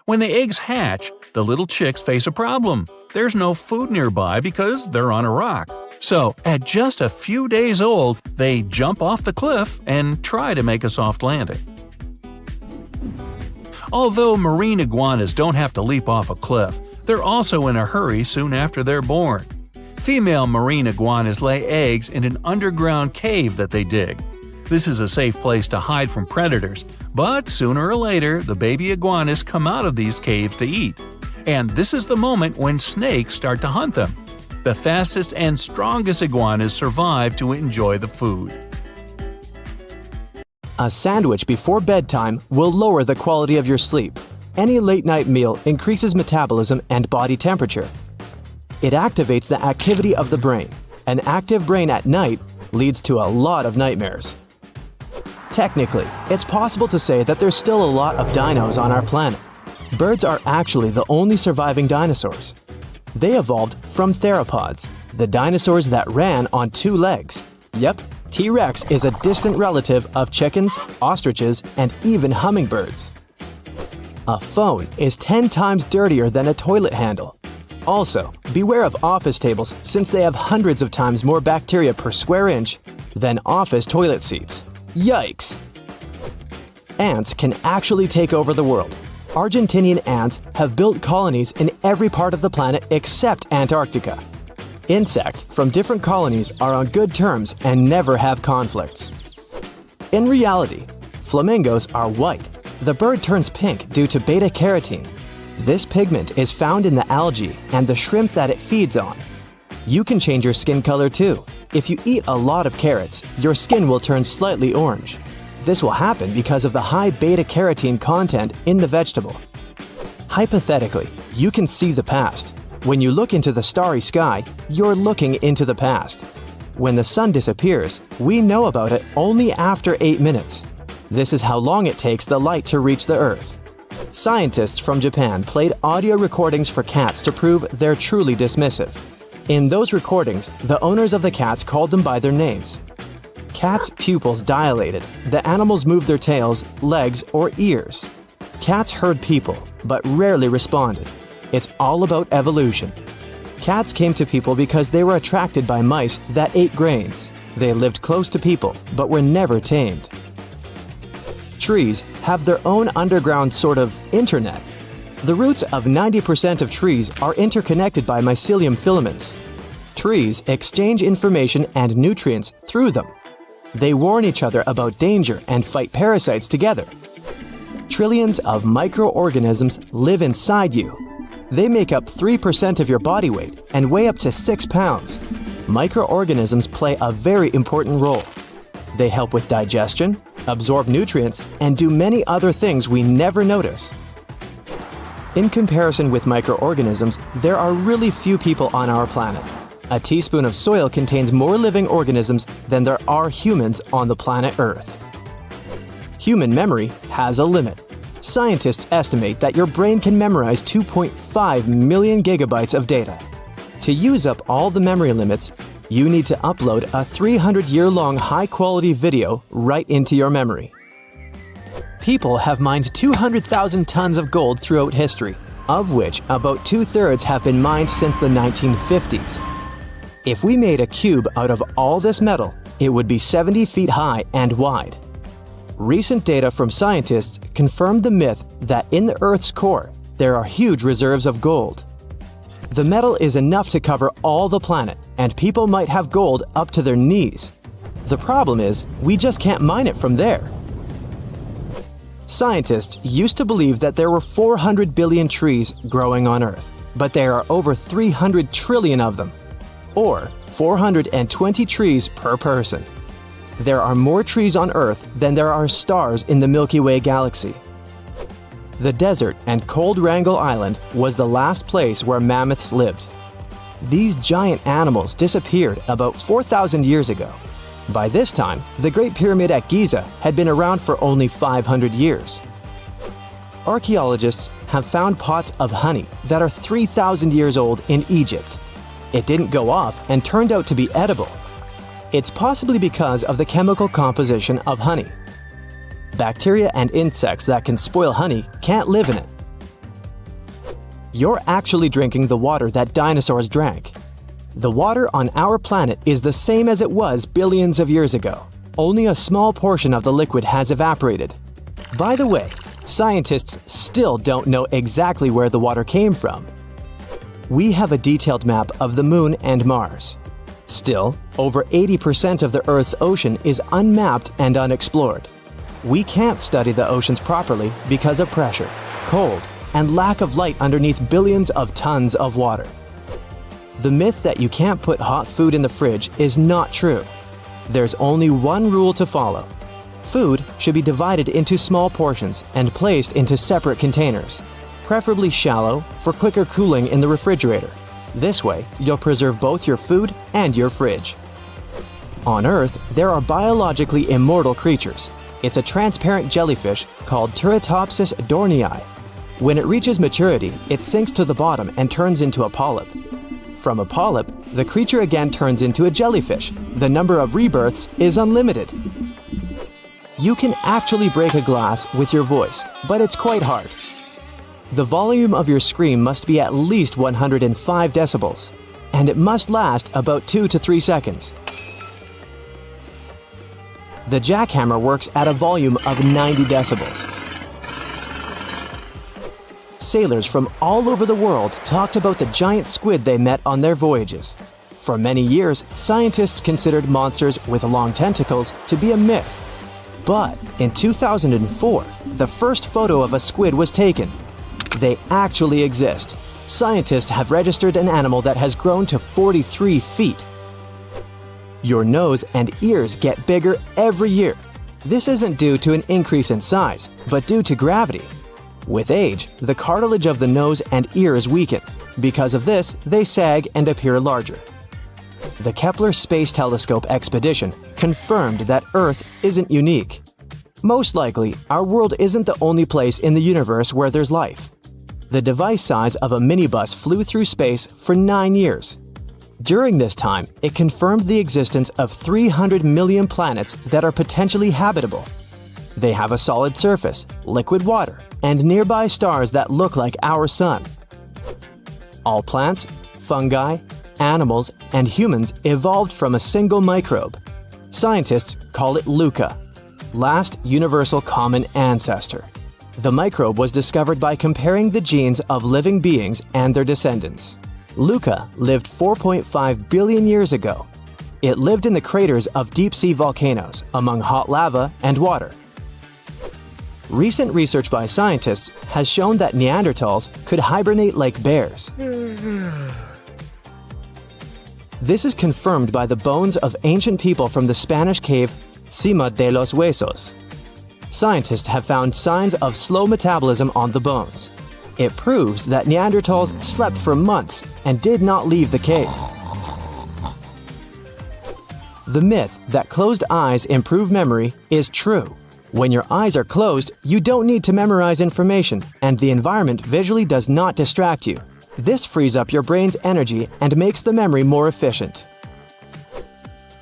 When the eggs hatch, the little chicks face a problem. There's no food nearby because they're on a rock. So, at just a few days old, they jump off the cliff and try to make a soft landing. Although marine iguanas don't have to leap off a cliff, they're also in a hurry soon after they're born. Female marine iguanas lay eggs in an underground cave that they dig. This is a safe place to hide from predators, but sooner or later the baby iguanas come out of these caves to eat. And this is the moment when snakes start to hunt them. The fastest and strongest iguanas survive to enjoy the food. A sandwich before bedtime will lower the quality of your sleep. Any late-night meal increases metabolism and body temperature. It activates the activity of the brain. An active brain at night leads to a lot of nightmares. Technically, it's possible to say that there's still a lot of dinos on our planet. Birds are actually the only surviving dinosaurs. They evolved from theropods, the dinosaurs that ran on 2 legs. Yep, T-Rex is a distant relative of chickens, ostriches, and even hummingbirds. A phone is 10 times dirtier than a toilet handle. Also, beware of office tables since they have hundreds of times more bacteria per square inch than office toilet seats. Yikes! Ants can actually take over the world. Argentinian ants have built colonies in every part of the planet except Antarctica. Insects from different colonies are on good terms and never have conflicts. In reality, flamingos are white. The bird turns pink due to beta-carotene. This pigment is found in the algae and the shrimp that it feeds on. You can change your skin color too. If you eat a lot of carrots, your skin will turn slightly orange. This will happen because of the high beta-carotene content in the vegetable. Hypothetically, you can see the past. When you look into the starry sky, you're looking into the past. When the sun disappears, we know about it only after 8 minutes. This is how long it takes the light to reach the Earth. Scientists from Japan played audio recordings for cats to prove they're truly dismissive. In those recordings, the owners of the cats called them by their names. Cats' pupils dilated. The animals moved their tails, legs, or ears. Cats heard people, but rarely responded. It's all about evolution. Cats came to people because they were attracted by mice that ate grains. They lived close to people, but were never tamed. Trees have their own underground sort of internet. The roots of 90% of trees are interconnected by mycelium filaments. Trees exchange information and nutrients through them. They warn each other about danger and fight parasites together. Trillions of microorganisms live inside you. They make up 3% of your body weight and weigh up to 6 pounds. Microorganisms play a very important role. They help with digestion, absorb nutrients, and do many other things we never notice. In comparison with microorganisms, there are really few people on our planet. A teaspoon of soil contains more living organisms than there are humans on the planet Earth. Human memory has a limit. Scientists estimate that your brain can memorize 2.5 million gigabytes of data. To use up all the memory limits, you need to upload a 300-year-long high-quality video right into your memory. People have mined 200,000 tons of gold throughout history, of which about 2/3 have been mined since the 1950s. If we made a cube out of all this metal, it would be 70 feet high and wide. Recent data from scientists confirmed the myth that in the Earth's core, there are huge reserves of gold. The metal is enough to cover all the planet, and people might have gold up to their knees. The problem is, we just can't mine it from there. Scientists used to believe that there were 400 billion trees growing on Earth, but there are over 300 trillion of them, or 420 trees per person. There are more trees on Earth than there are stars in the Milky Way galaxy. The desert and cold Wrangel Island was the last place where mammoths lived. These giant animals disappeared about 4,000 years ago. By this time, the Great Pyramid at Giza had been around for only 500 years. Archaeologists have found pots of honey that are 3,000 years old in Egypt. It didn't go off and turned out to be edible. It's possibly because of the chemical composition of honey. Bacteria and insects that can spoil honey can't live in it. You're actually drinking the water that dinosaurs drank. The water on our planet is the same as it was billions of years ago. Only a small portion of the liquid has evaporated. By the way, scientists still don't know exactly where the water came from. We have a detailed map of the Moon and Mars. Still, over 80% of the Earth's ocean is unmapped and unexplored. We can't study the oceans properly because of pressure, cold, and lack of light underneath billions of tons of water. The myth that you can't put hot food in the fridge is not true. There's only one rule to follow. Food should be divided into small portions and placed into separate containers, preferably shallow for quicker cooling in the refrigerator. This way, you'll preserve both your food and your fridge. On Earth, there are biologically immortal creatures. It's a transparent jellyfish called Turritopsis dohrnii. When it reaches maturity, it sinks to the bottom and turns into a polyp. From a polyp, the creature again turns into a jellyfish. The number of rebirths is unlimited. You can actually break a glass with your voice, but it's quite hard. The volume of your scream must be at least 105 decibels, and it must last about 2 to 3 seconds. The jackhammer works at a volume of 90 decibels. Sailors from all over the world talked about the giant squid they met on their voyages. For many years, scientists considered monsters with long tentacles to be a myth. But in 2004, the first photo of a squid was taken. They actually exist. Scientists have registered an animal that has grown to 43 feet. Your nose and ears get bigger every year. This isn't due to an increase in size, but due to gravity. With age, the cartilage of the nose and ears weaken. Because of this, they sag and appear larger. The Kepler Space Telescope expedition confirmed that Earth isn't unique. Most likely, our world isn't the only place in the universe where there's life. The device size of a minibus flew through space for 9 years. During this time, it confirmed the existence of 300 million planets that are potentially habitable. They have a solid surface, liquid water, and nearby stars that look like our sun. All plants, fungi, animals, and humans evolved from a single microbe. Scientists call it LUCA, last universal common ancestor. The microbe was discovered by comparing the genes of living beings and their descendants. LUCA lived 4.5 billion years ago. It lived in the craters of deep-sea volcanoes, among hot lava and water. Recent research by scientists has shown that Neanderthals could hibernate like bears. This is confirmed by the bones of ancient people from the Spanish cave Cima de los Huesos. Scientists have found signs of slow metabolism on the bones. It proves that Neanderthals slept for months and did not leave the cave. The myth that closed eyes improve memory is true. When your eyes are closed, you don't need to memorize information, and the environment visually does not distract you. This frees up your brain's energy and makes the memory more efficient.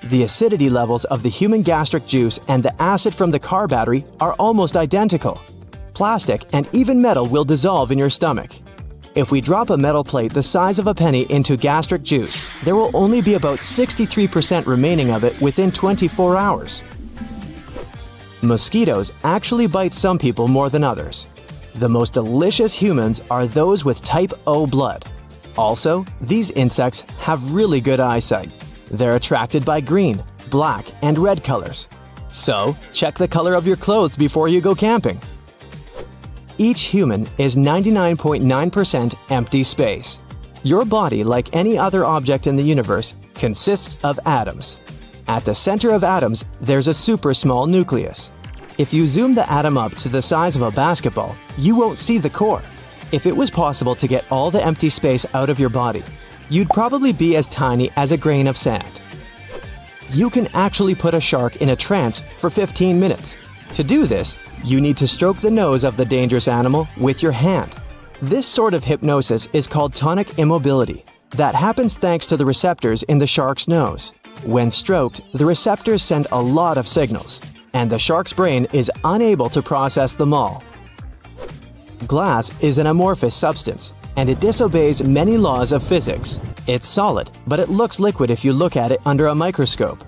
The acidity levels of the human gastric juice and the acid from the car battery are almost identical. Plastic and even metal will dissolve in your stomach. If we drop a metal plate the size of a penny into gastric juice, there will only be about 63% remaining of it within 24 hours. Mosquitoes actually bite some people more than others. The most delicious humans are those with type O blood. Also, these insects have really good eyesight. They're attracted by green, black, and red colors. So, check the color of your clothes before you go camping. Each human is 99.9% empty space. Your body, like any other object in the universe, consists of atoms. At the center of atoms, there's a super small nucleus. If you zoom the atom up to the size of a basketball, you won't see the core. If it was possible to get all the empty space out of your body, you'd probably be as tiny as a grain of sand. You can actually put a shark in a trance for 15 minutes. To do this, you need to stroke the nose of the dangerous animal with your hand. This sort of hypnosis is called tonic immobility. That happens thanks to the receptors in the shark's nose. When stroked, the receptors send a lot of signals, and the shark's brain is unable to process them all. Glass is an amorphous substance, and it disobeys many laws of physics. It's solid, but it looks liquid if you look at it under a microscope.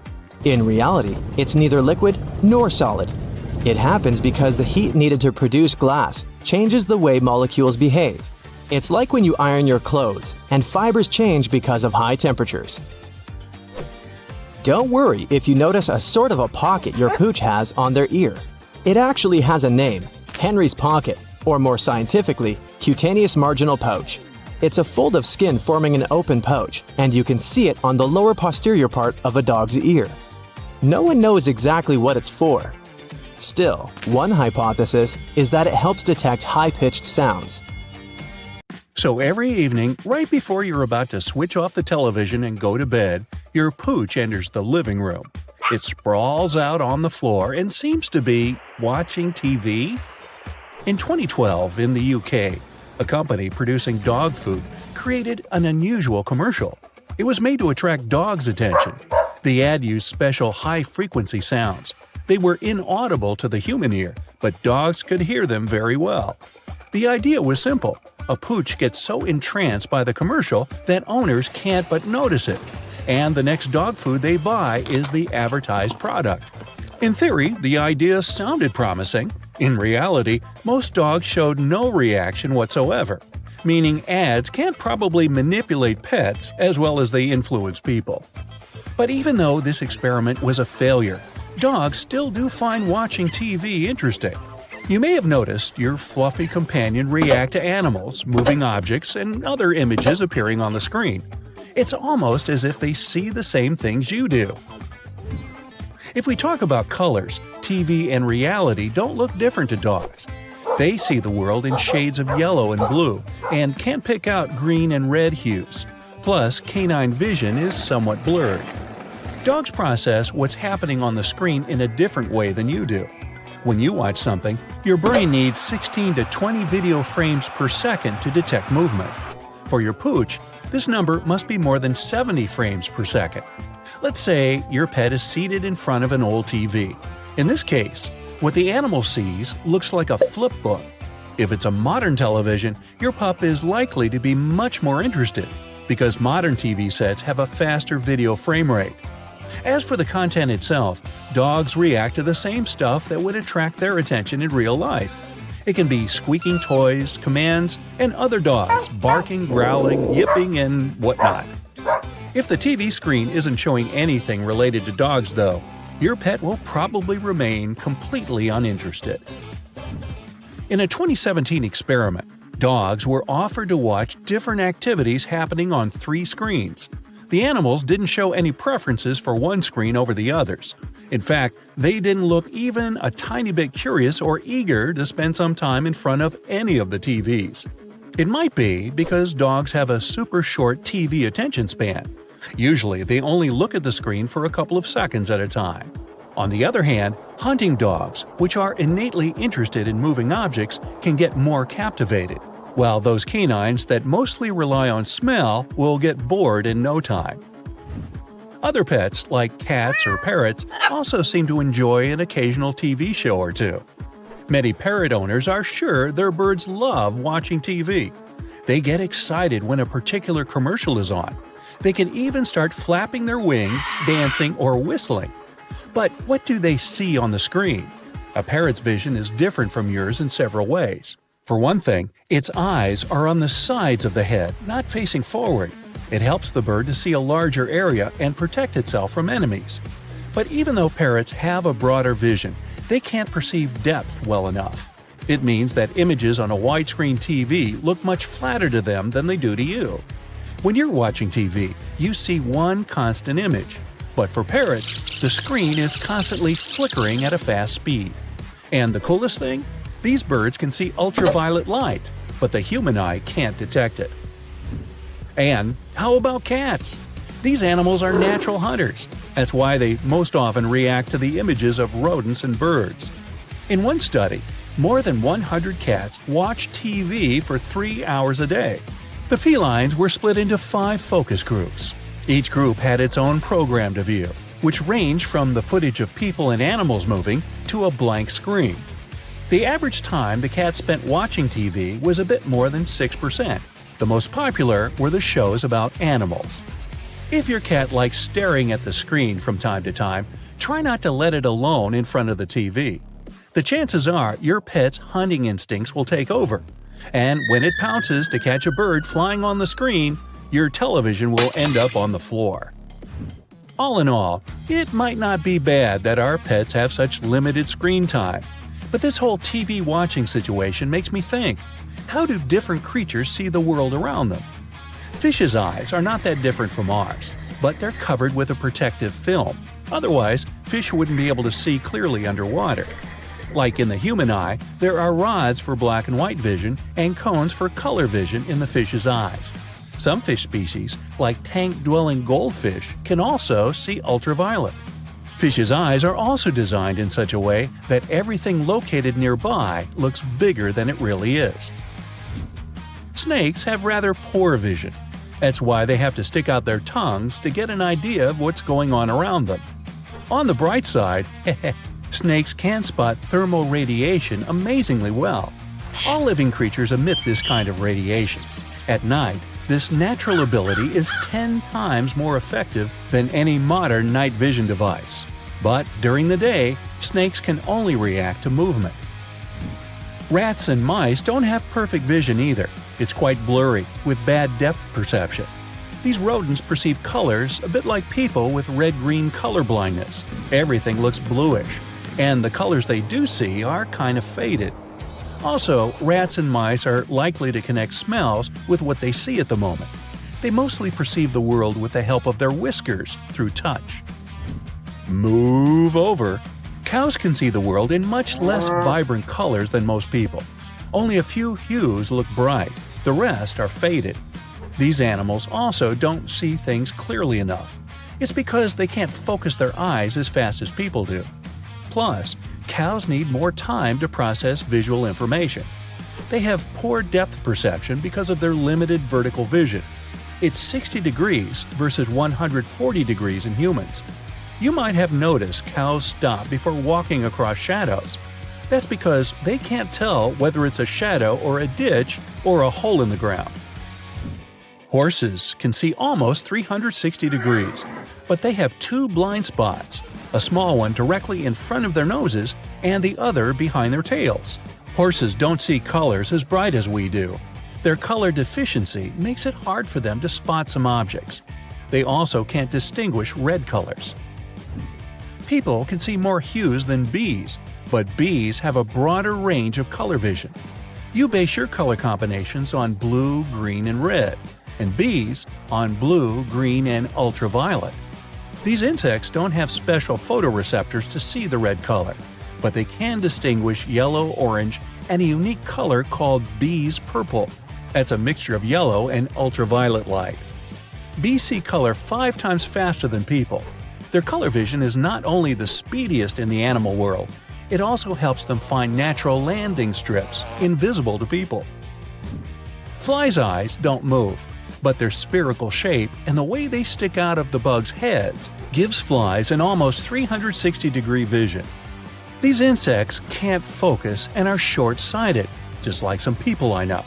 In reality, it's neither liquid nor solid. It happens because the heat needed to produce glass changes the way molecules behave. It's like when you iron your clothes, and fibers change because of high temperatures. Don't worry if you notice a sort of a pocket your pooch has on their ear. It actually has a name, Henry's pocket, or more scientifically, cutaneous marginal pouch. It's a fold of skin forming an open pouch, and you can see it on the lower posterior part of a dog's ear. No one knows exactly what it's for. Still, one hypothesis is that it helps detect high-pitched sounds. So every evening, right before you're about to switch off the television and go to bed, your pooch enters the living room. It sprawls out on the floor and seems to be watching TV. In 2012, in the UK, a company producing dog food created an unusual commercial. It was made to attract dogs' attention. The ad used special high-frequency sounds. They were inaudible to the human ear, but dogs could hear them very well. The idea was simple. A pooch gets so entranced by the commercial that owners can't but notice it, and the next dog food they buy is the advertised product. In theory, the idea sounded promising. In reality, most dogs showed no reaction whatsoever, meaning ads can't probably manipulate pets as well as they influence people. But even though this experiment was a failure, dogs still do find watching TV interesting. You may have noticed your fluffy companion react to animals, moving objects, and other images appearing on the screen. It's almost as if they see the same things you do. If we talk about colors, TV and reality don't look different to dogs. They see the world in shades of yellow and blue, and can't pick out green and red hues. Plus, canine vision is somewhat blurred. Dogs process what's happening on the screen in a different way than you do. When you watch something, your brain needs 16 to 20 video frames per second to detect movement. For your pooch, this number must be more than 70 frames per second. Let's say your pet is seated in front of an old TV. In this case, what the animal sees looks like a flip book. If it's a modern television, your pup is likely to be much more interested, because modern TV sets have a faster video frame rate. As for the content itself, dogs react to the same stuff that would attract their attention in real life. It can be squeaking toys, commands, and other dogs barking, growling, yipping, and whatnot. If the TV screen isn't showing anything related to dogs, though, your pet will probably remain completely uninterested. In a 2017 experiment, dogs were offered to watch different activities happening on 3 screens. The animals didn't show any preferences for one screen over the others. In fact, they didn't look even a tiny bit curious or eager to spend some time in front of any of the TVs. It might be because dogs have a super short TV attention span. Usually, they only look at the screen for a couple of seconds at a time. On the other hand, hunting dogs, which are innately interested in moving objects, can get more captivated, while those canines that mostly rely on smell will get bored in no time. Other pets, like cats or parrots, also seem to enjoy an occasional TV show or two. Many parrot owners are sure their birds love watching TV. They get excited when a particular commercial is on. They can even start flapping their wings, dancing, or whistling. But what do they see on the screen? A parrot's vision is different from yours in several ways. For one thing, its eyes are on the sides of the head, not facing forward. It helps the bird to see a larger area and protect itself from enemies. But even though parrots have a broader vision, they can't perceive depth well enough. It means that images on a widescreen TV look much flatter to them than they do to you. When you're watching TV, you see one constant image. But for parrots, the screen is constantly flickering at a fast speed. And the coolest thing? These birds can see ultraviolet light, but the human eye can't detect it. And how about cats? These animals are natural hunters. That's why they most often react to the images of rodents and birds. In one study, more than 100 cats watched TV for 3 hours a day. The felines were split into 5 focus groups. Each group had its own program to view, which ranged from the footage of people and animals moving to a blank screen. The average time the cats spent watching TV was a bit more than 6%. The most popular were the shows about animals. If your cat likes staring at the screen from time to time, try not to let it alone in front of the TV. The chances are your pet's hunting instincts will take over. And when it pounces to catch a bird flying on the screen, your television will end up on the floor. All in all, it might not be bad that our pets have such limited screen time. But this whole TV watching situation makes me think, how do different creatures see the world around them? Fish's eyes are not that different from ours, but they're covered with a protective film. Otherwise, fish wouldn't be able to see clearly underwater. Like in the human eye, there are rods for black and white vision and cones for color vision in the fish's eyes. Some fish species, like tank-dwelling goldfish, can also see ultraviolet. Fish's eyes are also designed in such a way that everything located nearby looks bigger than it really is. Snakes have rather poor vision. That's why they have to stick out their tongues to get an idea of what's going on around them. On the bright side, snakes can spot thermal radiation amazingly well. All living creatures emit this kind of radiation. At night, this natural ability is 10 times more effective than any modern night vision device. But during the day, snakes can only react to movement. Rats and mice don't have perfect vision either. It's quite blurry, with bad depth perception. These rodents perceive colors a bit like people with red-green color blindness. Everything looks bluish, and the colors they do see are kind of faded. Also, rats and mice are likely to connect smells with what they see at the moment. They mostly perceive the world with the help of their whiskers through touch. Move over. Cows can see the world in much less vibrant colors than most people. Only a few hues look bright, the rest are faded. These animals also don't see things clearly enough. It's because they can't focus their eyes as fast as people do. Plus, cows need more time to process visual information. They have poor depth perception because of their limited vertical vision. It's 60 degrees versus 140 degrees in humans. You might have noticed cows stop before walking across shadows. That's because they can't tell whether it's a shadow or a ditch or a hole in the ground. Horses can see almost 360 degrees, but they have 2 blind spots, a small one directly in front of their noses and the other behind their tails. Horses don't see colors as bright as we do. Their color deficiency makes it hard for them to spot some objects. They also can't distinguish red colors. People can see more hues than bees, but bees have a broader range of color vision. You base your color combinations on blue, green, and red, and bees on blue, green, and ultraviolet. These insects don't have special photoreceptors to see the red color, but they can distinguish yellow, orange, and a unique color called bees purple. That's a mixture of yellow and ultraviolet light. Bees see color 5 times faster than people. Their color vision is not only the speediest in the animal world, it also helps them find natural landing strips invisible to people. Flies' eyes don't move, but their spherical shape and the way they stick out of the bugs' heads gives flies an almost 360-degree vision. These insects can't focus and are short-sighted, just like some people I know.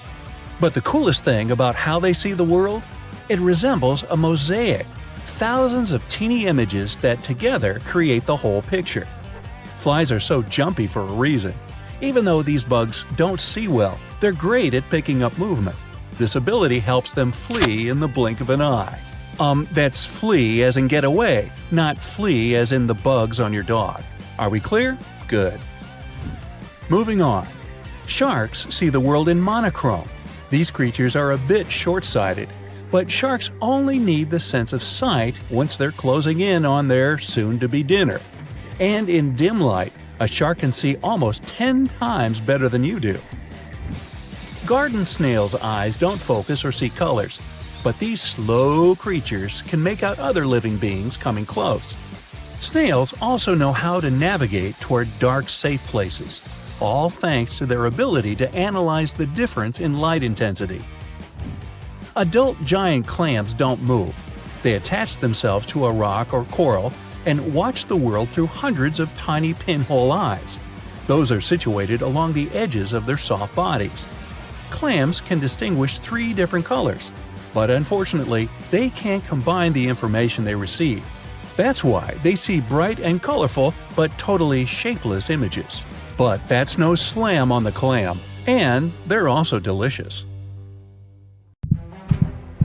But the coolest thing about how they see the world? It resembles a mosaic, thousands of teeny images that together create the whole picture. Flies are so jumpy for a reason. Even though these bugs don't see well, they're great at picking up movement. This ability helps them flee in the blink of an eye. That's flee as in get away, not flee as in the bugs on your dog. Are we clear? Good. Moving on. Sharks see the world in monochrome. These creatures are a bit short-sighted, but sharks only need the sense of sight once they're closing in on their soon-to-be dinner. And in dim light, a shark can see almost 10 times better than you do. Garden snails' eyes don't focus or see colors, but these slow creatures can make out other living beings coming close. Snails also know how to navigate toward dark, safe places, all thanks to their ability to analyze the difference in light intensity. Adult giant clams don't move. They attach themselves to a rock or coral and watch the world through hundreds of tiny pinhole eyes. Those are situated along the edges of their soft bodies. Clams can distinguish 3 different colors, but unfortunately, they can't combine the information they receive. That's why they see bright and colorful but totally shapeless images. But that's no slam on the clam, and they're also delicious.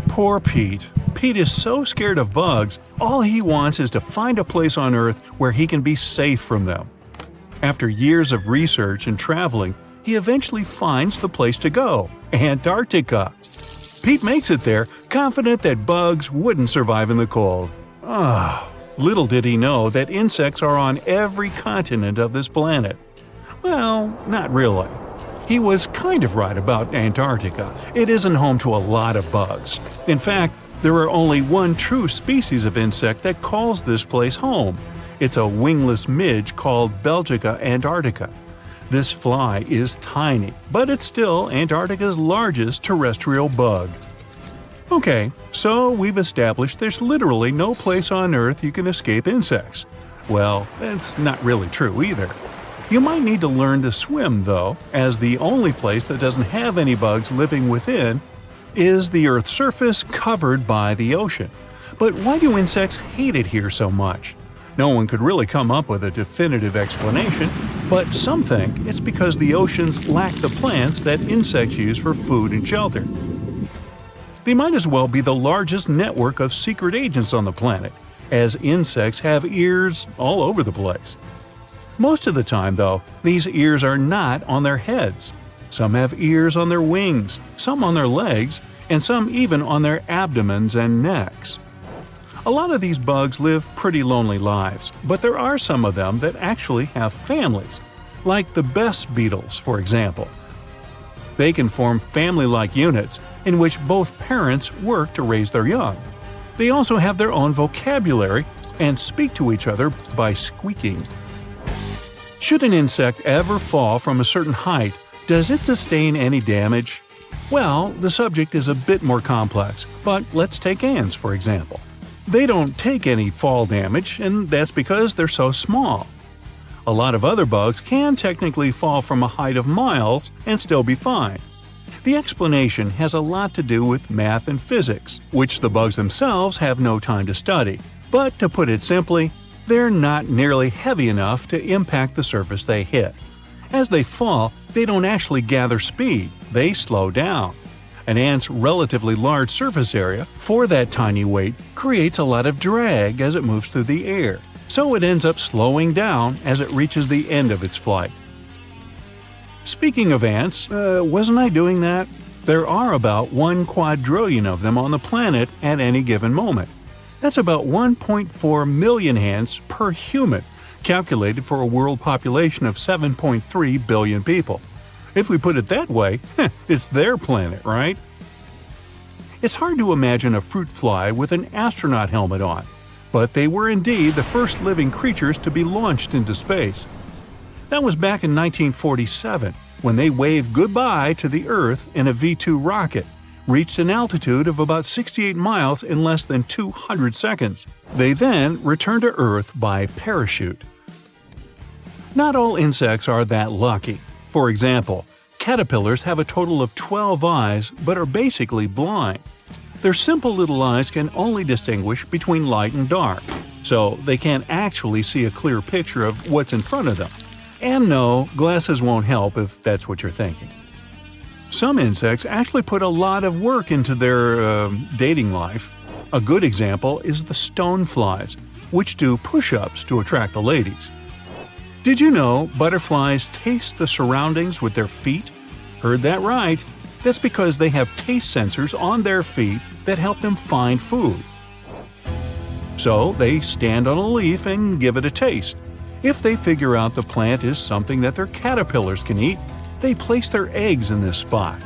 Poor Pete. Pete is so scared of bugs, all he wants is to find a place on Earth where he can be safe from them. After years of research and traveling, he eventually finds the place to go – Antarctica. Pete makes it there, confident that bugs wouldn't survive in the cold. Little did he know that insects are on every continent of this planet. Well, not really. He was kind of right about Antarctica. It isn't home to a lot of bugs. In fact, there are only one true species of insect that calls this place home. It's a wingless midge called Belgica antarctica. This fly is tiny, but it's still Antarctica's largest terrestrial bug. Okay, so we've established there's literally no place on Earth you can escape insects. Well, that's not really true either. You might need to learn to swim, though, as the only place that doesn't have any bugs living within is the Earth's surface covered by the ocean. But why do insects hate it here so much? No one could really come up with a definitive explanation, but some think it's because the oceans lack the plants that insects use for food and shelter. They might as well be the largest network of secret agents on the planet, as insects have ears all over the place. Most of the time, though, these ears are not on their heads. Some have ears on their wings, some on their legs, and some even on their abdomens and necks. A lot of these bugs live pretty lonely lives, but there are some of them that actually have families, like the best beetles, for example. They can form family-like units in which both parents work to raise their young. They also have their own vocabulary and speak to each other by squeaking. Should an insect ever fall from a certain height, does it sustain any damage? Well, the subject is a bit more complex, but let's take ants, for example. They don't take any fall damage, and that's because they're so small. A lot of other bugs can technically fall from a height of miles and still be fine. The explanation has a lot to do with math and physics, which the bugs themselves have no time to study. But to put it simply, they're not nearly heavy enough to impact the surface they hit. As they fall, they don't actually gather speed, they slow down. An ant's relatively large surface area for that tiny weight creates a lot of drag as it moves through the air, so it ends up slowing down as it reaches the end of its flight. Speaking of ants, wasn't I doing that? There are about 1 quadrillion of them on the planet at any given moment. That's about 1.4 million ants per human, calculated for a world population of 7.3 billion people. If we put it that way, it's their planet, right? It's hard to imagine a fruit fly with an astronaut helmet on, but they were indeed the first living creatures to be launched into space. That was back in 1947, when they waved goodbye to the Earth in a V-2 rocket, reached an altitude of about 68 miles in less than 200 seconds. They then returned to Earth by parachute. Not all insects are that lucky. For example, caterpillars have a total of 12 eyes but are basically blind. Their simple little eyes can only distinguish between light and dark. so they can't actually see a clear picture of what's in front of them. And no, glasses won't help if that's what you're thinking. Some insects actually put a lot of work into their dating life. A good example is the stoneflies, which do push-ups to attract the ladies. Did you know butterflies taste the surroundings with their feet? Heard that right. That's because they have taste sensors on their feet that help them find food. So they stand on a leaf and give it a taste. If they figure out the plant is something that their caterpillars can eat, they place their eggs in this spot.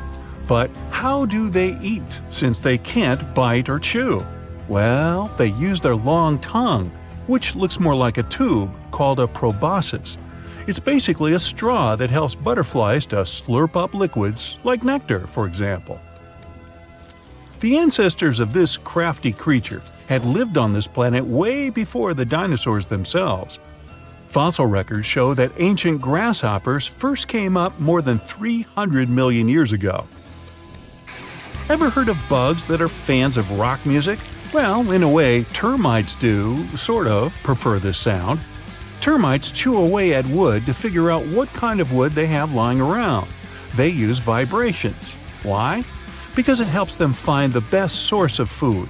But how do they eat, since they can't bite or chew? Well, they use their long tongue, which looks more like a tube, called a proboscis. It's basically a straw that helps butterflies to slurp up liquids, like nectar, for example. The ancestors of this crafty creature had lived on this planet way before the dinosaurs themselves. Fossil records show that ancient grasshoppers first came up more than 300 million years ago. Ever heard of bugs that are fans of rock music? Well, in a way, termites do, sort of, prefer this sound. Termites chew away at wood to figure out what kind of wood they have lying around. They use vibrations. Why? Because it helps them find the best source of food.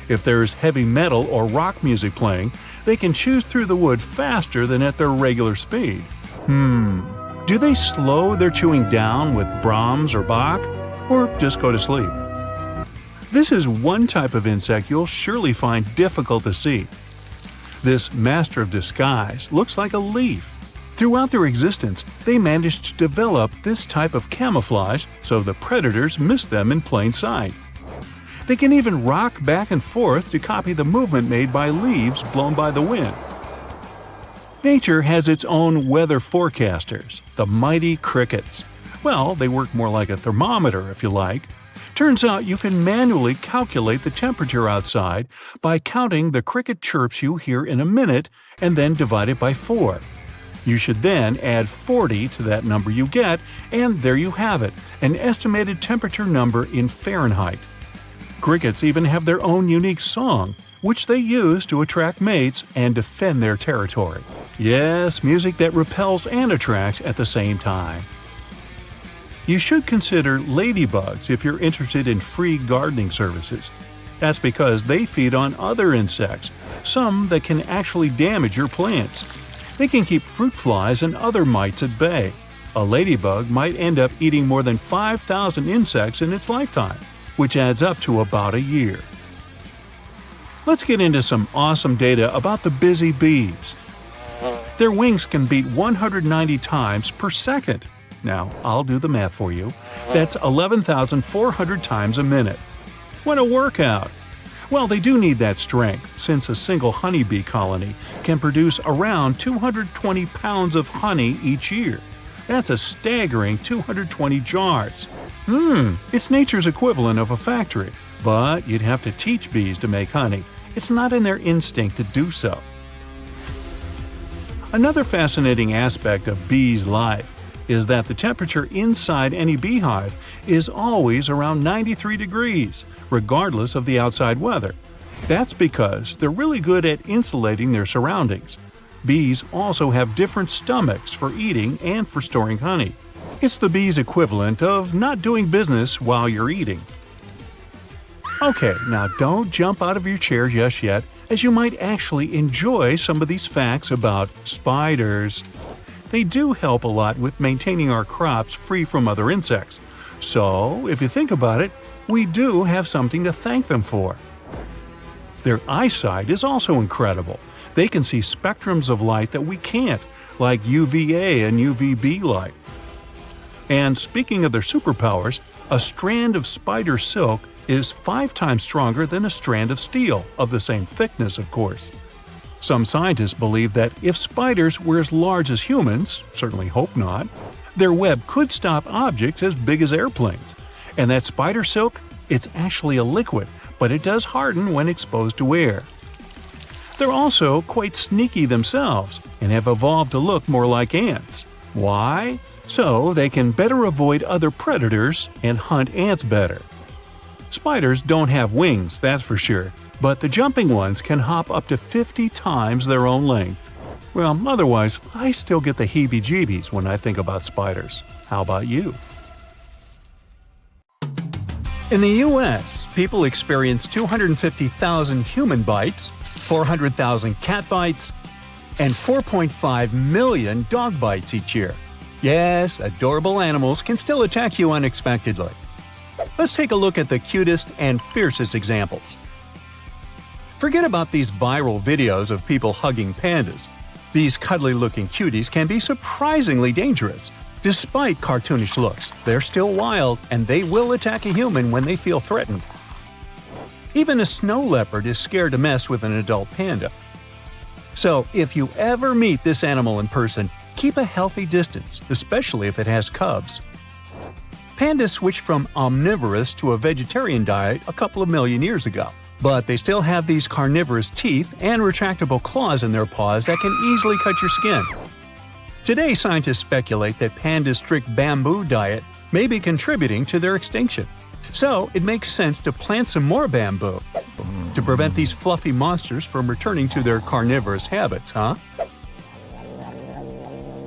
If there's heavy metal or rock music playing, they can chew through the wood faster than at their regular speed. Do they slow their chewing down with Brahms or Bach, or just go to sleep? This is one type of insect you'll surely find difficult to see. This master of disguise looks like a leaf. Throughout their existence, they managed to develop this type of camouflage so the predators miss them in plain sight. They can even rock back and forth to copy the movement made by leaves blown by the wind. Nature has its own weather forecasters, the mighty crickets. Well, they work more like a thermometer, if you like. Turns out you can manually calculate the temperature outside by counting the cricket chirps you hear in a minute and then divide it by 4. You should then add 40 to that number you get, and there you have it, an estimated temperature number in Fahrenheit. Crickets even have their own unique song, which they use to attract mates and defend their territory. Yes, music that repels and attracts at the same time. You should consider ladybugs if you're interested in free gardening services. That's because they feed on other insects, some that can actually damage your plants. They can keep fruit flies and other mites at bay. A ladybug might end up eating more than 5,000 insects in its lifetime, which adds up to about a year. Let's get into some awesome data about the busy bees. Their wings can beat 190 times per second. Now, I'll do the math for you. That's 11,400 times a minute. What a workout! Well, they do need that strength, since a single honeybee colony can produce around 220 pounds of honey each year. That's a staggering 220 jars. It's nature's equivalent of a factory, but you'd have to teach bees to make honey. It's not in their instinct to do so. Another fascinating aspect of bees' life is that the temperature inside any beehive is always around 93 degrees, regardless of the outside weather. That's because they're really good at insulating their surroundings. Bees also have different stomachs for eating and for storing honey. It's the bee's equivalent of not doing business while you're eating. Okay, now don't jump out of your chair just yet, as you might actually enjoy some of these facts about spiders. They do help a lot with maintaining our crops free from other insects. So, if you think about it, we do have something to thank them for. Their eyesight is also incredible. They can see spectrums of light that we can't, like UVA and UVB light. And speaking of their superpowers, a strand of spider silk is 5 times stronger than a strand of steel, of the same thickness, of course. Some scientists believe that if spiders were as large as humans, certainly hope not, their web could stop objects as big as airplanes. And that spider silk, it's actually a liquid, but it does harden when exposed to air. They're also quite sneaky themselves and have evolved to look more like ants. Why? So they can better avoid other predators and hunt ants better. Spiders don't have wings, that's for sure, but the jumping ones can hop up to 50 times their own length. Well, otherwise, I still get the heebie-jeebies when I think about spiders. How about you? In the U.S., people experience 250,000 human bites, 400,000 cat bites, and 4.5 million dog bites each year. Yes, adorable animals can still attack you unexpectedly. Let's take a look at the cutest and fiercest examples. Forget about these viral videos of people hugging pandas. These cuddly-looking cuties can be surprisingly dangerous. Despite cartoonish looks, they're still wild and they will attack a human when they feel threatened. Even a snow leopard is scared to mess with an adult panda. So, if you ever meet this animal in person, keep a healthy distance, especially if it has cubs. Pandas switched from omnivorous to a vegetarian diet a couple of million years ago, but they still have these carnivorous teeth and retractable claws in their paws that can easily cut your skin. Today, scientists speculate that pandas' strict bamboo diet may be contributing to their extinction. So, it makes sense to plant some more bamboo to prevent these fluffy monsters from returning to their carnivorous habits, huh?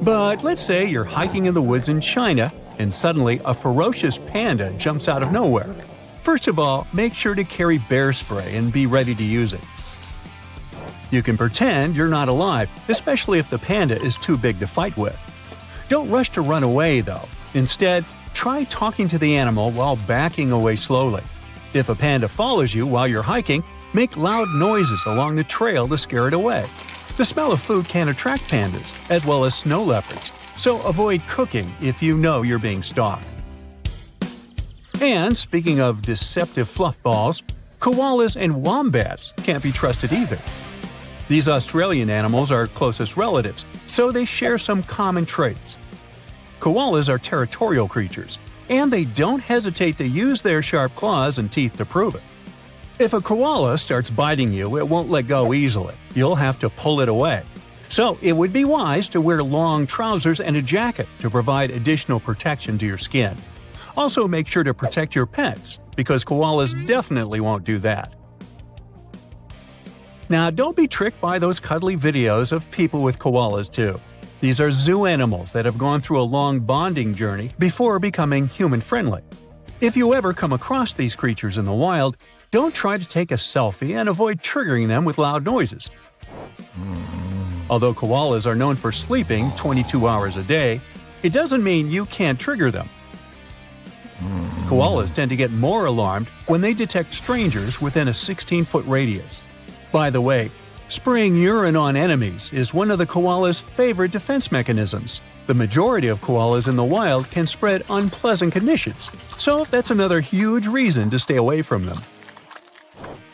But let's say you're hiking in the woods in China, and suddenly a ferocious panda jumps out of nowhere. First of all, make sure to carry bear spray and be ready to use it. You can pretend you're not alive, especially if the panda is too big to fight with. Don't rush to run away, though. Instead, try talking to the animal while backing away slowly. If a panda follows you while you're hiking, make loud noises along the trail to scare it away. The smell of food can attract pandas, as well as snow leopards, so avoid cooking if you know you're being stalked. And speaking of deceptive fluff balls, koalas and wombats can't be trusted either. These Australian animals are closest relatives, so they share some common traits. Koalas are territorial creatures, and they don't hesitate to use their sharp claws and teeth to prove it. If a koala starts biting you, it won't let go easily. You'll have to pull it away. So it would be wise to wear long trousers and a jacket to provide additional protection to your skin. Also, make sure to protect your pets, because koalas definitely won't do that. Now, don't be tricked by those cuddly videos of people with koalas, too. These are zoo animals that have gone through a long bonding journey before becoming human-friendly. If you ever come across these creatures in the wild, don't try to take a selfie and avoid triggering them with loud noises. Although koalas are known for sleeping 22 hours a day, it doesn't mean you can't trigger them. Koalas tend to get more alarmed when they detect strangers within a 16-foot radius. By the way, spraying urine on enemies is one of the koala's favorite defense mechanisms. The majority of koalas in the wild can spread unpleasant conditions, so that's another huge reason to stay away from them.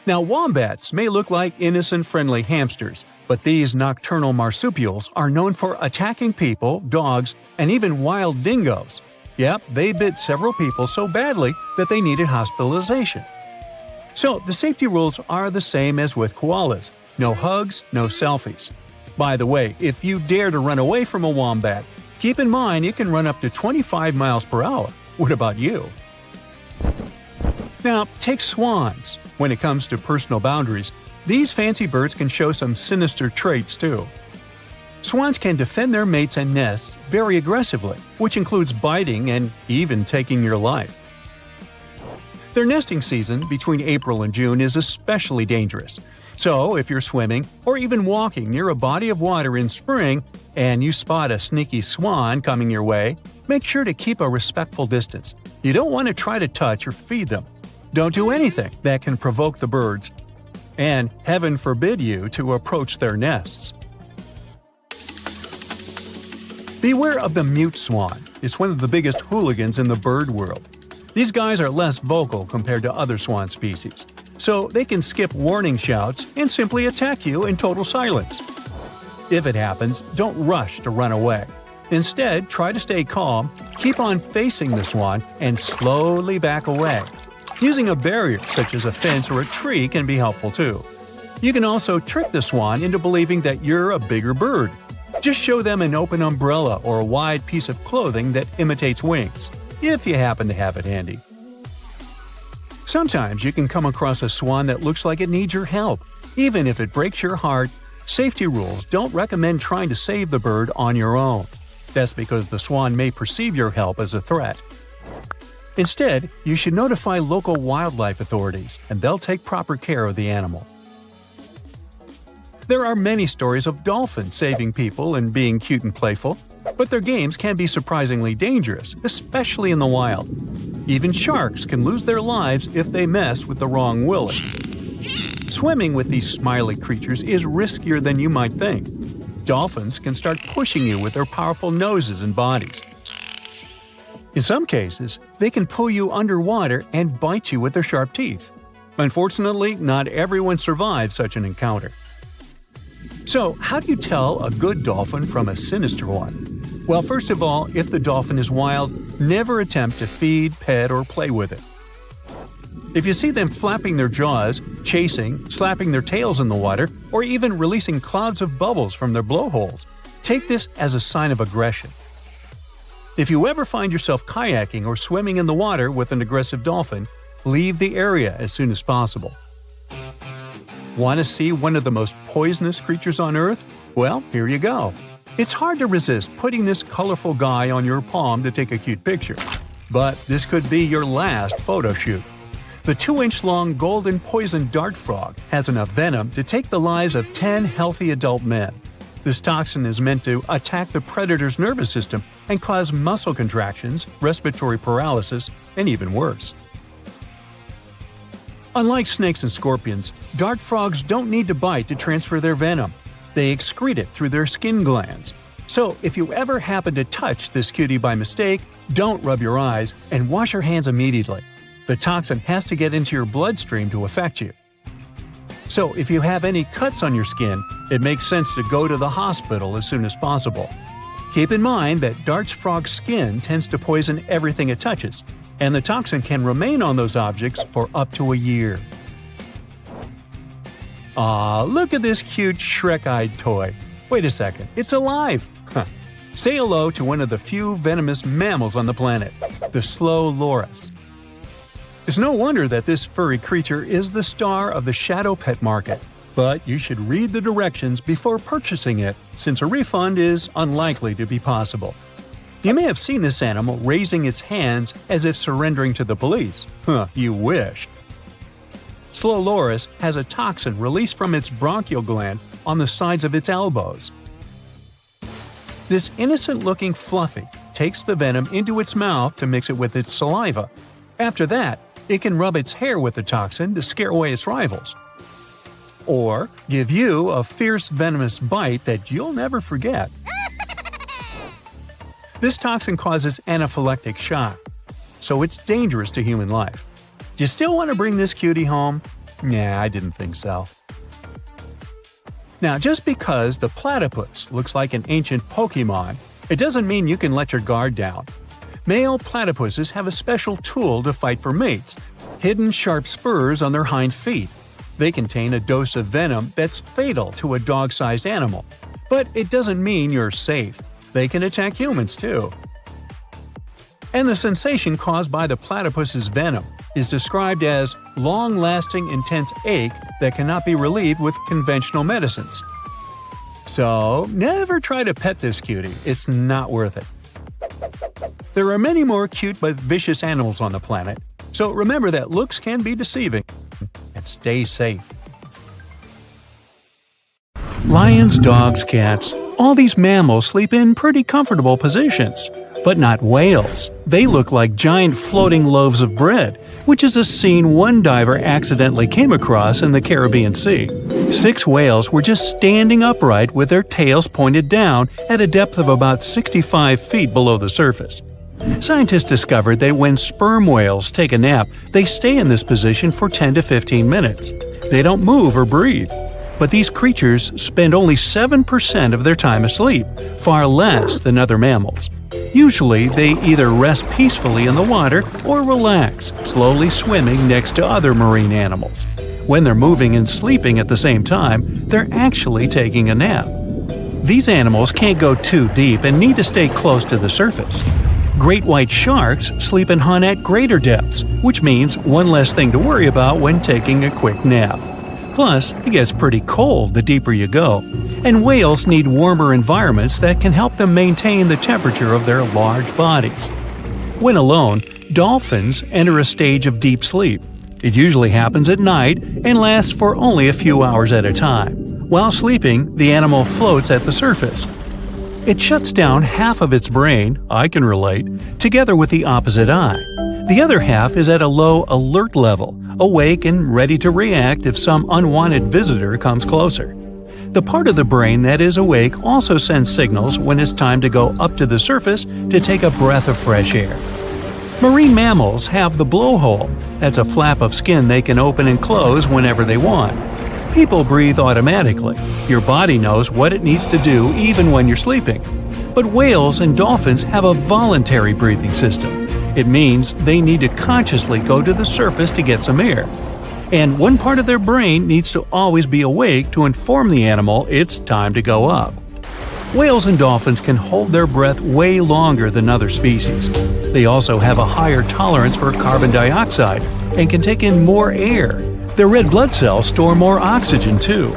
Now, wombats may look like innocent, friendly hamsters, but these nocturnal marsupials are known for attacking people, dogs, and even wild dingoes. Yep, they bit several people so badly that they needed hospitalization. So, the safety rules are the same as with koalas. No hugs, no selfies. By the way, if you dare to run away from a wombat, keep in mind it can run up to 25 miles per hour. What about you? Now, take swans. When it comes to personal boundaries, these fancy birds can show some sinister traits too. Swans can defend their mates and nests very aggressively, which includes biting and even taking your life. Their nesting season between April and June is especially dangerous. So, if you're swimming or even walking near a body of water in spring and you spot a sneaky swan coming your way, make sure to keep a respectful distance. You don't want to try to touch or feed them. Don't do anything that can provoke the birds. And heaven forbid you to approach their nests. Beware of the mute swan. It's one of the biggest hooligans in the bird world. These guys are less vocal compared to other swan species, so they can skip warning shouts and simply attack you in total silence. If it happens, don't rush to run away. Instead, try to stay calm, keep on facing the swan, and slowly back away. Using a barrier, such as a fence or a tree, can be helpful too. You can also trick the swan into believing that you're a bigger bird. Just show them an open umbrella or a wide piece of clothing that imitates wings, if you happen to have it handy. Sometimes you can come across a swan that looks like it needs your help. Even if it breaks your heart, safety rules don't recommend trying to save the bird on your own. That's because the swan may perceive your help as a threat. Instead, you should notify local wildlife authorities, and they'll take proper care of the animal. There are many stories of dolphins saving people and being cute and playful, but their games can be surprisingly dangerous, especially in the wild. Even sharks can lose their lives if they mess with the wrong willy. Swimming with these smiley creatures is riskier than you might think. Dolphins can start pushing you with their powerful noses and bodies. In some cases, they can pull you underwater and bite you with their sharp teeth. Unfortunately, not everyone survives such an encounter. So, how do you tell a good dolphin from a sinister one? Well, first of all, if the dolphin is wild, never attempt to feed, pet, or play with it. If you see them flapping their jaws, chasing, slapping their tails in the water, or even releasing clouds of bubbles from their blowholes, take this as a sign of aggression. If you ever find yourself kayaking or swimming in the water with an aggressive dolphin, leave the area as soon as possible. Want to see one of the most poisonous creatures on Earth? Well, here you go. It's hard to resist putting this colorful guy on your palm to take a cute picture. But this could be your last photo shoot. The 2-inch-long golden poison dart frog has enough venom to take the lives of 10 healthy adult men. This toxin is meant to attack the predator's nervous system and cause muscle contractions, respiratory paralysis, and even worse. Unlike snakes and scorpions, dart frogs don't need to bite to transfer their venom. They excrete it through their skin glands. So if you ever happen to touch this cutie by mistake, don't rub your eyes and wash your hands immediately. The toxin has to get into your bloodstream to affect you. So if you have any cuts on your skin, it makes sense to go to the hospital as soon as possible. Keep in mind that dart frog's skin tends to poison everything it touches, and the toxin can remain on those objects for up to a year. Aw, look at this cute Shrek-eyed toy. Wait a second, it's alive! Huh. Say hello to one of the few venomous mammals on the planet, the slow loris. It's no wonder that this furry creature is the star of the shadow pet market. But you should read the directions before purchasing it, since a refund is unlikely to be possible. You may have seen this animal raising its hands as if surrendering to the police. You wish. Slow loris has a toxin released from its bronchial gland on the sides of its elbows. This innocent-looking fluffy takes the venom into its mouth to mix it with its saliva. After that, it can rub its hair with the toxin to scare away its rivals. Or give you a fierce venomous bite that you'll never forget. This toxin causes anaphylactic shock, so it's dangerous to human life. Do you still want to bring this cutie home? Nah, I didn't think so. Now, just because the platypus looks like an ancient Pokemon, it doesn't mean you can let your guard down. Male platypuses have a special tool to fight for mates – hidden sharp spurs on their hind feet. They contain a dose of venom that's fatal to a dog-sized animal. But it doesn't mean you're safe. They can attack humans too. And the sensation caused by the platypus's venom is described as long-lasting intense ache that cannot be relieved with conventional medicines. So, never try to pet this cutie. It's not worth it. There are many more cute but vicious animals on the planet, so remember that looks can be deceiving. And stay safe. Lions, dogs, cats, all these mammals sleep in pretty comfortable positions. But not whales. They look like giant floating loaves of bread, which is a scene one diver accidentally came across in the Caribbean Sea. 6 whales were just standing upright with their tails pointed down at a depth of about 65 feet below the surface. Scientists discovered that when sperm whales take a nap, they stay in this position for 10 to 15 minutes. They don't move or breathe. But these creatures spend only 7% of their time asleep, far less than other mammals. Usually, they either rest peacefully in the water or relax, slowly swimming next to other marine animals. When they're moving and sleeping at the same time, they're actually taking a nap. These animals can't go too deep and need to stay close to the surface. Great white sharks sleep and hunt at greater depths, which means one less thing to worry about when taking a quick nap. Plus, it gets pretty cold the deeper you go, and whales need warmer environments that can help them maintain the temperature of their large bodies. When alone, dolphins enter a stage of deep sleep. It usually happens at night and lasts for only a few hours at a time. While sleeping, the animal floats at the surface. It shuts down half of its brain, I can relate, together with the opposite eye. The other half is at a low alert level, awake and ready to react if some unwanted visitor comes closer. The part of the brain that is awake also sends signals when it's time to go up to the surface to take a breath of fresh air. Marine mammals have the blowhole. That's a flap of skin they can open and close whenever they want. People breathe automatically. Your body knows what it needs to do even when you're sleeping. But whales and dolphins have a voluntary breathing system. It means they need to consciously go to the surface to get some air. And one part of their brain needs to always be awake to inform the animal it's time to go up. Whales and dolphins can hold their breath way longer than other species. They also have a higher tolerance for carbon dioxide and can take in more air. Their red blood cells store more oxygen too.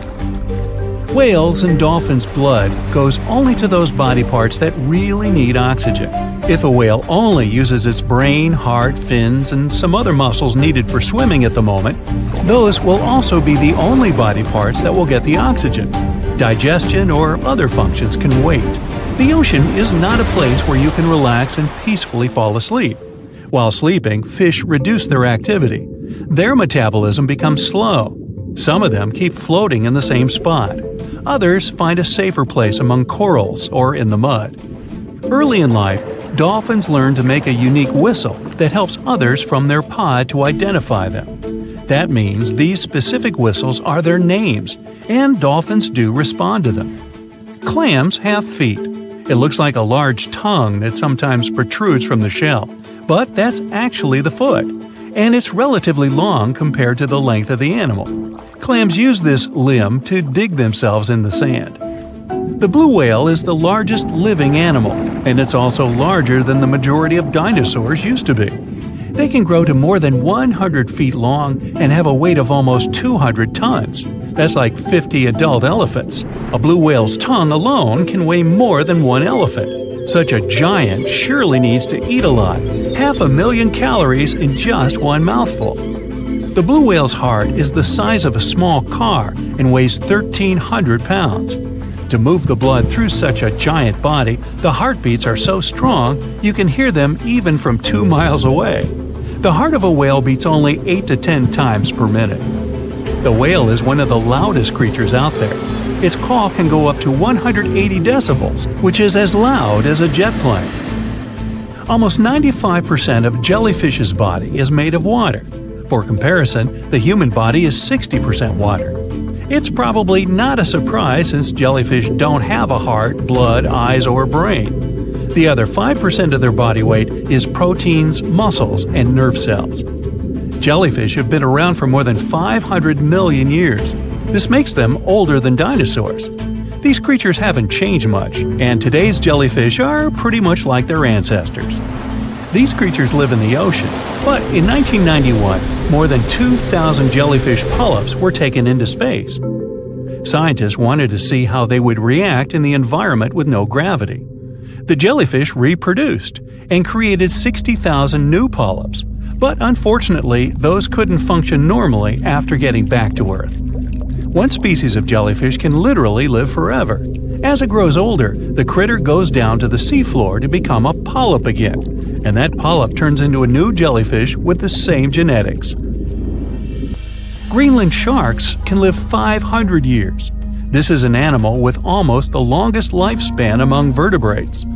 Whales and dolphins' blood goes only to those body parts that really need oxygen. If a whale only uses its brain, heart, fins, and some other muscles needed for swimming at the moment, those will also be the only body parts that will get the oxygen. Digestion or other functions can wait. The ocean is not a place where you can relax and peacefully fall asleep. While sleeping, fish reduce their activity. Their metabolism becomes slow. Some of them keep floating in the same spot. Others find a safer place among corals or in the mud. Early in life, dolphins learn to make a unique whistle that helps others from their pod to identify them. That means these specific whistles are their names, and dolphins do respond to them. Clams have feet. It looks like a large tongue that sometimes protrudes from the shell, but that's actually the foot, and it's relatively long compared to the length of the animal. Clams use this limb to dig themselves in the sand. The blue whale is the largest living animal, and it's also larger than the majority of dinosaurs used to be. They can grow to more than 100 feet long and have a weight of almost 200 tons. That's like 50 adult elephants. A blue whale's tongue alone can weigh more than one elephant. Such a giant surely needs to eat a lot, 500,000 calories in just one mouthful. The blue whale's heart is the size of a small car and weighs 1,300 pounds. To move the blood through such a giant body, the heartbeats are so strong you can hear them even from 2 miles away. The heart of a whale beats only 8 to 10 times per minute. The whale is one of the loudest creatures out there. Its call can go up to 180 decibels, which is as loud as a jet plane. Almost 95% of jellyfish's body is made of water. For comparison, the human body is 60% water. It's probably not a surprise since jellyfish don't have a heart, blood, eyes, or brain. The other 5% of their body weight is proteins, muscles, and nerve cells. Jellyfish have been around for more than 500 million years. This makes them older than dinosaurs. These creatures haven't changed much, and today's jellyfish are pretty much like their ancestors. These creatures live in the ocean, but in 1991, more than 2,000 jellyfish polyps were taken into space. Scientists wanted to see how they would react in the environment with no gravity. The jellyfish reproduced and created 60,000 new polyps, but unfortunately, those couldn't function normally after getting back to Earth. One species of jellyfish can literally live forever. As it grows older, the critter goes down to the seafloor to become a polyp again, and that polyp turns into a new jellyfish with the same genetics. Greenland sharks can live 500 years. This is an animal with almost the longest lifespan among vertebrates.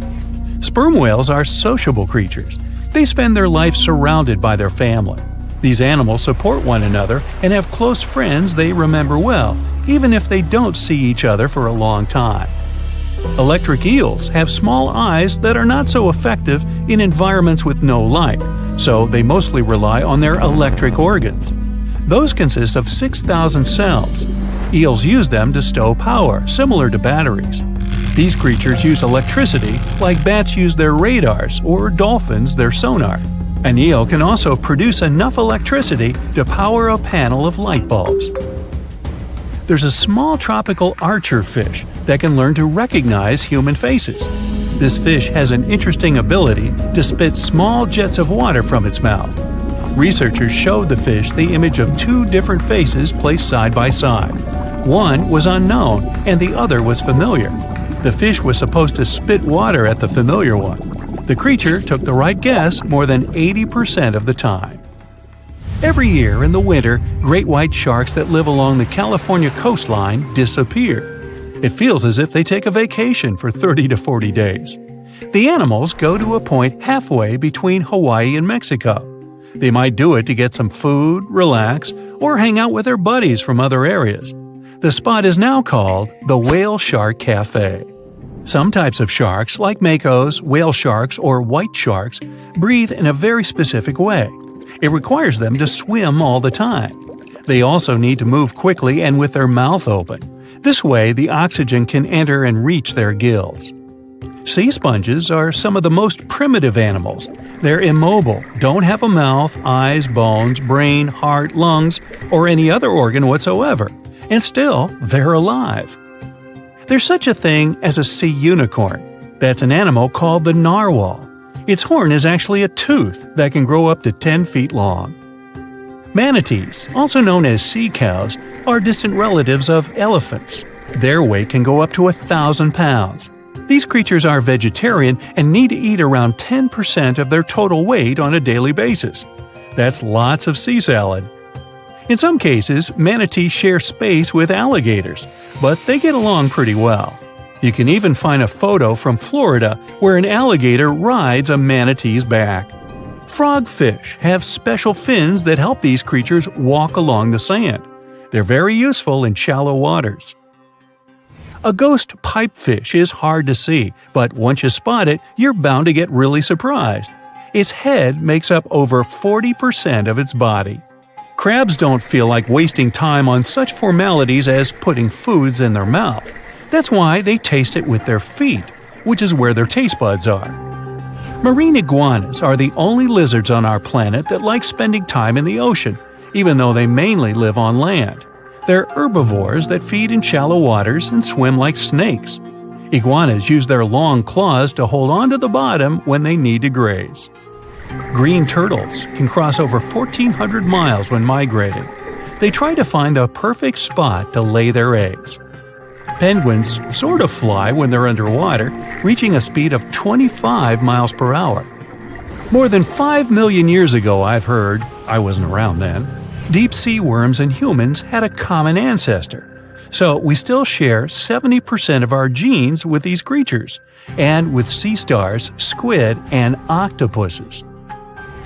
Sperm whales are sociable creatures. They spend their life surrounded by their family. These animals support one another and have close friends they remember well, even if they don't see each other for a long time. Electric eels have small eyes that are not so effective in environments with no light, so they mostly rely on their electric organs. Those consist of 6,000 cells. Eels use them to stow power, similar to batteries. These creatures use electricity like bats use their radars or dolphins their sonar. An eel can also produce enough electricity to power a panel of light bulbs. There's a small tropical archer fish that can learn to recognize human faces. This fish has an interesting ability to spit small jets of water from its mouth. Researchers showed the fish the image of two different faces placed side by side. One was unknown and the other was familiar. The fish was supposed to spit water at the familiar one. The creature took the right guess more than 80% of the time. Every year in the winter, great white sharks that live along the California coastline disappear. It feels as if they take a vacation for 30 to 40 days. The animals go to a point halfway between Hawaii and Mexico. They might do it to get some food, relax, or hang out with their buddies from other areas. The spot is now called the Whale Shark Cafe. Some types of sharks, like makos, whale sharks, or white sharks, breathe in a very specific way. It requires them to swim all the time. They also need to move quickly and with their mouth open. This way, the oxygen can enter and reach their gills. Sea sponges are some of the most primitive animals. They're immobile, don't have a mouth, eyes, bones, brain, heart, lungs, or any other organ whatsoever. And still, they're alive. There's such a thing as a sea unicorn. That's an animal called the narwhal. Its horn is actually a tooth that can grow up to 10 feet long. Manatees, also known as sea cows, are distant relatives of elephants. Their weight can go up to 1,000 pounds. These creatures are vegetarian and need to eat around 10% of their total weight on a daily basis. That's lots of sea salad. In some cases, manatees share space with alligators, but they get along pretty well. You can even find a photo from Florida where an alligator rides a manatee's back. Frogfish have special fins that help these creatures walk along the sand. They're very useful in shallow waters. A ghost pipefish is hard to see, but once you spot it, you're bound to get really surprised. Its head makes up over 40% of its body. Crabs don't feel like wasting time on such formalities as putting foods in their mouth. That's why they taste it with their feet, which is where their taste buds are. Marine iguanas are the only lizards on our planet that like spending time in the ocean, even though they mainly live on land. They're herbivores that feed in shallow waters and swim like snakes. Iguanas use their long claws to hold on to the bottom when they need to graze. Green turtles can cross over 1,400 miles when migrating. They try to find the perfect spot to lay their eggs. Penguins sort of fly when they're underwater, reaching a speed of 25 miles per hour. More than 5 million years ago, I've heard, I wasn't around then, deep-sea worms and humans had a common ancestor. So we still share 70% of our genes with these creatures, and with sea stars, squid, and octopuses.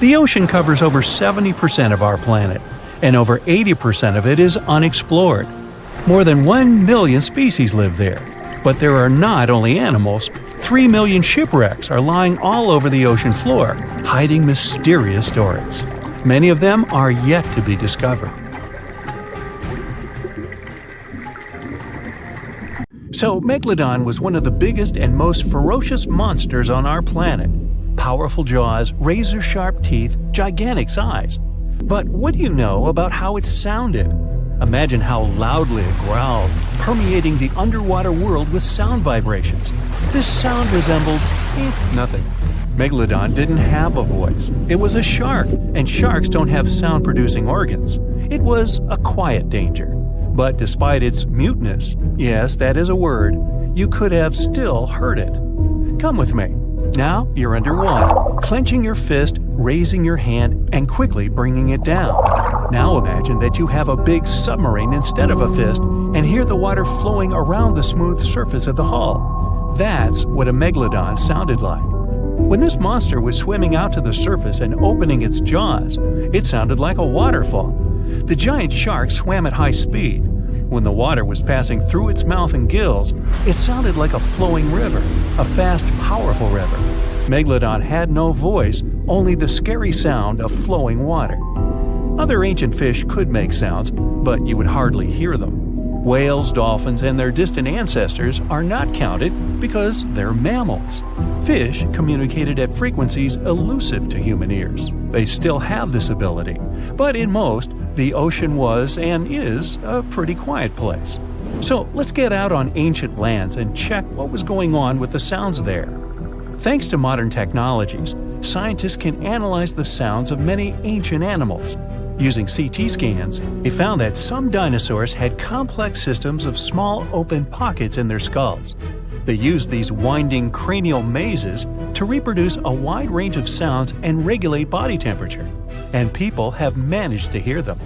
The ocean covers over 70% of our planet, and over 80% of it is unexplored. More than 1 million species live there. But there are not only animals, 3 million shipwrecks are lying all over the ocean floor, hiding mysterious stories. Many of them are yet to be discovered. So, Megalodon was one of the biggest and most ferocious monsters on our planet. Powerful jaws, razor-sharp teeth, gigantic size. But what do you know about how it sounded? Imagine how loudly it growled, permeating the underwater world with sound vibrations. This sound resembled nothing. Megalodon didn't have a voice. It was a shark, and sharks don't have sound-producing organs. It was a quiet danger. But despite its muteness, yes, that is a word, you could have still heard it. Come with me. Now you're underwater, clenching your fist, raising your hand, and quickly bringing it down. Now imagine that you have a big submarine instead of a fist and hear the water flowing around the smooth surface of the hull. That's what a megalodon sounded like. When this monster was swimming out to the surface and opening its jaws, it sounded like a waterfall. The giant shark swam at high speed. When the water was passing through its mouth and gills, it sounded like a flowing river, a fast, powerful river. Megalodon had no voice, only the scary sound of flowing water. Other ancient fish could make sounds, but you would hardly hear them. Whales, dolphins, and their distant ancestors are not counted because they're mammals. Fish communicated at frequencies elusive to human ears. They still have this ability, but in most, the ocean was and is a pretty quiet place. So let's get out on ancient lands and check what was going on with the sounds there. Thanks to modern technologies, scientists can analyze the sounds of many ancient animals. Using CT scans, they found that some dinosaurs had complex systems of small open pockets in their skulls. They used these winding cranial mazes to reproduce a wide range of sounds and regulate body temperature, and people have managed to hear them.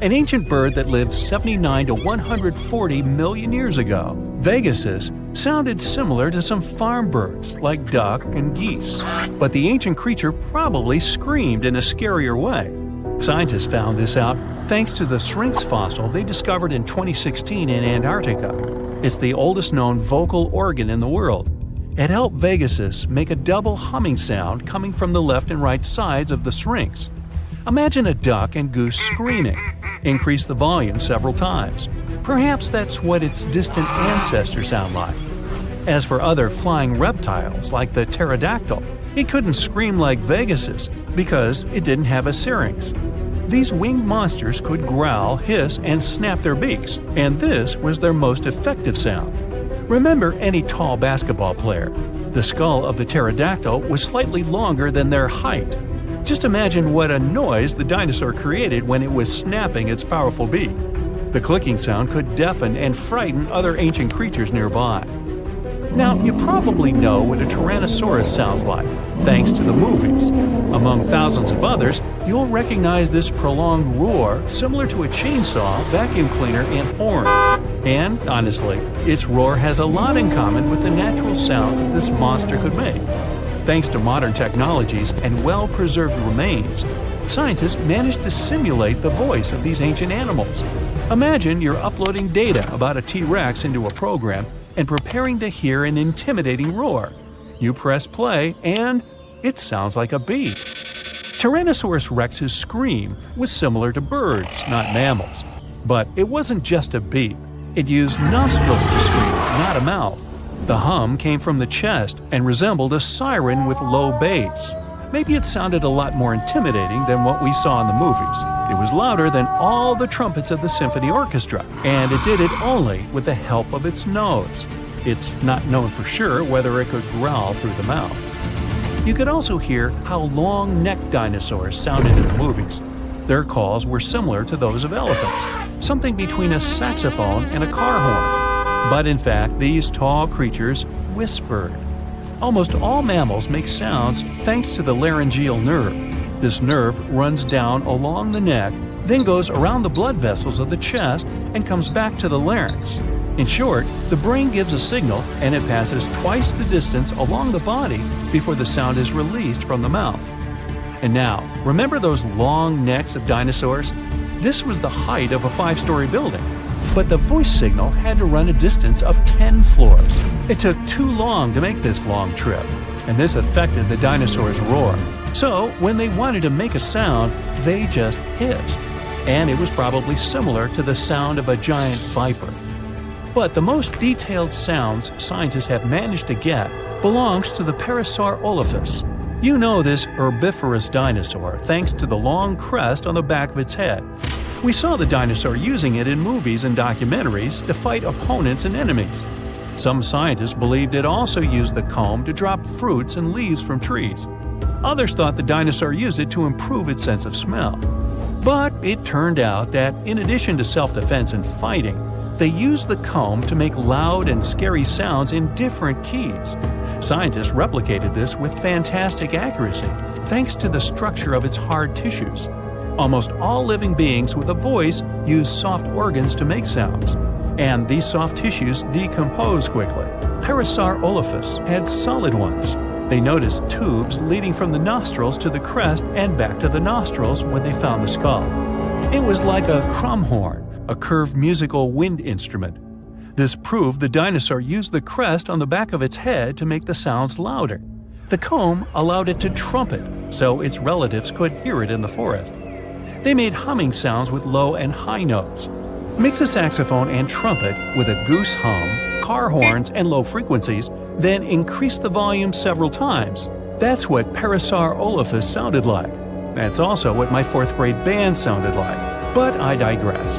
An ancient bird that lived 79 to 140 million years ago, Pegasus, sounded similar to some farm birds like duck and geese. But the ancient creature probably screamed in a scarier way. Scientists found this out thanks to the Syrinx fossil they discovered in 2016 in Antarctica. It's the oldest known vocal organ in the world. It helped Pegasus make a double humming sound coming from the left and right sides of the Syrinx. Imagine a duck and goose screaming. Increase the volume several times. Perhaps that's what its distant ancestors sound like. As for other flying reptiles like the pterodactyl, it couldn't scream like Pegasus because it didn't have a syrinx. These winged monsters could growl, hiss, and snap their beaks, and this was their most effective sound. Remember any tall basketball player. The skull of the pterodactyl was slightly longer than their height. Just imagine what a noise the dinosaur created when it was snapping its powerful beak. The clicking sound could deafen and frighten other ancient creatures nearby. Now, you probably know what a Tyrannosaurus sounds like, thanks to the movies. Among thousands of others, you'll recognize this prolonged roar similar to a chainsaw, vacuum cleaner, and horn. And, honestly, its roar has a lot in common with the natural sounds that this monster could make. Thanks to modern technologies and well-preserved remains, scientists managed to simulate the voice of these ancient animals. Imagine you're uploading data about a T-Rex into a program and preparing to hear an intimidating roar. You press play, and it sounds like a beat. Tyrannosaurus rex's scream was similar to birds, not mammals. But it wasn't just a beat. It used nostrils to scream, not a mouth. The hum came from the chest and resembled a siren with low bass. Maybe it sounded a lot more intimidating than what we saw in the movies. It was louder than all the trumpets of the symphony orchestra, and it did it only with the help of its nose. It's not known for sure whether it could growl through the mouth. You could also hear how long-necked dinosaurs sounded in the movies. Their calls were similar to those of elephants, something between a saxophone and a car horn. But in fact, these tall creatures whispered. Almost all mammals make sounds thanks to the laryngeal nerve. This nerve runs down along the neck, then goes around the blood vessels of the chest and comes back to the larynx. In short, the brain gives a signal and it passes twice the distance along the body before the sound is released from the mouth. And now, remember those long necks of dinosaurs? This was the height of a 5-story building. But the voice signal had to run a distance of 10 floors. It took too long to make this long trip, and this affected the dinosaurs' roar. So, when they wanted to make a sound, they just hissed. And it was probably similar to the sound of a giant viper. But the most detailed sounds scientists have managed to get belongs to the Parasaurolophus. You know this herbivorous dinosaur thanks to the long crest on the back of its head. We saw the dinosaur using it in movies and documentaries to fight opponents and enemies. Some scientists believed it also used the comb to drop fruits and leaves from trees. Others thought the dinosaur used it to improve its sense of smell. But it turned out that in addition to self-defense and fighting, they used the comb to make loud and scary sounds in different keys. Scientists replicated this with fantastic accuracy thanks to the structure of its hard tissues. Almost all living beings with a voice use soft organs to make sounds, and these soft tissues decompose quickly. Parasaurolophus had solid ones. They noticed tubes leading from the nostrils to the crest and back to the nostrils when they found the skull. It was like a crumhorn, a curved musical wind instrument. This proved the dinosaur used the crest on the back of its head to make the sounds louder. The comb allowed it to trumpet, so its relatives could hear it in the forest. They made humming sounds with low and high notes. Mix a saxophone and trumpet with a goose hum, car horns, and low frequencies, then increase the volume several times. That's what Parasaur Olaphus sounded like. That's also what my 4th grade band sounded like. But I digress.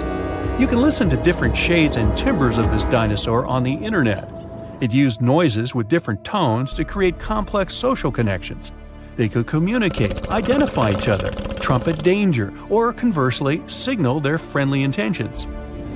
You can listen to different shades and timbres of this dinosaur on the internet. It used noises with different tones to create complex social connections. They could communicate, identify each other, trumpet danger, or conversely, signal their friendly intentions.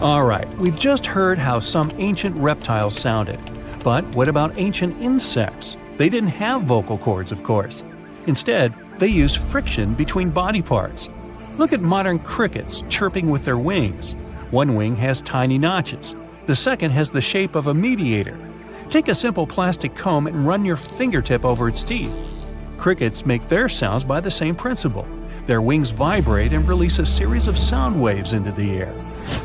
Alright, we've just heard how some ancient reptiles sounded. But what about ancient insects? They didn't have vocal cords, of course. Instead, they used friction between body parts. Look at modern crickets chirping with their wings. One wing has tiny notches. The second has the shape of a mediator. Take a simple plastic comb and run your fingertip over its teeth. Crickets make their sounds by the same principle. Their wings vibrate and release a series of sound waves into the air.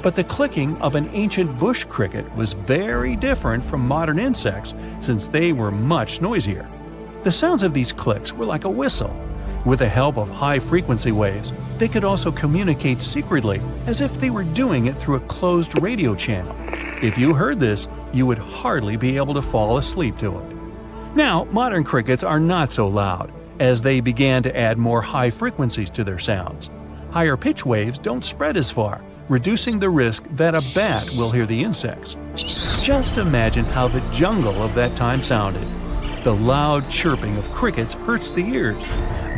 But the clicking of an ancient bush cricket was very different from modern insects since they were much noisier. The sounds of these clicks were like a whistle. With the help of high-frequency waves, they could also communicate secretly, as if they were doing it through a closed radio channel. If you heard this, you would hardly be able to fall asleep to it. Now, modern crickets are not so loud, as they began to add more high frequencies to their sounds. Higher pitch waves don't spread as far, reducing the risk that a bat will hear the insects. Just imagine how the jungle of that time sounded. The loud chirping of crickets hurts the ears.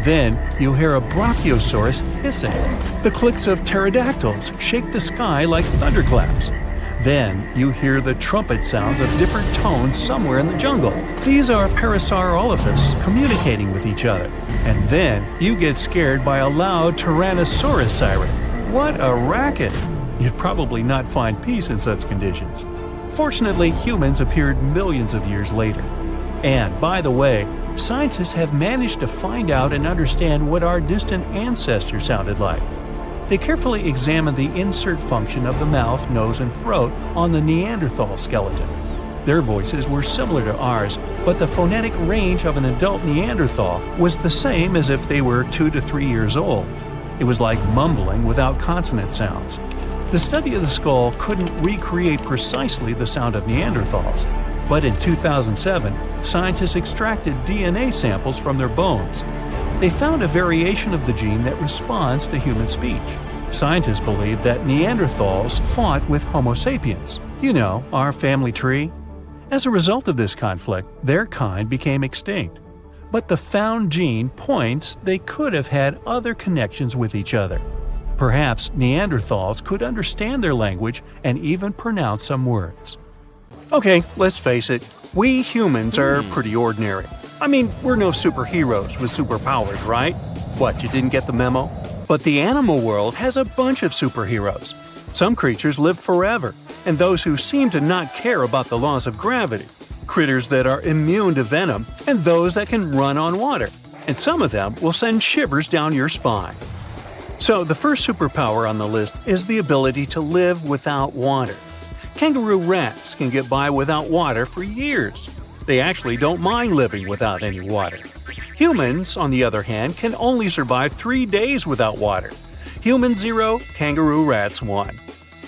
Then you hear a brachiosaurus hissing. The clicks of pterodactyls shake the sky like thunderclaps. Then you hear the trumpet sounds of different tones somewhere in the jungle. These are Parasaur Olaphus communicating with each other. And then you get scared by a loud Tyrannosaurus siren. What a racket! You'd probably not find peace in such conditions. Fortunately, humans appeared millions of years later. And, by the way, scientists have managed to find out and understand what our distant ancestors sounded like. They carefully examined the insert function of the mouth, nose, and throat on the Neanderthal skeleton. Their voices were similar to ours, but the phonetic range of an adult Neanderthal was the same as if they were 2 to 3 years old. It was like mumbling without consonant sounds. The study of the skull couldn't recreate precisely the sound of Neanderthals, but in 2007, scientists extracted DNA samples from their bones. They found a variation of the gene that responds to human speech. Scientists believe that Neanderthals fought with Homo sapiens, our family tree. As a result of this conflict, their kind became extinct. But the found gene points they could have had other connections with each other. Perhaps Neanderthals could understand their language and even pronounce some words. Okay, let's face it, we humans are pretty ordinary. I mean, we're no superheroes with superpowers, right? What, you didn't get the memo? But the animal world has a bunch of superheroes. Some creatures live forever, and those who seem to not care about the laws of gravity. Critters that are immune to venom, and those that can run on water. And some of them will send shivers down your spine. So the first superpower on the list is the ability to live without water. Kangaroo rats can get by without water for years. They actually don't mind living without any water. Humans, on the other hand, can only survive 3 days without water. Human 0, kangaroo rats 1.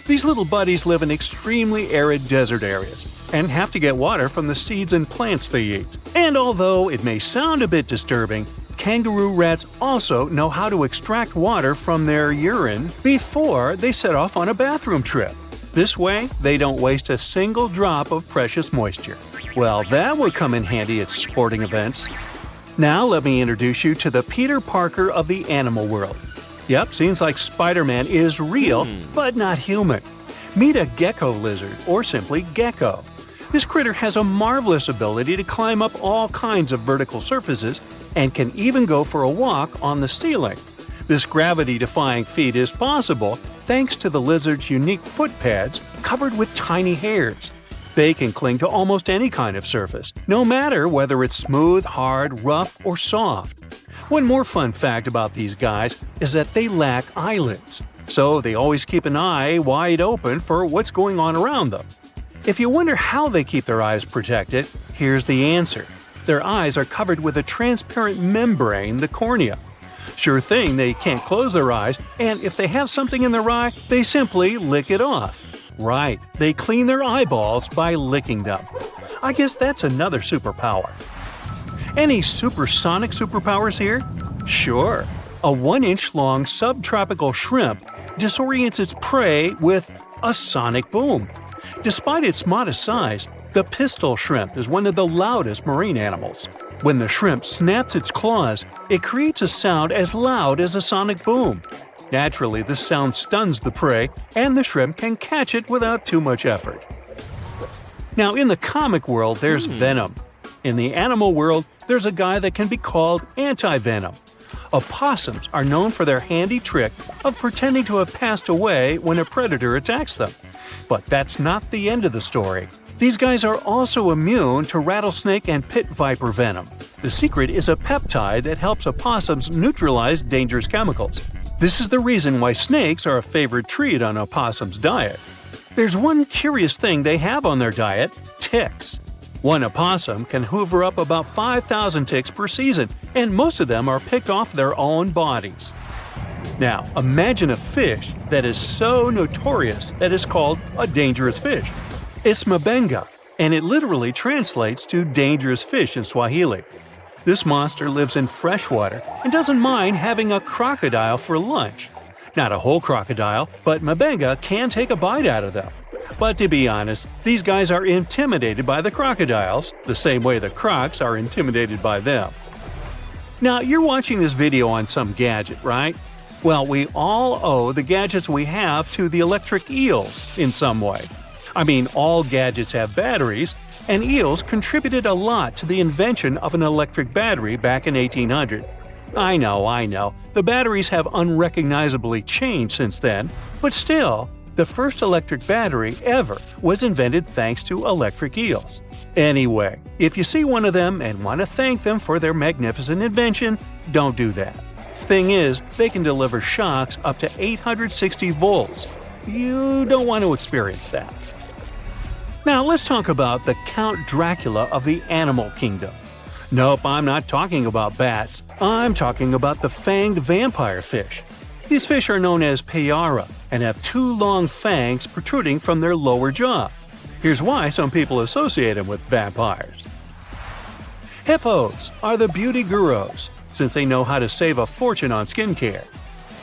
These little buddies live in extremely arid desert areas and have to get water from the seeds and plants they eat. And although it may sound a bit disturbing, kangaroo rats also know how to extract water from their urine before they set off on a bathroom trip. This way, they don't waste a single drop of precious moisture. Well, that would come in handy at sporting events. Now let me introduce you to the Peter Parker of the animal world. Yep, seems like Spider-Man is real, but not human. Meet a gecko lizard, or simply gecko. This critter has a marvelous ability to climb up all kinds of vertical surfaces and can even go for a walk on the ceiling. This gravity-defying feat is possible thanks to the lizard's unique foot pads covered with tiny hairs. They can cling to almost any kind of surface, no matter whether it's smooth, hard, rough, or soft. One more fun fact about these guys is that they lack eyelids, so they always keep an eye wide open for what's going on around them. If you wonder how they keep their eyes protected, here's the answer. Their eyes are covered with a transparent membrane, the cornea. Sure thing, they can't close their eyes, and if they have something in their eye, they simply lick it off. right, they clean their eyeballs by licking them. I guess that's another superpower. Any supersonic superpowers here? Sure. A 1-inch long subtropical shrimp disorients its prey with a sonic boom. Despite its modest size, the pistol shrimp is one of the loudest marine animals. When the shrimp snaps its claws, it creates a sound as loud as a sonic boom. Naturally, this sound stuns the prey, and the shrimp can catch it without too much effort. Now, in the comic world, there's venom. In the animal world, there's a guy that can be called anti-venom. Opossums are known for their handy trick of pretending to have passed away when a predator attacks them. But that's not the end of the story. These guys are also immune to rattlesnake and pit viper venom. The secret is a peptide that helps opossums neutralize dangerous chemicals. This is the reason why snakes are a favorite treat on opossums' diet. There's one curious thing they have on their diet: ticks. One opossum can hoover up about 5,000 ticks per season, and most of them are picked off their own bodies. Now, imagine a fish that is so notorious that it's called a dangerous fish. It's mabenga, and it literally translates to dangerous fish in Swahili. This monster lives in freshwater and doesn't mind having a crocodile for lunch. Not a whole crocodile, but mabenga can take a bite out of them. But to be honest, these guys are intimidated by the crocodiles, the same way the crocs are intimidated by them. Now, you're watching this video on some gadget, right? Well, we all owe the gadgets we have to the electric eels in some way. I mean, all gadgets have batteries, and eels contributed a lot to the invention of an electric battery back in 1800. I know, the batteries have unrecognizably changed since then, but still, the first electric battery ever was invented thanks to electric eels. Anyway, if you see one of them and want to thank them for their magnificent invention, don't do that. Thing is, they can deliver shocks up to 860 volts. You don't want to experience that. Now let's talk about the Count Dracula of the animal kingdom. Nope, I'm not talking about bats. I'm talking about the fanged vampire fish. These fish are known as payara and have 2 long fangs protruding from their lower jaw. Here's why some people associate them with vampires. Hippos are the beauty gurus, since they know how to save a fortune on skincare.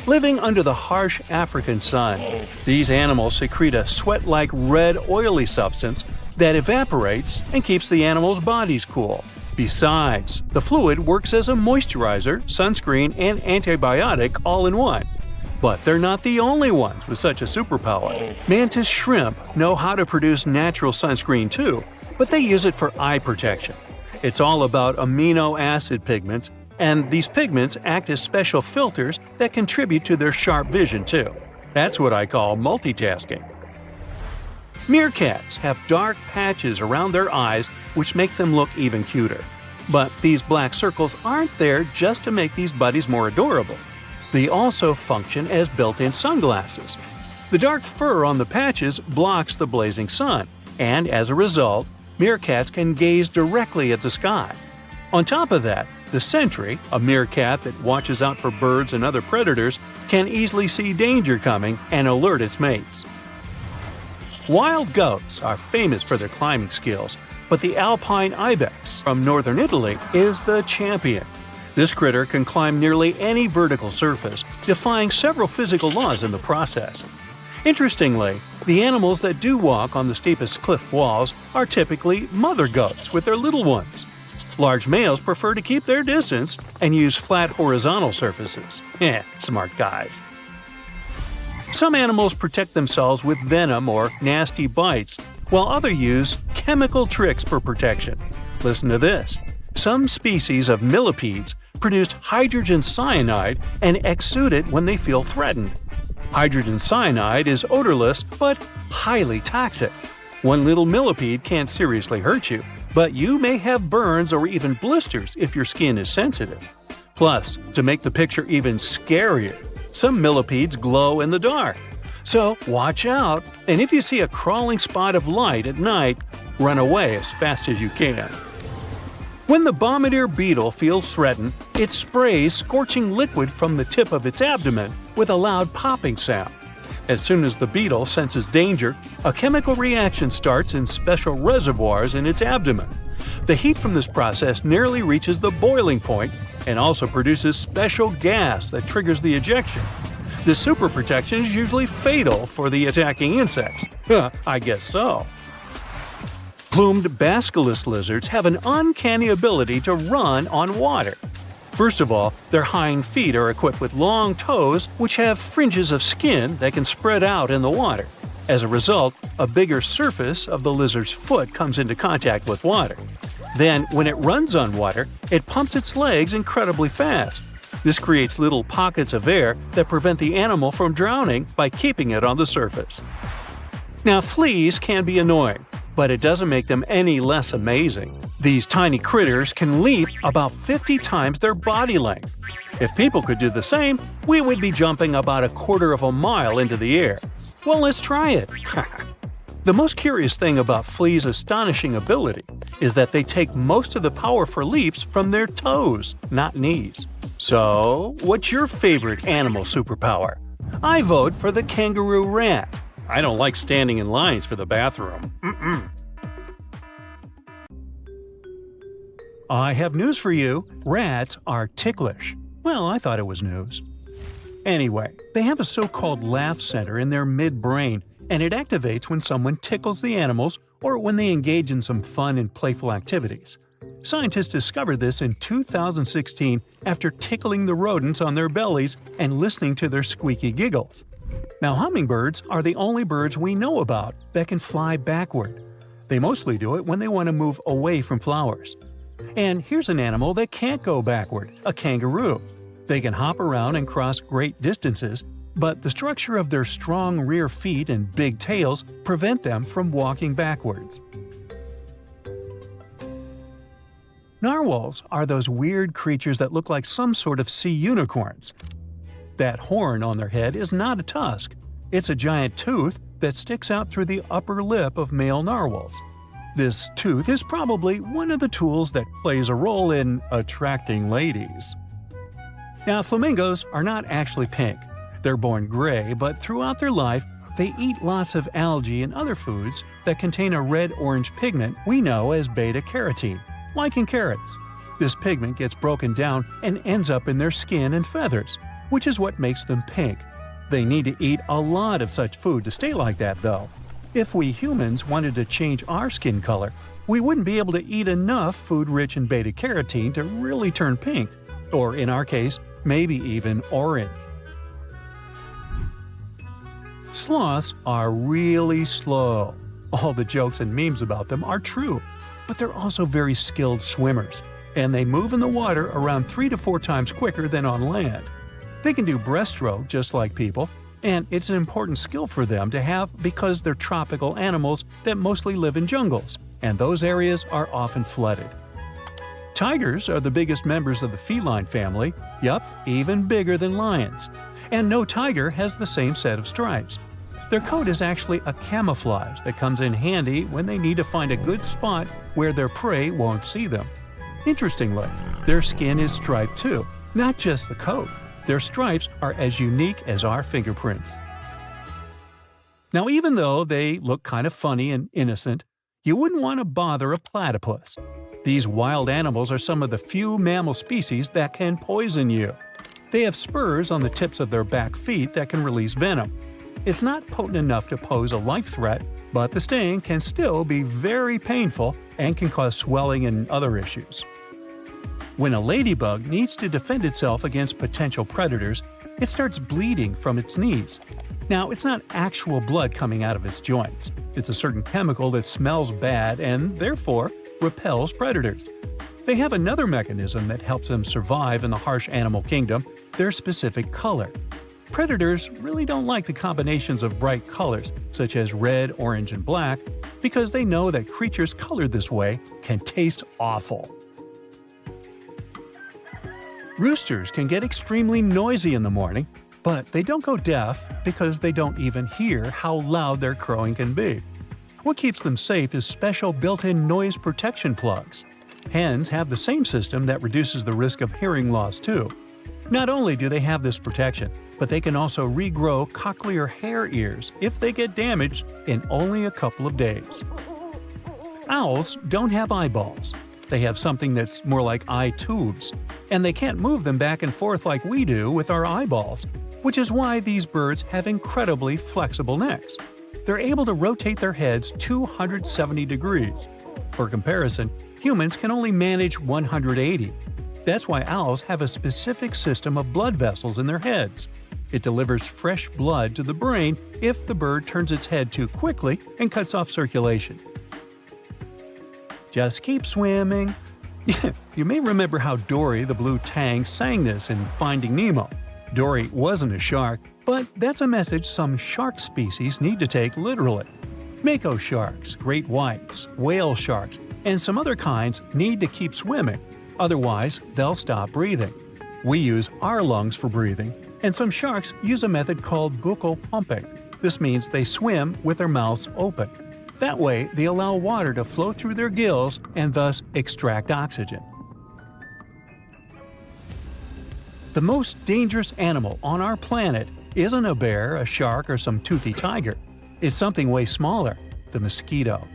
Living under the harsh African sun, these animals secrete a sweat-like red oily substance that evaporates and keeps the animals' bodies cool. Besides, the fluid works as a moisturizer, sunscreen, and antibiotic all in one. But they're not the only ones with such a superpower. Mantis shrimp know how to produce natural sunscreen too, but they use it for eye protection. It's all about amino acid pigments, and these pigments act as special filters that contribute to their sharp vision too. That's what I call multitasking. Meerkats have dark patches around their eyes which makes them look even cuter. But these black circles aren't there just to make these buddies more adorable. They also function as built-in sunglasses. The dark fur on the patches blocks the blazing sun, and as a result, meerkats can gaze directly at the sky. On top of that, the sentry, a meerkat that watches out for birds and other predators, can easily see danger coming and alert its mates. Wild goats are famous for their climbing skills, but the alpine ibex from northern Italy is the champion. This critter can climb nearly any vertical surface, defying several physical laws in the process. Interestingly, the animals that do walk on the steepest cliff walls are typically mother goats with their little ones. Large males prefer to keep their distance and use flat horizontal surfaces. Smart guys. Some animals protect themselves with venom or nasty bites, while others use chemical tricks for protection. Listen to this. Some species of millipedes produce hydrogen cyanide and exude it when they feel threatened. Hydrogen cyanide is odorless but highly toxic. One little millipede can't seriously hurt you, but you may have burns or even blisters if your skin is sensitive. Plus, to make the picture even scarier, some millipedes glow in the dark. So watch out, and if you see a crawling spot of light at night, run away as fast as you can. When the bombardier beetle feels threatened, it sprays scorching liquid from the tip of its abdomen with a loud popping sound. As soon as the beetle senses danger, a chemical reaction starts in special reservoirs in its abdomen. The heat from this process nearly reaches the boiling point and also produces special gas that triggers the ejection. This super protection is usually fatal for the attacking insects. I guess so. Plumed basilisk lizards have an uncanny ability to run on water. First of all, their hind feet are equipped with long toes which have fringes of skin that can spread out in the water. As a result, a bigger surface of the lizard's foot comes into contact with water. Then, when it runs on water, it pumps its legs incredibly fast. This creates little pockets of air that prevent the animal from drowning by keeping it on the surface. Now, fleas can be annoying, but it doesn't make them any less amazing. These tiny critters can leap about 50 times their body length. If people could do the same, we would be jumping about a quarter of a mile into the air. Well, let's try it. The most curious thing about fleas' astonishing ability is that they take most of the power for leaps from their toes, not knees. So, what's your favorite animal superpower? I vote for the kangaroo rat. I don't like standing in lines for the bathroom. I have news for you. Rats are ticklish. Well, I thought it was news. Anyway, they have a so-called laugh center in their midbrain, and it activates when someone tickles the animals or when they engage in some fun and playful activities. Scientists discovered this in 2016 after tickling the rodents on their bellies and listening to their squeaky giggles. Now, hummingbirds are the only birds we know about that can fly backward. They mostly do it when they want to move away from flowers. And here's an animal that can't go backward, a kangaroo. They can hop around and cross great distances, but the structure of their strong rear feet and big tails prevent them from walking backwards. Narwhals are those weird creatures that look like some sort of sea unicorns. That horn on their head is not a tusk. It's a giant tooth that sticks out through the upper lip of male narwhals. This tooth is probably one of the tools that plays a role in attracting ladies. Now, flamingos are not actually pink. They're born gray, but throughout their life, they eat lots of algae and other foods that contain a red-orange pigment we know as beta-carotene, like in carrots. This pigment gets broken down and ends up in their skin and feathers, which is what makes them pink. They need to eat a lot of such food to stay like that, though. If we humans wanted to change our skin color, we wouldn't be able to eat enough food rich in beta-carotene to really turn pink, or in our case, maybe even orange. Sloths are really slow. All the jokes and memes about them are true, but they're also very skilled swimmers, and they move in the water around 3 to 4 times quicker than on land. They can do breaststroke just like people, and it's an important skill for them to have because they're tropical animals that mostly live in jungles, and those areas are often flooded. Tigers are the biggest members of the feline family, even bigger than lions. And no tiger has the same set of stripes. Their coat is actually a camouflage that comes in handy when they need to find a good spot where their prey won't see them. Interestingly, their skin is striped too, not just the coat. Their stripes are as unique as our fingerprints. Now, even though they look kind of funny and innocent, you wouldn't want to bother a platypus. These wild animals are some of the few mammal species that can poison you. They have spurs on the tips of their back feet that can release venom. It's not potent enough to pose a life threat, but the sting can still be very painful and can cause swelling and other issues. When a ladybug needs to defend itself against potential predators, it starts bleeding from its knees. Now, it's not actual blood coming out of its joints. It's a certain chemical that smells bad and, therefore, repels predators. They have another mechanism that helps them survive in the harsh animal kingdom, their specific color. Predators really don't like the combinations of bright colors, such as red, orange, and black, because they know that creatures colored this way can taste awful. Roosters can get extremely noisy in the morning, but they don't go deaf because they don't even hear how loud their crowing can be. What keeps them safe is special built-in noise protection plugs. Hens have the same system that reduces the risk of hearing loss too. Not only do they have this protection, but they can also regrow cochlear hair ears if they get damaged in only a couple of days. Owls don't have eyeballs. They have something that's more like eye tubes, and they can't move them back and forth like we do with our eyeballs, which is why these birds have incredibly flexible necks. They're able to rotate their heads 270 degrees. For comparison, humans can only manage 180. That's why owls have a specific system of blood vessels in their heads. It delivers fresh blood to the brain if the bird turns its head too quickly and cuts off circulation. Just keep swimming. You may remember how Dory the blue tang sang this in Finding Nemo. Dory wasn't a shark, but that's a message some shark species need to take literally. Mako sharks, great whites, whale sharks, and some other kinds need to keep swimming. Otherwise, they'll stop breathing. We use our lungs for breathing, and some sharks use a method called buccal pumping. This means they swim with their mouths open. That way, they allow water to flow through their gills and thus extract oxygen. The most dangerous animal on our planet isn't a bear, a shark, or some toothy tiger. It's something way smaller, the mosquito.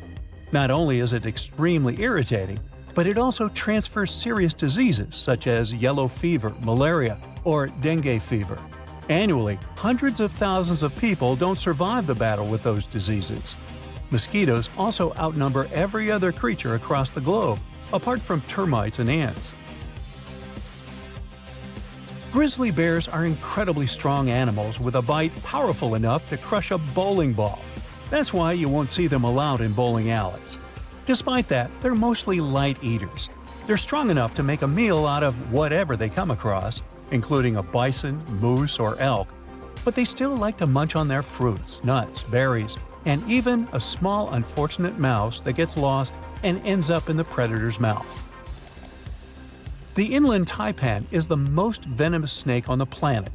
Not only is it extremely irritating, but it also transfers serious diseases such as yellow fever, malaria, or dengue fever. Annually, hundreds of thousands of people don't survive the battle with those diseases. Mosquitoes also outnumber every other creature across the globe, apart from termites and ants. Grizzly bears are incredibly strong animals with a bite powerful enough to crush a bowling ball. That's why you won't see them allowed in bowling alleys. Despite that, they're mostly light eaters. They're strong enough to make a meal out of whatever they come across, including a bison, moose, or elk, but they still like to munch on their fruits, nuts, berries, and even a small unfortunate mouse that gets lost and ends up in the predator's mouth. The inland taipan is the most venomous snake on the planet.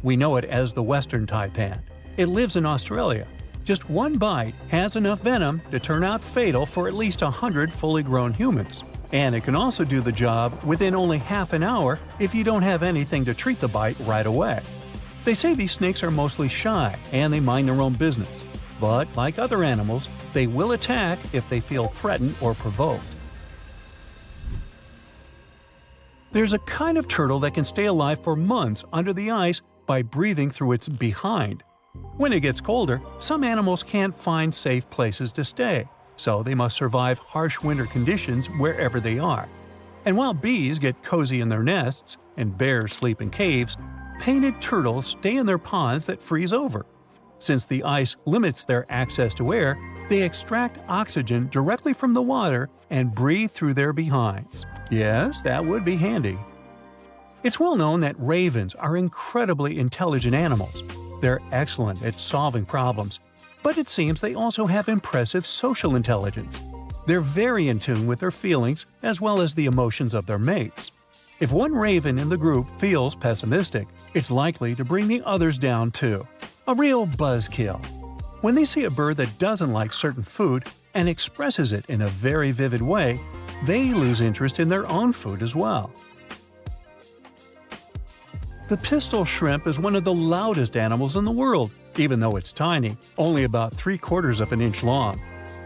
We know it as the western taipan. It lives in Australia. Just one bite has enough venom to turn out fatal for at least 100 fully grown humans. And it can also do the job within only half an hour if you don't have anything to treat the bite right away. They say these snakes are mostly shy and they mind their own business. But like other animals, they will attack if they feel threatened or provoked. There's a kind of turtle that can stay alive for months under the ice by breathing through its behind. When it gets colder, some animals can't find safe places to stay, so they must survive harsh winter conditions wherever they are. And while bees get cozy in their nests and bears sleep in caves, painted turtles stay in their ponds that freeze over. Since the ice limits their access to air, they extract oxygen directly from the water and breathe through their behinds. Yes, that would be handy. It's well known that ravens are incredibly intelligent animals. They're excellent at solving problems, but it seems they also have impressive social intelligence. They're very in tune with their feelings as well as the emotions of their mates. If one raven in the group feels pessimistic, it's likely to bring the others down too. A real buzzkill. When they see a bird that doesn't like certain food and expresses it in a very vivid way, they lose interest in their own food as well. The pistol shrimp is one of the loudest animals in the world, even though it's tiny, only about 3/4 of an inch long.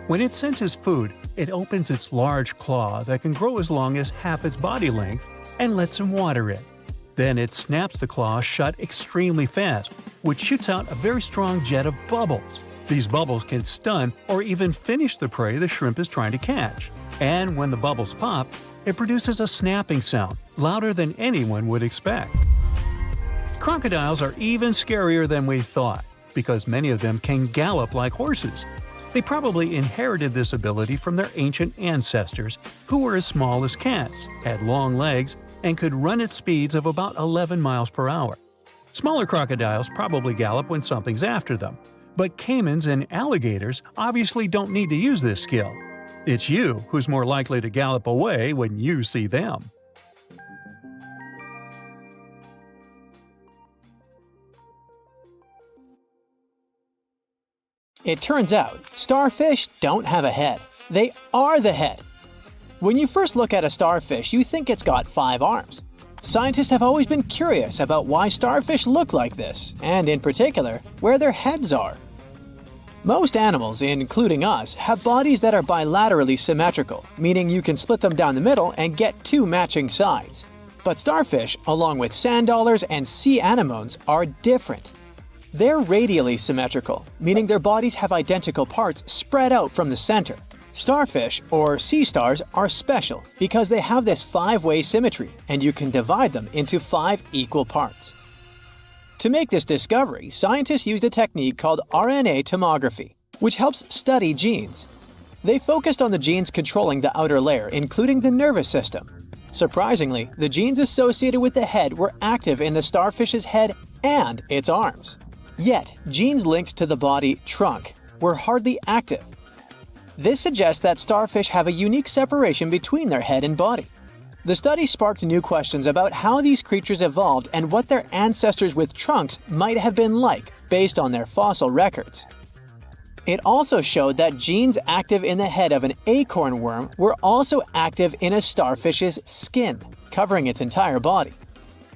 When it senses food, it opens its large claw that can grow as long as half its body length and lets him water it. Then it snaps the claw shut extremely fast, which shoots out a very strong jet of bubbles. These bubbles can stun or even finish the prey the shrimp is trying to catch. And when the bubbles pop, it produces a snapping sound, louder than anyone would expect. Crocodiles are even scarier than we thought, because many of them can gallop like horses. They probably inherited this ability from their ancient ancestors, who were as small as cats, had long legs, and could run at speeds of about 11 miles per hour. Smaller crocodiles probably gallop when something's after them, but caimans and alligators obviously don't need to use this skill. It's you who's more likely to gallop away when you see them. It turns out, starfish don't have a head. They are the head. When you first look at a starfish, you think it's got 5 arms. Scientists have always been curious about why starfish look like this, and in particular, where their heads are. Most animals, including us, have bodies that are bilaterally symmetrical, meaning you can split them down the middle and get two matching sides. But starfish, along with sand dollars and sea anemones, are different. They're radially symmetrical, meaning their bodies have identical parts spread out from the center. Starfish, or sea stars, are special because they have this five-way symmetry, and you can divide them into 5 equal parts. To make this discovery, scientists used a technique called RNA tomography, which helps study genes. They focused on the genes controlling the outer layer, including the nervous system. Surprisingly, the genes associated with the head were active in the starfish's head and its arms. Yet, genes linked to the body trunk were hardly active. This suggests that starfish have a unique separation between their head and body. The study sparked new questions about how these creatures evolved and what their ancestors with trunks might have been like based on their fossil records. It also showed that genes active in the head of an acorn worm were also active in a starfish's skin, covering its entire body.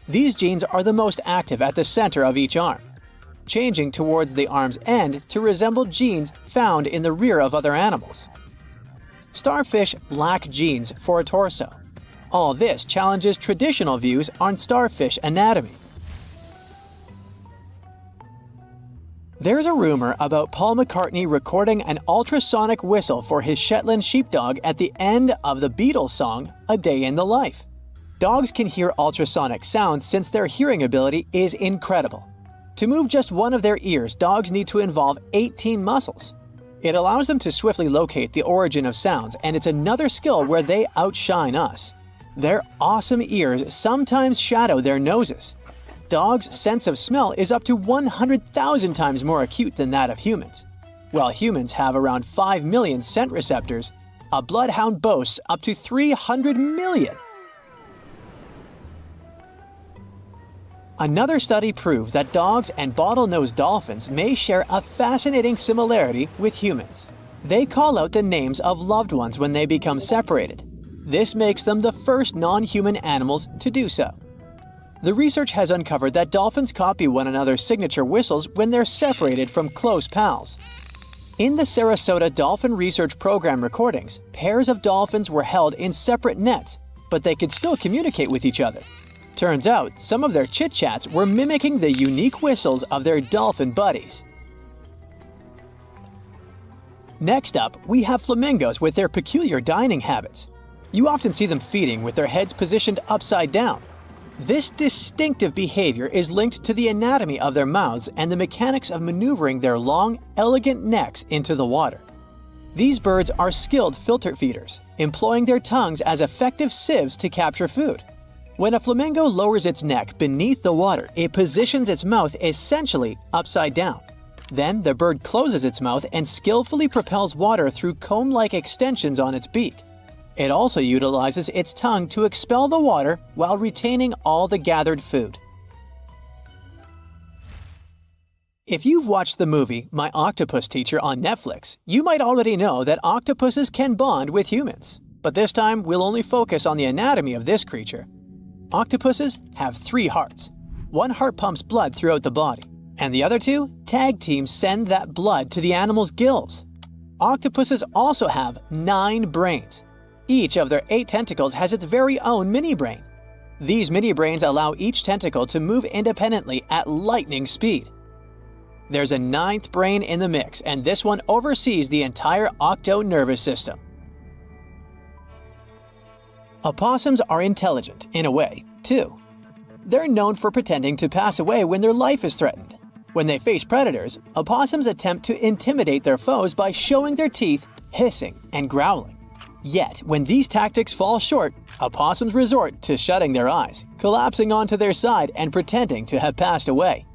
These genes are the most active at the center of each arm, changing towards the arm's end to resemble genes found in the rear of other animals. Starfish lack genes for a torso. All this challenges traditional views on starfish anatomy. There's a rumor about Paul McCartney recording an ultrasonic whistle for his Shetland sheepdog at the end of the Beatles song, A Day in the Life. Dogs can hear ultrasonic sounds since their hearing ability is incredible. To move just one of their ears, dogs need to involve 18 muscles. It allows them to swiftly locate the origin of sounds, and it's another skill where they outshine us. Their awesome ears sometimes shadow their noses. Dogs' sense of smell is up to 100,000 times more acute than that of humans. While humans have around 5 million scent receptors, a bloodhound boasts up to 300 million. Another study proves that dogs and bottlenose dolphins may share a fascinating similarity with humans. They call out the names of loved ones when they become separated. This makes them the first non-human animals to do so. The research has uncovered that dolphins copy one another's signature whistles when they're separated from close pals. In the Sarasota Dolphin Research Program recordings, pairs of dolphins were held in separate nets, but they could still communicate with each other. Turns out, some of their chit-chats were mimicking the unique whistles of their dolphin buddies. Next up, we have flamingos with their peculiar dining habits. You often see them feeding with their heads positioned upside down. This distinctive behavior is linked to the anatomy of their mouths and the mechanics of maneuvering their long, elegant necks into the water. These birds are skilled filter feeders, employing their tongues as effective sieves to capture food. When a flamingo lowers its neck beneath the water, it positions its mouth essentially upside down. Then the bird closes its mouth and skillfully propels water through comb-like extensions on its beak. It also utilizes its tongue to expel the water while retaining all the gathered food. If you've watched the movie My Octopus Teacher on Netflix, you might already know that octopuses can bond with humans. But this time, we'll only focus on the anatomy of this creature. Octopuses have 3 hearts. One heart pumps blood throughout the body, and the other 2 tag teams send that blood to the animal's gills. Octopuses also have 9 brains. Each of their 8 tentacles has its very own mini-brain. These mini-brains allow each tentacle to move independently at lightning speed. There's a 9th brain in the mix, and this one oversees the entire octo nervous system. Opossums are intelligent, in a way, too. They're known for pretending to pass away when their life is threatened. When they face predators, opossums attempt to intimidate their foes by showing their teeth, hissing, and growling. Yet, when these tactics fall short, opossums resort to shutting their eyes, collapsing onto their side, and pretending to have passed away.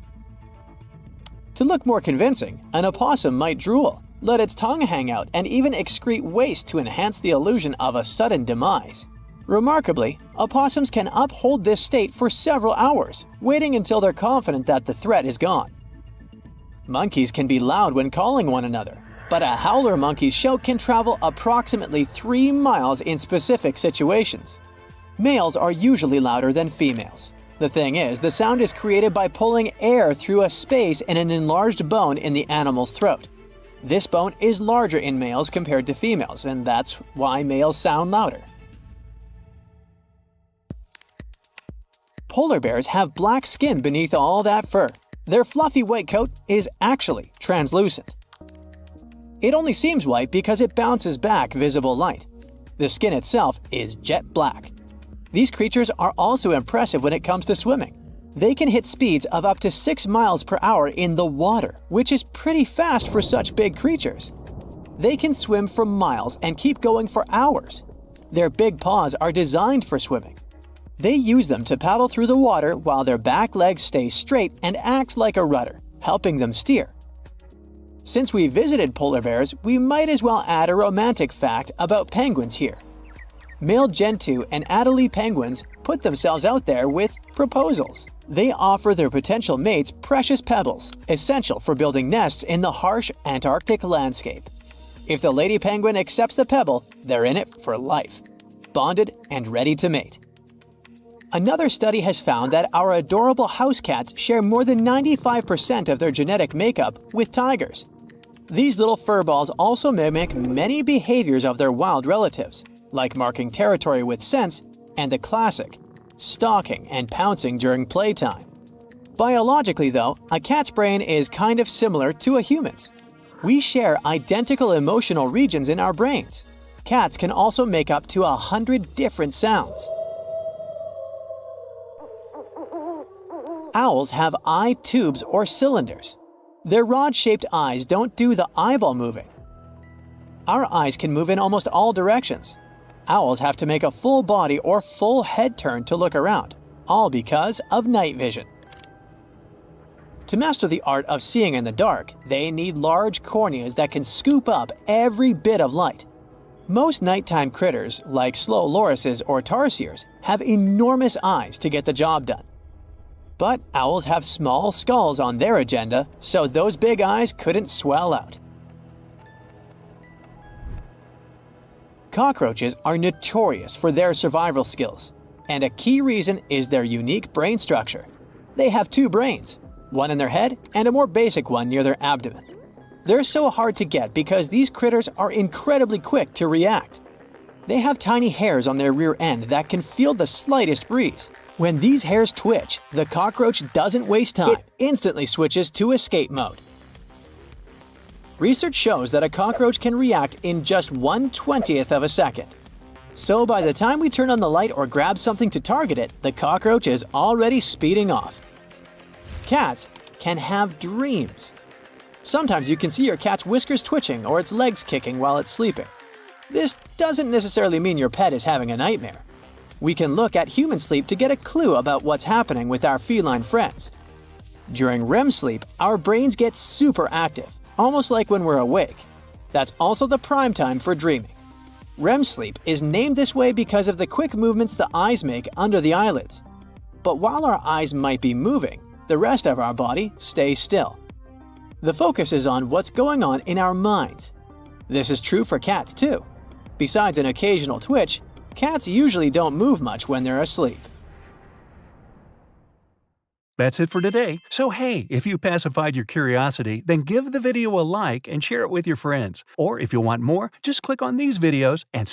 To look more convincing, an opossum might drool, let its tongue hang out, and even excrete waste to enhance the illusion of a sudden demise. Remarkably, opossums can uphold this state for several hours, waiting until they're confident that the threat is gone. Monkeys can be loud when calling one another, but a howler monkey's shout can travel approximately 3 miles in specific situations. Males are usually louder than females. The thing is, the sound is created by pulling air through a space in an enlarged bone in the animal's throat. This bone is larger in males compared to females, and that's why males sound louder. Polar bears have black skin beneath all that fur. Their fluffy white coat is actually translucent. It only seems white because it bounces back visible light. The skin itself is jet black. These creatures are also impressive when it comes to swimming. They can hit speeds of up to 6 miles per hour in the water, which is pretty fast for such big creatures. They can swim for miles and keep going for hours. Their big paws are designed for swimming. They use them to paddle through the water while their back legs stay straight and act like a rudder, helping them steer. Since we visited polar bears, we might as well add a romantic fact about penguins here. Male Gentoo and Adelie penguins put themselves out there with proposals. They offer their potential mates precious pebbles, essential for building nests in the harsh Antarctic landscape. If the lady penguin accepts the pebble, they're in it for life, bonded and ready to mate. Another study has found that our adorable house cats share more than 95% of their genetic makeup with tigers. These little furballs also mimic many behaviors of their wild relatives, like marking territory with scents and the classic, stalking and pouncing during playtime. Biologically though, a cat's brain is kind of similar to a human's. We share identical emotional regions in our brains. Cats can also make up to 100 different sounds. Owls have eye tubes or cylinders. Their rod-shaped eyes don't do the eyeball moving. Our eyes can move in almost all directions. Owls have to make a full body or full head turn to look around, all because of night vision. To master the art of seeing in the dark, they need large corneas that can scoop up every bit of light. Most nighttime critters, like slow lorises or tarsiers, have enormous eyes to get the job done. But owls have small skulls on their agenda, so those big eyes couldn't swell out. Cockroaches are notorious for their survival skills, and a key reason is their unique brain structure. They have 2 brains, one in their head and a more basic one near their abdomen. They're so hard to get because these critters are incredibly quick to react. They have tiny hairs on their rear end that can feel the slightest breeze. When these hairs twitch, the cockroach doesn't waste time. It instantly switches to escape mode. Research shows that a cockroach can react in just 1/20th of a second. So by the time we turn on the light or grab something to target it, the cockroach is already speeding off. Cats can have dreams. Sometimes you can see your cat's whiskers twitching or its legs kicking while it's sleeping. This doesn't necessarily mean your pet is having a nightmare. We can look at human sleep to get a clue about what's happening with our feline friends. During REM sleep, our brains get super active, almost like when we're awake. That's also the prime time for dreaming. REM sleep is named this way because of the quick movements the eyes make under the eyelids. But while our eyes might be moving, the rest of our body stays still. The focus is on what's going on in our minds. This is true for cats too. Besides an occasional twitch, cats usually don't move much when they're asleep. That's it for today. So hey, if you pacified your curiosity, then give the video a like and share it with your friends. Or if you want more, just click on these videos and